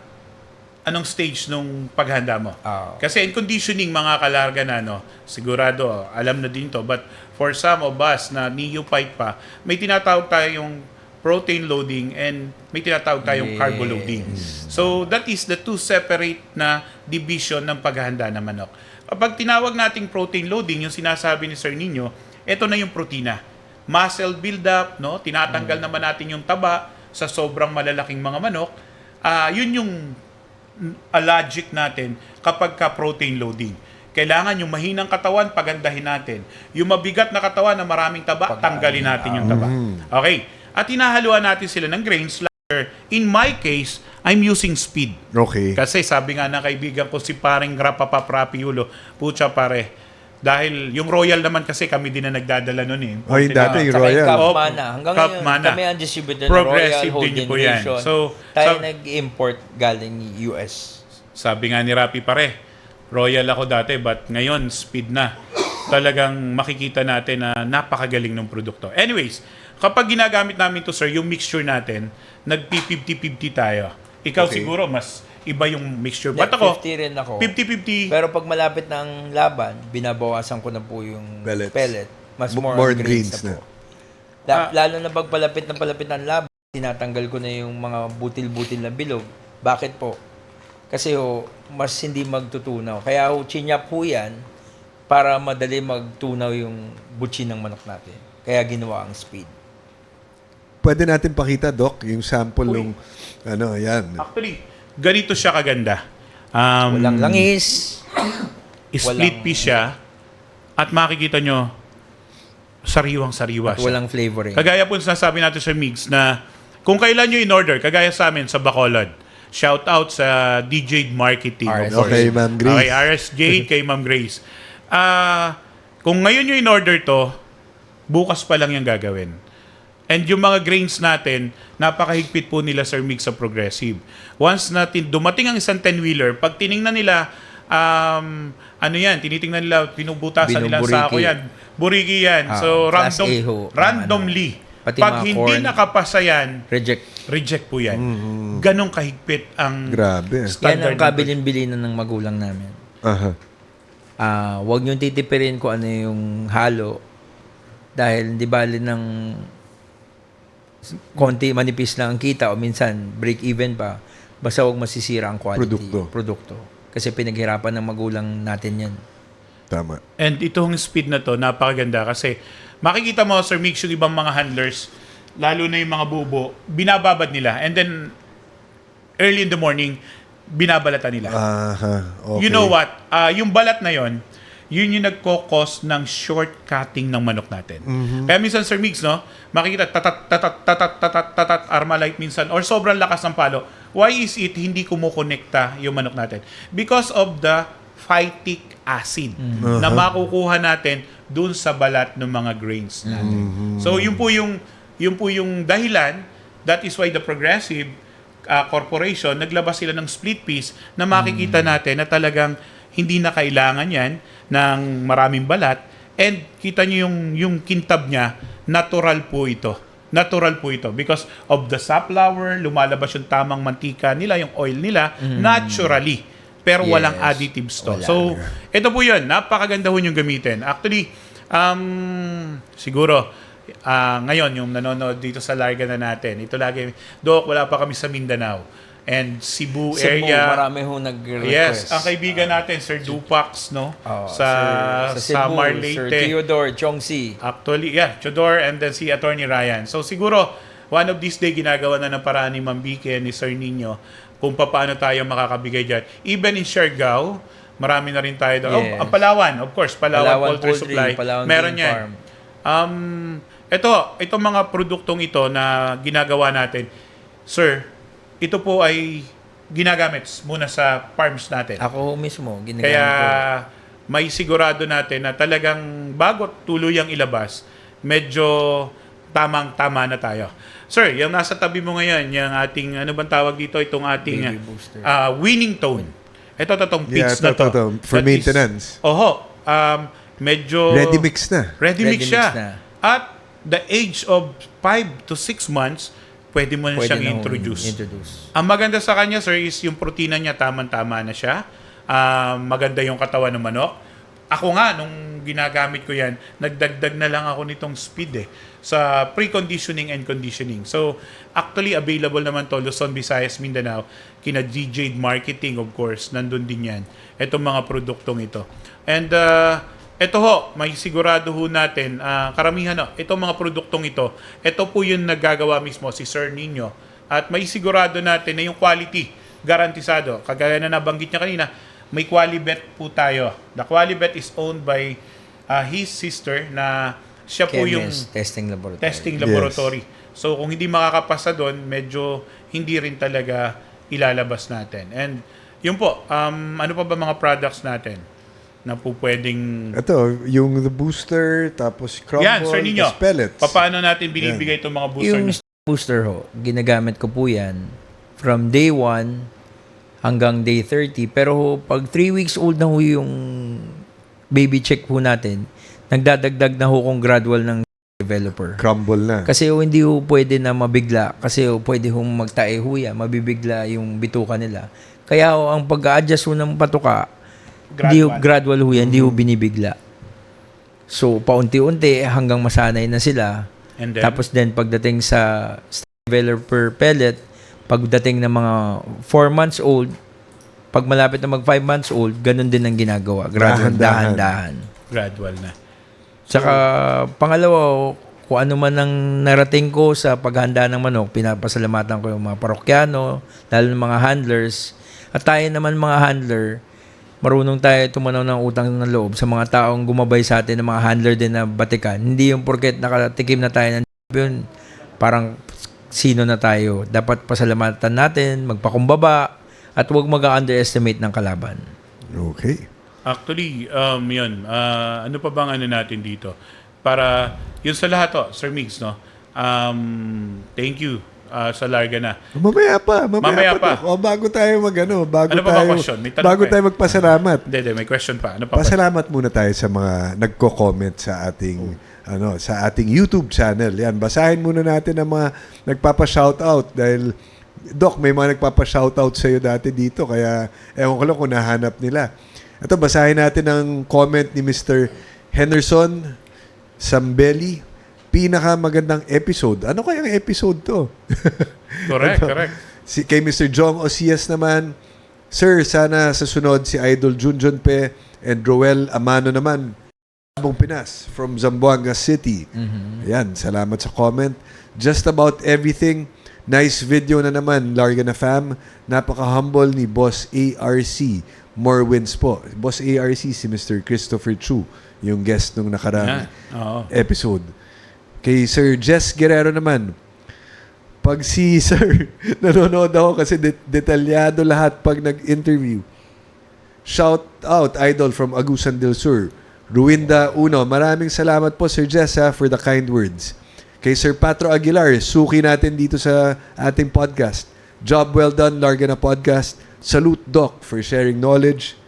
anong stage nung paghanda mo. Kasi in conditioning, mga kalarga na, no, sigurado, alam na din to, but for some of us na neophyte pa, may tinatawag tayong protein loading and may tinatawag tayong carbo loading. So, that is the two separate na division ng paghahanda ng manok. Kapag tinawag nating protein loading, yung sinasabi ni Sir Nino, ito na yung protina. Muscle build-up, no? Tinatanggal naman natin yung taba sa sobrang malalaking mga manok. Yun yung logic natin kapag ka protein loading. Kailangan yung mahinang katawan, pagandahin natin. Yung mabigat na katawan na maraming taba, tanggalin natin yung taba. Okay. At hinahaluan natin sila ng grains. In my case, I'm using Speed. Okay. Kasi sabi nga ng kaibigan ko si paring Rapiulo, pucha pare, dahil yung Royal naman kasi kami din na nagdadala nun eh. Oh, yung dati yung Saka Royal. yung Cup Opo. Mana. Hanggang Cup ngayon, Mana. kami ang distributor ng Progressive Royal din Holding po yan. Nation. So, tayo nag-import galing US. Sabi nga ni Rapi pare, Royal ako dati but ngayon Speed na. Talagang makikita natin na napakagaling ng produkto. Anyways, kapag ginagamit namin to sir, yung mixture natin, nag-50-50 tayo. Ikaw siguro mas iba yung mixture. Ba't ako? 50 rin ako. 50-50. Pero pag malapit ng laban, binabawasan ko na po yung Pellets. pellet. Mas More more, grains grains na na. po. Lalo na pag palapit ng laban, tinatanggal ko na yung mga butil-butil na bilog. Bakit po? Kasi mas hindi magtutunaw. Kaya chinyap po yan para madali magtunaw yung butsi ng manok natin. Kaya ginawa ang Speed. Pwede natin pakita, Doc, yung sample ng yan. Actually, ganito siya kaganda. Walang langis. Split piece siya at makikita nyo sariwang-sariwa At siya. walang flavoring. Kagaya po sinasabi natin sa Migs na kung kailan nyo in-order, kagaya sa amin sa Bacolod, shout out sa DJ Marketing. of course. Okay, Ma'am Grace. Okay, RSJ kay Ma'am Grace. Kung ngayon nyo in-order to, bukas pa lang yung gagawin. And yung mga grains natin, napakahigpit po nila Sir Mig sa Progressive. Once natin dumating ang isang 10-wheeler, pag tiningnan nila, tinitingnan nila, pinubutasan nila ang sako yan. Buriki yan. So, Class A ho. randomly. Pati Pag mga hindi corn. nakapasa yan, Reject. reject po yan. Ganong kahigpit ang Grabe. Yan standard. ang kabilin-bilinan ng magulang namin. Aha. Huwag niyong titipirin kung ano yung halo dahil hindi bali ng konti manipis lang ang kita o minsan break even pa basta huwag masisira ang quality produkto. Kasi pinaghirapan ng magulang natin yan. Tama. And itong speed na to, napakaganda kasi makikita mo, Sir Mix, yung ibang mga handlers, lalo na yung mga bubo, binababad nila. And then, early in the morning, binabalatan nila. Aha. Okay. You know what? Yung balat na yon, yun yung nagkokos ng shortcutting ng manok natin. Kaya minsan, Sir Mix, no, makikita, tatat, Armalite minsan, or sobrang lakas ng palo. Why is it hindi kumukonekta yung manok natin? Because of the phytic acid na makukuha natin dun sa balat ng mga grains natin. So, yun po yung dahilan. That is why the Progressive Corporation, naglabas sila ng split piece na makikita natin na talagang hindi na kailangan yan ng maraming balat And kita nyo yung kintab niya, natural po ito. Natural po ito. Because of the safflower, lumalabas yung tamang mantika nila, yung oil nila, naturally. Pero Yes. walang additives to. Wala. So, ito po yun. Napakaganda ho yung gamitin. Actually, siguro, ngayon, yung nanonood dito sa Larga na natin, ito lagi, Dok, wala pa kami sa Mindanao. And Cebu area. marami ho nag-request. Yes, ang kaibigan natin, Sir Dupax, no? Oh, sa Cebu, Samar Sir Leyte. Theodore Chongsi. Actually, yeah, Chodor and then si Attorney Ryan. So siguro, one of these day, ginagawa na ng paraan ni Mambike, ni Sir Nino, kung paano tayo makakabigay dyan. Even in Siargao, marami na rin tayo doon. Yes. Oh, ang Palawan, of course, Palawan Poultry Supply. Palawan Meron Game yan. Farm. Itong mga produktong ito na ginagawa natin, Sir, ito po ay ginagamit muna sa farms natin. Ako mismo, ginagamit Kaya ko. may sigurado natin na talagang bago tuluyang ilabas, medyo tamang-tama na tayo. Sir, yung nasa tabi mo ngayon, yung ating, ano bang tawag dito, itong ating Baby booster. winning tone. Ito, itong pits na to. For That is- maintenance. medyo... Ready mix na. Ready mix Ready siya. mix na. At the age of 5 to 6 months, pwede mo na Pwede siyang na ho introduce. Ang maganda sa kanya, sir, is yung protina niya tamang-tama na siya. Maganda yung katawan ng manok. Ako nga, nung ginagamit ko yan, nagdagdag na lang ako nitong speed sa pre-conditioning and conditioning. So, actually, available naman to Luzon, Visayas, Mindanao. Kina DJ Marketing, of course, nandun din yan. Itong mga produktong ito. And, ito ho, may sigurado ho natin, karamihan itong mga produktong ito po yung naggagawa mismo si Sir Nino. At may sigurado natin na yung quality, garantisado. Kagaya na nabanggit niya kanina, may Qualibet po tayo. The Qualibet is owned by his sister na siya po yung Chemist, testing laboratory. testing laboratory. So kung hindi makakapasa doon, medyo hindi rin talaga ilalabas natin. And yun po, ano pa ba mga products natin na po pwedeng... Ito, yung the booster, tapos crumble, Yan, Sir Nino. tapos pellets. Paano natin binibigay itong mga booster? Yung booster ho, ginagamit ko po yan from day 1 hanggang day 30. Pero ho, pag 3 weeks old na ho yung baby check ho natin, nagdadagdag na ho kung gradual ng developer. Crumble na. Kasi ho, hindi ho pwede na mabigla. Kasi ho, pwede ho magtae ho yan. Mabibigla yung bituka nila. Kaya ho, ang pag-a-adjust ho ng patuka, gradual ho yan. Hindi ho binibigla. So, paunti-unti hanggang masanay na sila. And then, Tapos then pagdating sa developer pellet, pagdating ng mga 4 months old, pag malapit na mag 5 months old, ganun din ang ginagawa. Gradual, Dahan-dahan. dahan-dahan. gradual na. Tsaka pangalawa, kung ano man ang narating ko sa paghanda ng manok, pinapasalamatan ko yung mga parokyano, lalo ng mga handlers. At tayo naman mga handler, marunong tayo tumanaw ng utang ng loob sa mga taong gumabay sa atin ng mga handler din na batikan. Hindi yung porket nakatikim na tayo ng champion, parang sino na tayo. Dapat pasalamatan natin, magpakumbaba, at huwag mag-underestimate ng kalaban. Okay. Actually, yun. Ano pa bang ano natin dito? Para, yun sa lahat Sir Migs, no? Thank you sa Larga na. Mamaya pa. pa. O, bago tayo Ano pa ba question? May tanong bago pa eh. tayo magpasalamat. Hindi, may question pa. Ano pa? Pasalamat muna tayo sa mga nagko-comment sa ating sa ating YouTube channel. Yan, basahin muna natin ang mga nagpapa-shoutout dahil Doc, may mga nagpapa-shoutout sa iyo dati dito kaya ewan ko lang kung nahanap nila. Ito, basahin natin ang comment ni Mr. Henderson Sambeli. Pinakamagandang episode. Ano kayang episode to? Correct, correct. Kay Mr. Jong Osias naman, Sir, sana sa sunod si Idol Junjun Pe and Roel Amano naman. Abong Pinas from Zamboanga City. Ayan, salamat sa comment. Just about everything. Nice video na naman, Larga na fam. Napaka-humble ni Boss ARC. More wins po. Boss ARC si Mr. Christopher Chu, yung guest nung nakarang Oo. episode. Kay Sir Jess Guerrero naman, pag si Sir, nanonood ako kasi detalyado lahat pag nag-interview. Shout out, Idol from Agusan del Sur. Ruinda Uno, maraming salamat po Sir Jess for the kind words. Kay Sir Patro Aguilar, suki natin dito sa ating podcast. Job well done, Larga na Podcast. Salute Doc for sharing knowledge.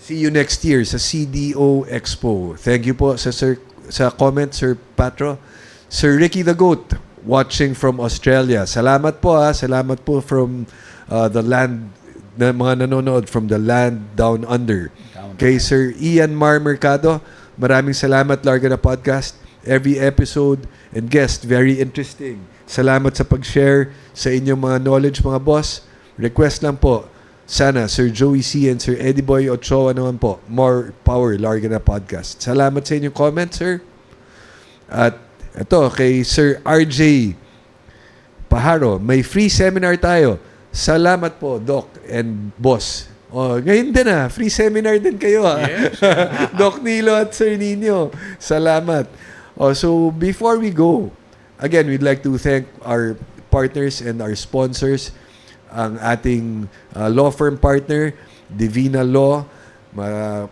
See you next year sa CDO Expo. Thank you po sa comment, Sir Patro. Sir Ricky the Goat, watching from Australia. Salamat po Salamat po from the land, na mga nanonood from the land down under. Kay Sir Ian Mar Mercado, maraming salamat, Larga na Podcast. Every episode and guest, very interesting. Salamat sa pag-share sa inyong mga knowledge, mga boss. Request lang po, sana Sir Joey C. and Sir Eddie Boy Ochoa naman po, more power, Larga na Podcast. Salamat sa inyong comment, sir. At ito, kay Sir RJ Paharo, may free seminar tayo. Salamat po, Doc and Boss. Ngayon din free seminar din kayo Yes. Doc Nilo at Sir Nino. Salamat. So before we go, again, we'd like to thank our partners and our sponsors. Ang ating law firm partner, Divina Law.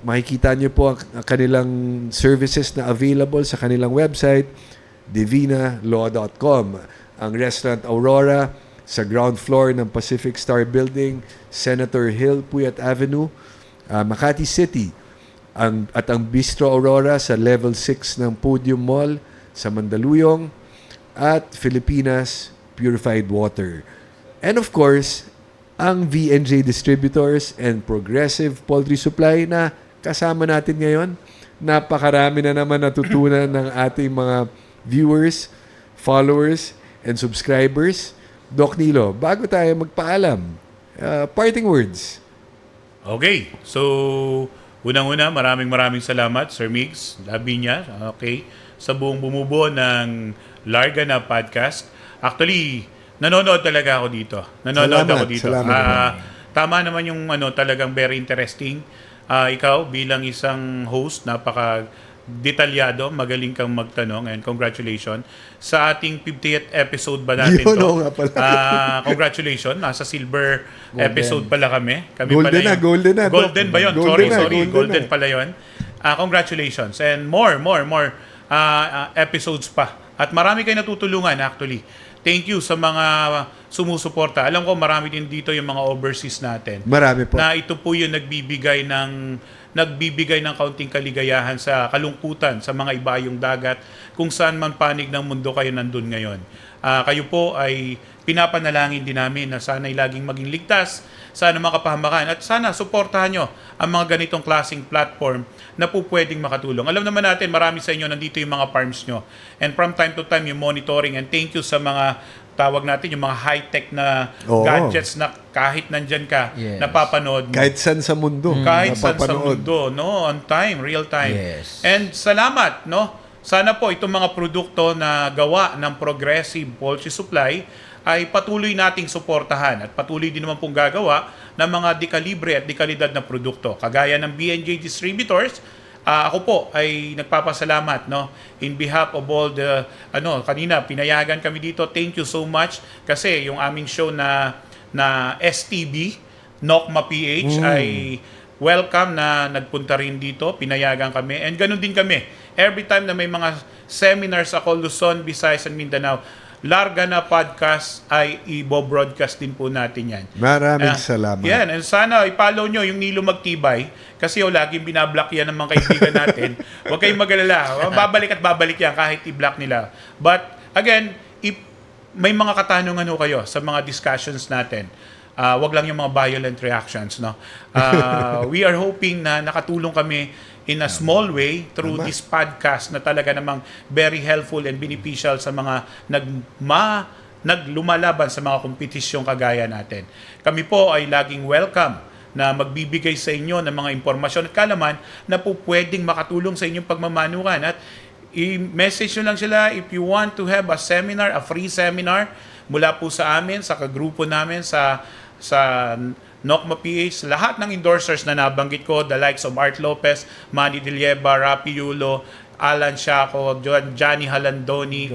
Makikita niyo po ang kanilang services na available sa kanilang website, divinalaw.com. Ang Restaurant Aurora sa ground floor ng Pacific Star Building, Senator Hill, Puyat Avenue, Makati City. At ang Bistro Aurora sa level 6 ng Podium Mall sa Mandaluyong, at Filipinas Purified Water. And of course, ang VNJ Distributors and Progressive Poultry Supply na kasama natin ngayon. Napakarami na naman natutunan ng ating mga viewers, followers, and subscribers. Doc Nilo, bago tayo magpaalam, parting words. Okay. So, unang-una, maraming salamat, Sir Migs, Labinya, okay, sa buong bumubuo ng Larga na Podcast. Actually, nanonood talaga ako dito. Salamat. Tama naman yung talagang very interesting. Ikaw, bilang isang host, napaka-detalyado, magaling kang magtanong, and congratulations. Sa ating 50th episode ba natin Yun, to? oo nga pala. Congratulations. Nasa silver episode pala kami. Golden na. Golden ba yun? Golden Golden na. pala yun. Congratulations. And more episodes pa. At marami kayo natutulungan actually. Thank you sa mga sumusuporta. Alam ko marami din dito yung mga overseas natin. Marami po. Na ito po yung nagbibigay ng kaunting kaligayahan sa kalungkutan sa mga ibayong dagat, kung saan man panig ng mundo kayo nandun ngayon. Kayo po ay pinapanalangin din namin na sana'y laging maging ligtas, sana makapahamakan, at sana suportahan nyo ang mga ganitong klaseng platform na po pwedeng makatulong. Alam naman natin, marami sa inyo nandito yung mga farms nyo. And from time to time, yung monitoring, and thank you sa mga tawag natin, yung mga high-tech na gadgets na kahit nandyan ka, napapanood mo. Kahit saan sa mundo. Kahit saan sa mundo, no? On time, real time. Yes. And salamat, no? Sana po itong mga produkto na gawa ng Progressive Poultry Supply ay patuloy nating suportahan, at patuloy din naman pong gagawa ng mga dekalibre at dekalidad na produkto. Kagaya ng BNJ Distributors, ako po ay nagpapasalamat, no, in behalf of all the kanina pinayagan kami dito. Thank you so much, kasi yung aming show na STB Nokma PH ay welcome na nagpunta rin dito, pinayagan kami, and ganun din kami every time na may mga seminars ako, Luzon, Visayas, and Mindanao. Larga na Podcast ay i-broadcast din po natin yan. Maraming salamat. Yan, and sana i-follow nyo yung Nilo Magtibay, kasi laging binablock yan ng mga kaibigan natin. Huwag kayong mag-alala. Babalik yan kahit i-block nila. But again, if may mga katanungan kayo sa mga discussions natin, wag lang yung mga violent reactions, no? We are hoping na nakatulong kami in a small way through this podcast na talaga namang very helpful and beneficial sa mga naglumalaban sa mga kompetisyong kagaya natin. Kami po ay laging welcome na magbibigay sa inyo ng mga impormasyon at kalaman na po pwedeng makatulong sa inyong pagmamanukan. At i-message nyo lang sila if you want to have a seminar, a free seminar, mula po sa amin, sa kagrupo namin, sa Nokma PH, lahat ng endorsers na nabanggit ko, the likes of Art Lopez, Manny Dilieba, Rapi Yulo, Alan Shaco, Johnny Halandoni,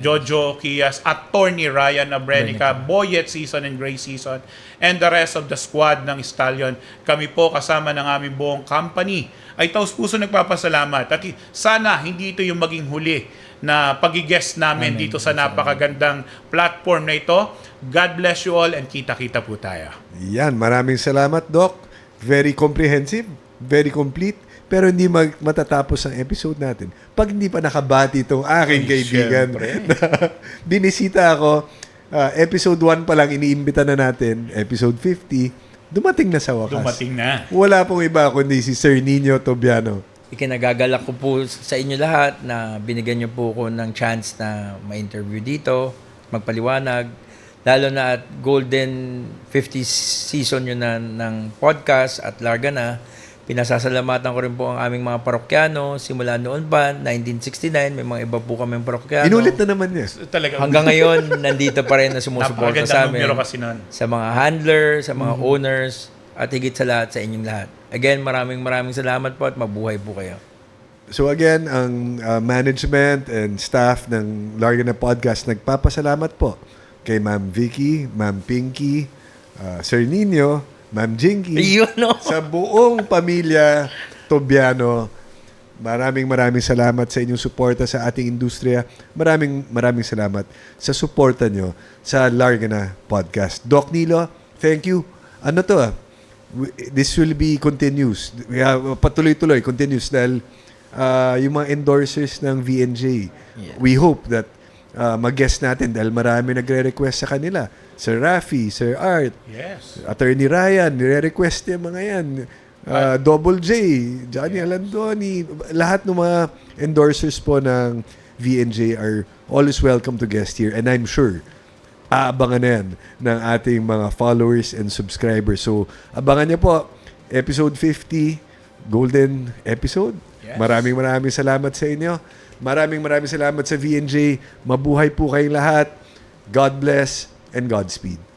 Jojo Kias, Attorney Ryan Abrenica, Boyet Season and Gray Season, and the rest of the squad ng Stallion. Kami po kasama ng aming buong company ay taus-puso nagpapasalamat. At sana hindi ito yung maging huli na pag-guest namin dito sa napakagandang platform na ito. God bless you all, and kita-kita po tayo. Yan, maraming salamat, Doc. Very comprehensive. very complete, pero hindi matatapos ang episode natin pag hindi pa nakabati itong aking kaibigan. Na binisita ako, episode 1 pa lang, iniimbita na natin, episode 50, dumating na sa wakas. Dumating na. Wala pong iba kundi si Sir Nino Tobiano. Ikinagagalak ko po sa inyo lahat na binigyan niyo po ko ng chance na ma-interview dito, magpaliwanag, lalo na at Golden 50 season yun na ng podcast at larga na. Pinasasalamatan ko rin po ang aming mga parokyano. Simula noon pa, 1969, may mga iba po kaming parokyano. Inulit na naman niya. Talaga. Hanggang ngayon, nandito pa rin na sumusuporta sa amin. Napakaganda kasi nun. Sa mga handler, sa mga owners, at higit sa lahat, sa inyong lahat. Again, maraming salamat po at mabuhay po kayo. So again, ang management and staff ng Larga na Podcast nagpapasalamat po kay Ma'am Vicky, Ma'am Pinky, Sir Nino, Ma'am Jinky, Yun, no? sa buong pamilya Tobiano. Maraming salamat sa inyong suporta sa ating industriya. Maraming salamat sa suporta nyo sa Larga na Podcast. Doc Nilo, thank you. Ano to this will be continuous. Patuloy-tuloy, continuous dahil yung mga endorsers ng VNJ, we hope that mag-guest natin dahil marami nagre-request sa kanila. Sir Rafi, Sir Art, Yes. Attorney Ryan, nire-request yung mga yan. Double J, Johnny Alandoni, lahat ng mga endorsers po ng VNJ are always welcome to guest here. And I'm sure, aabangan na yan ng ating mga followers and subscribers. So, abangan niyo po, episode 50, golden episode. Yes. Maraming salamat sa inyo. Maraming salamat sa VNJ. Mabuhay po kayong lahat. God bless and Godspeed.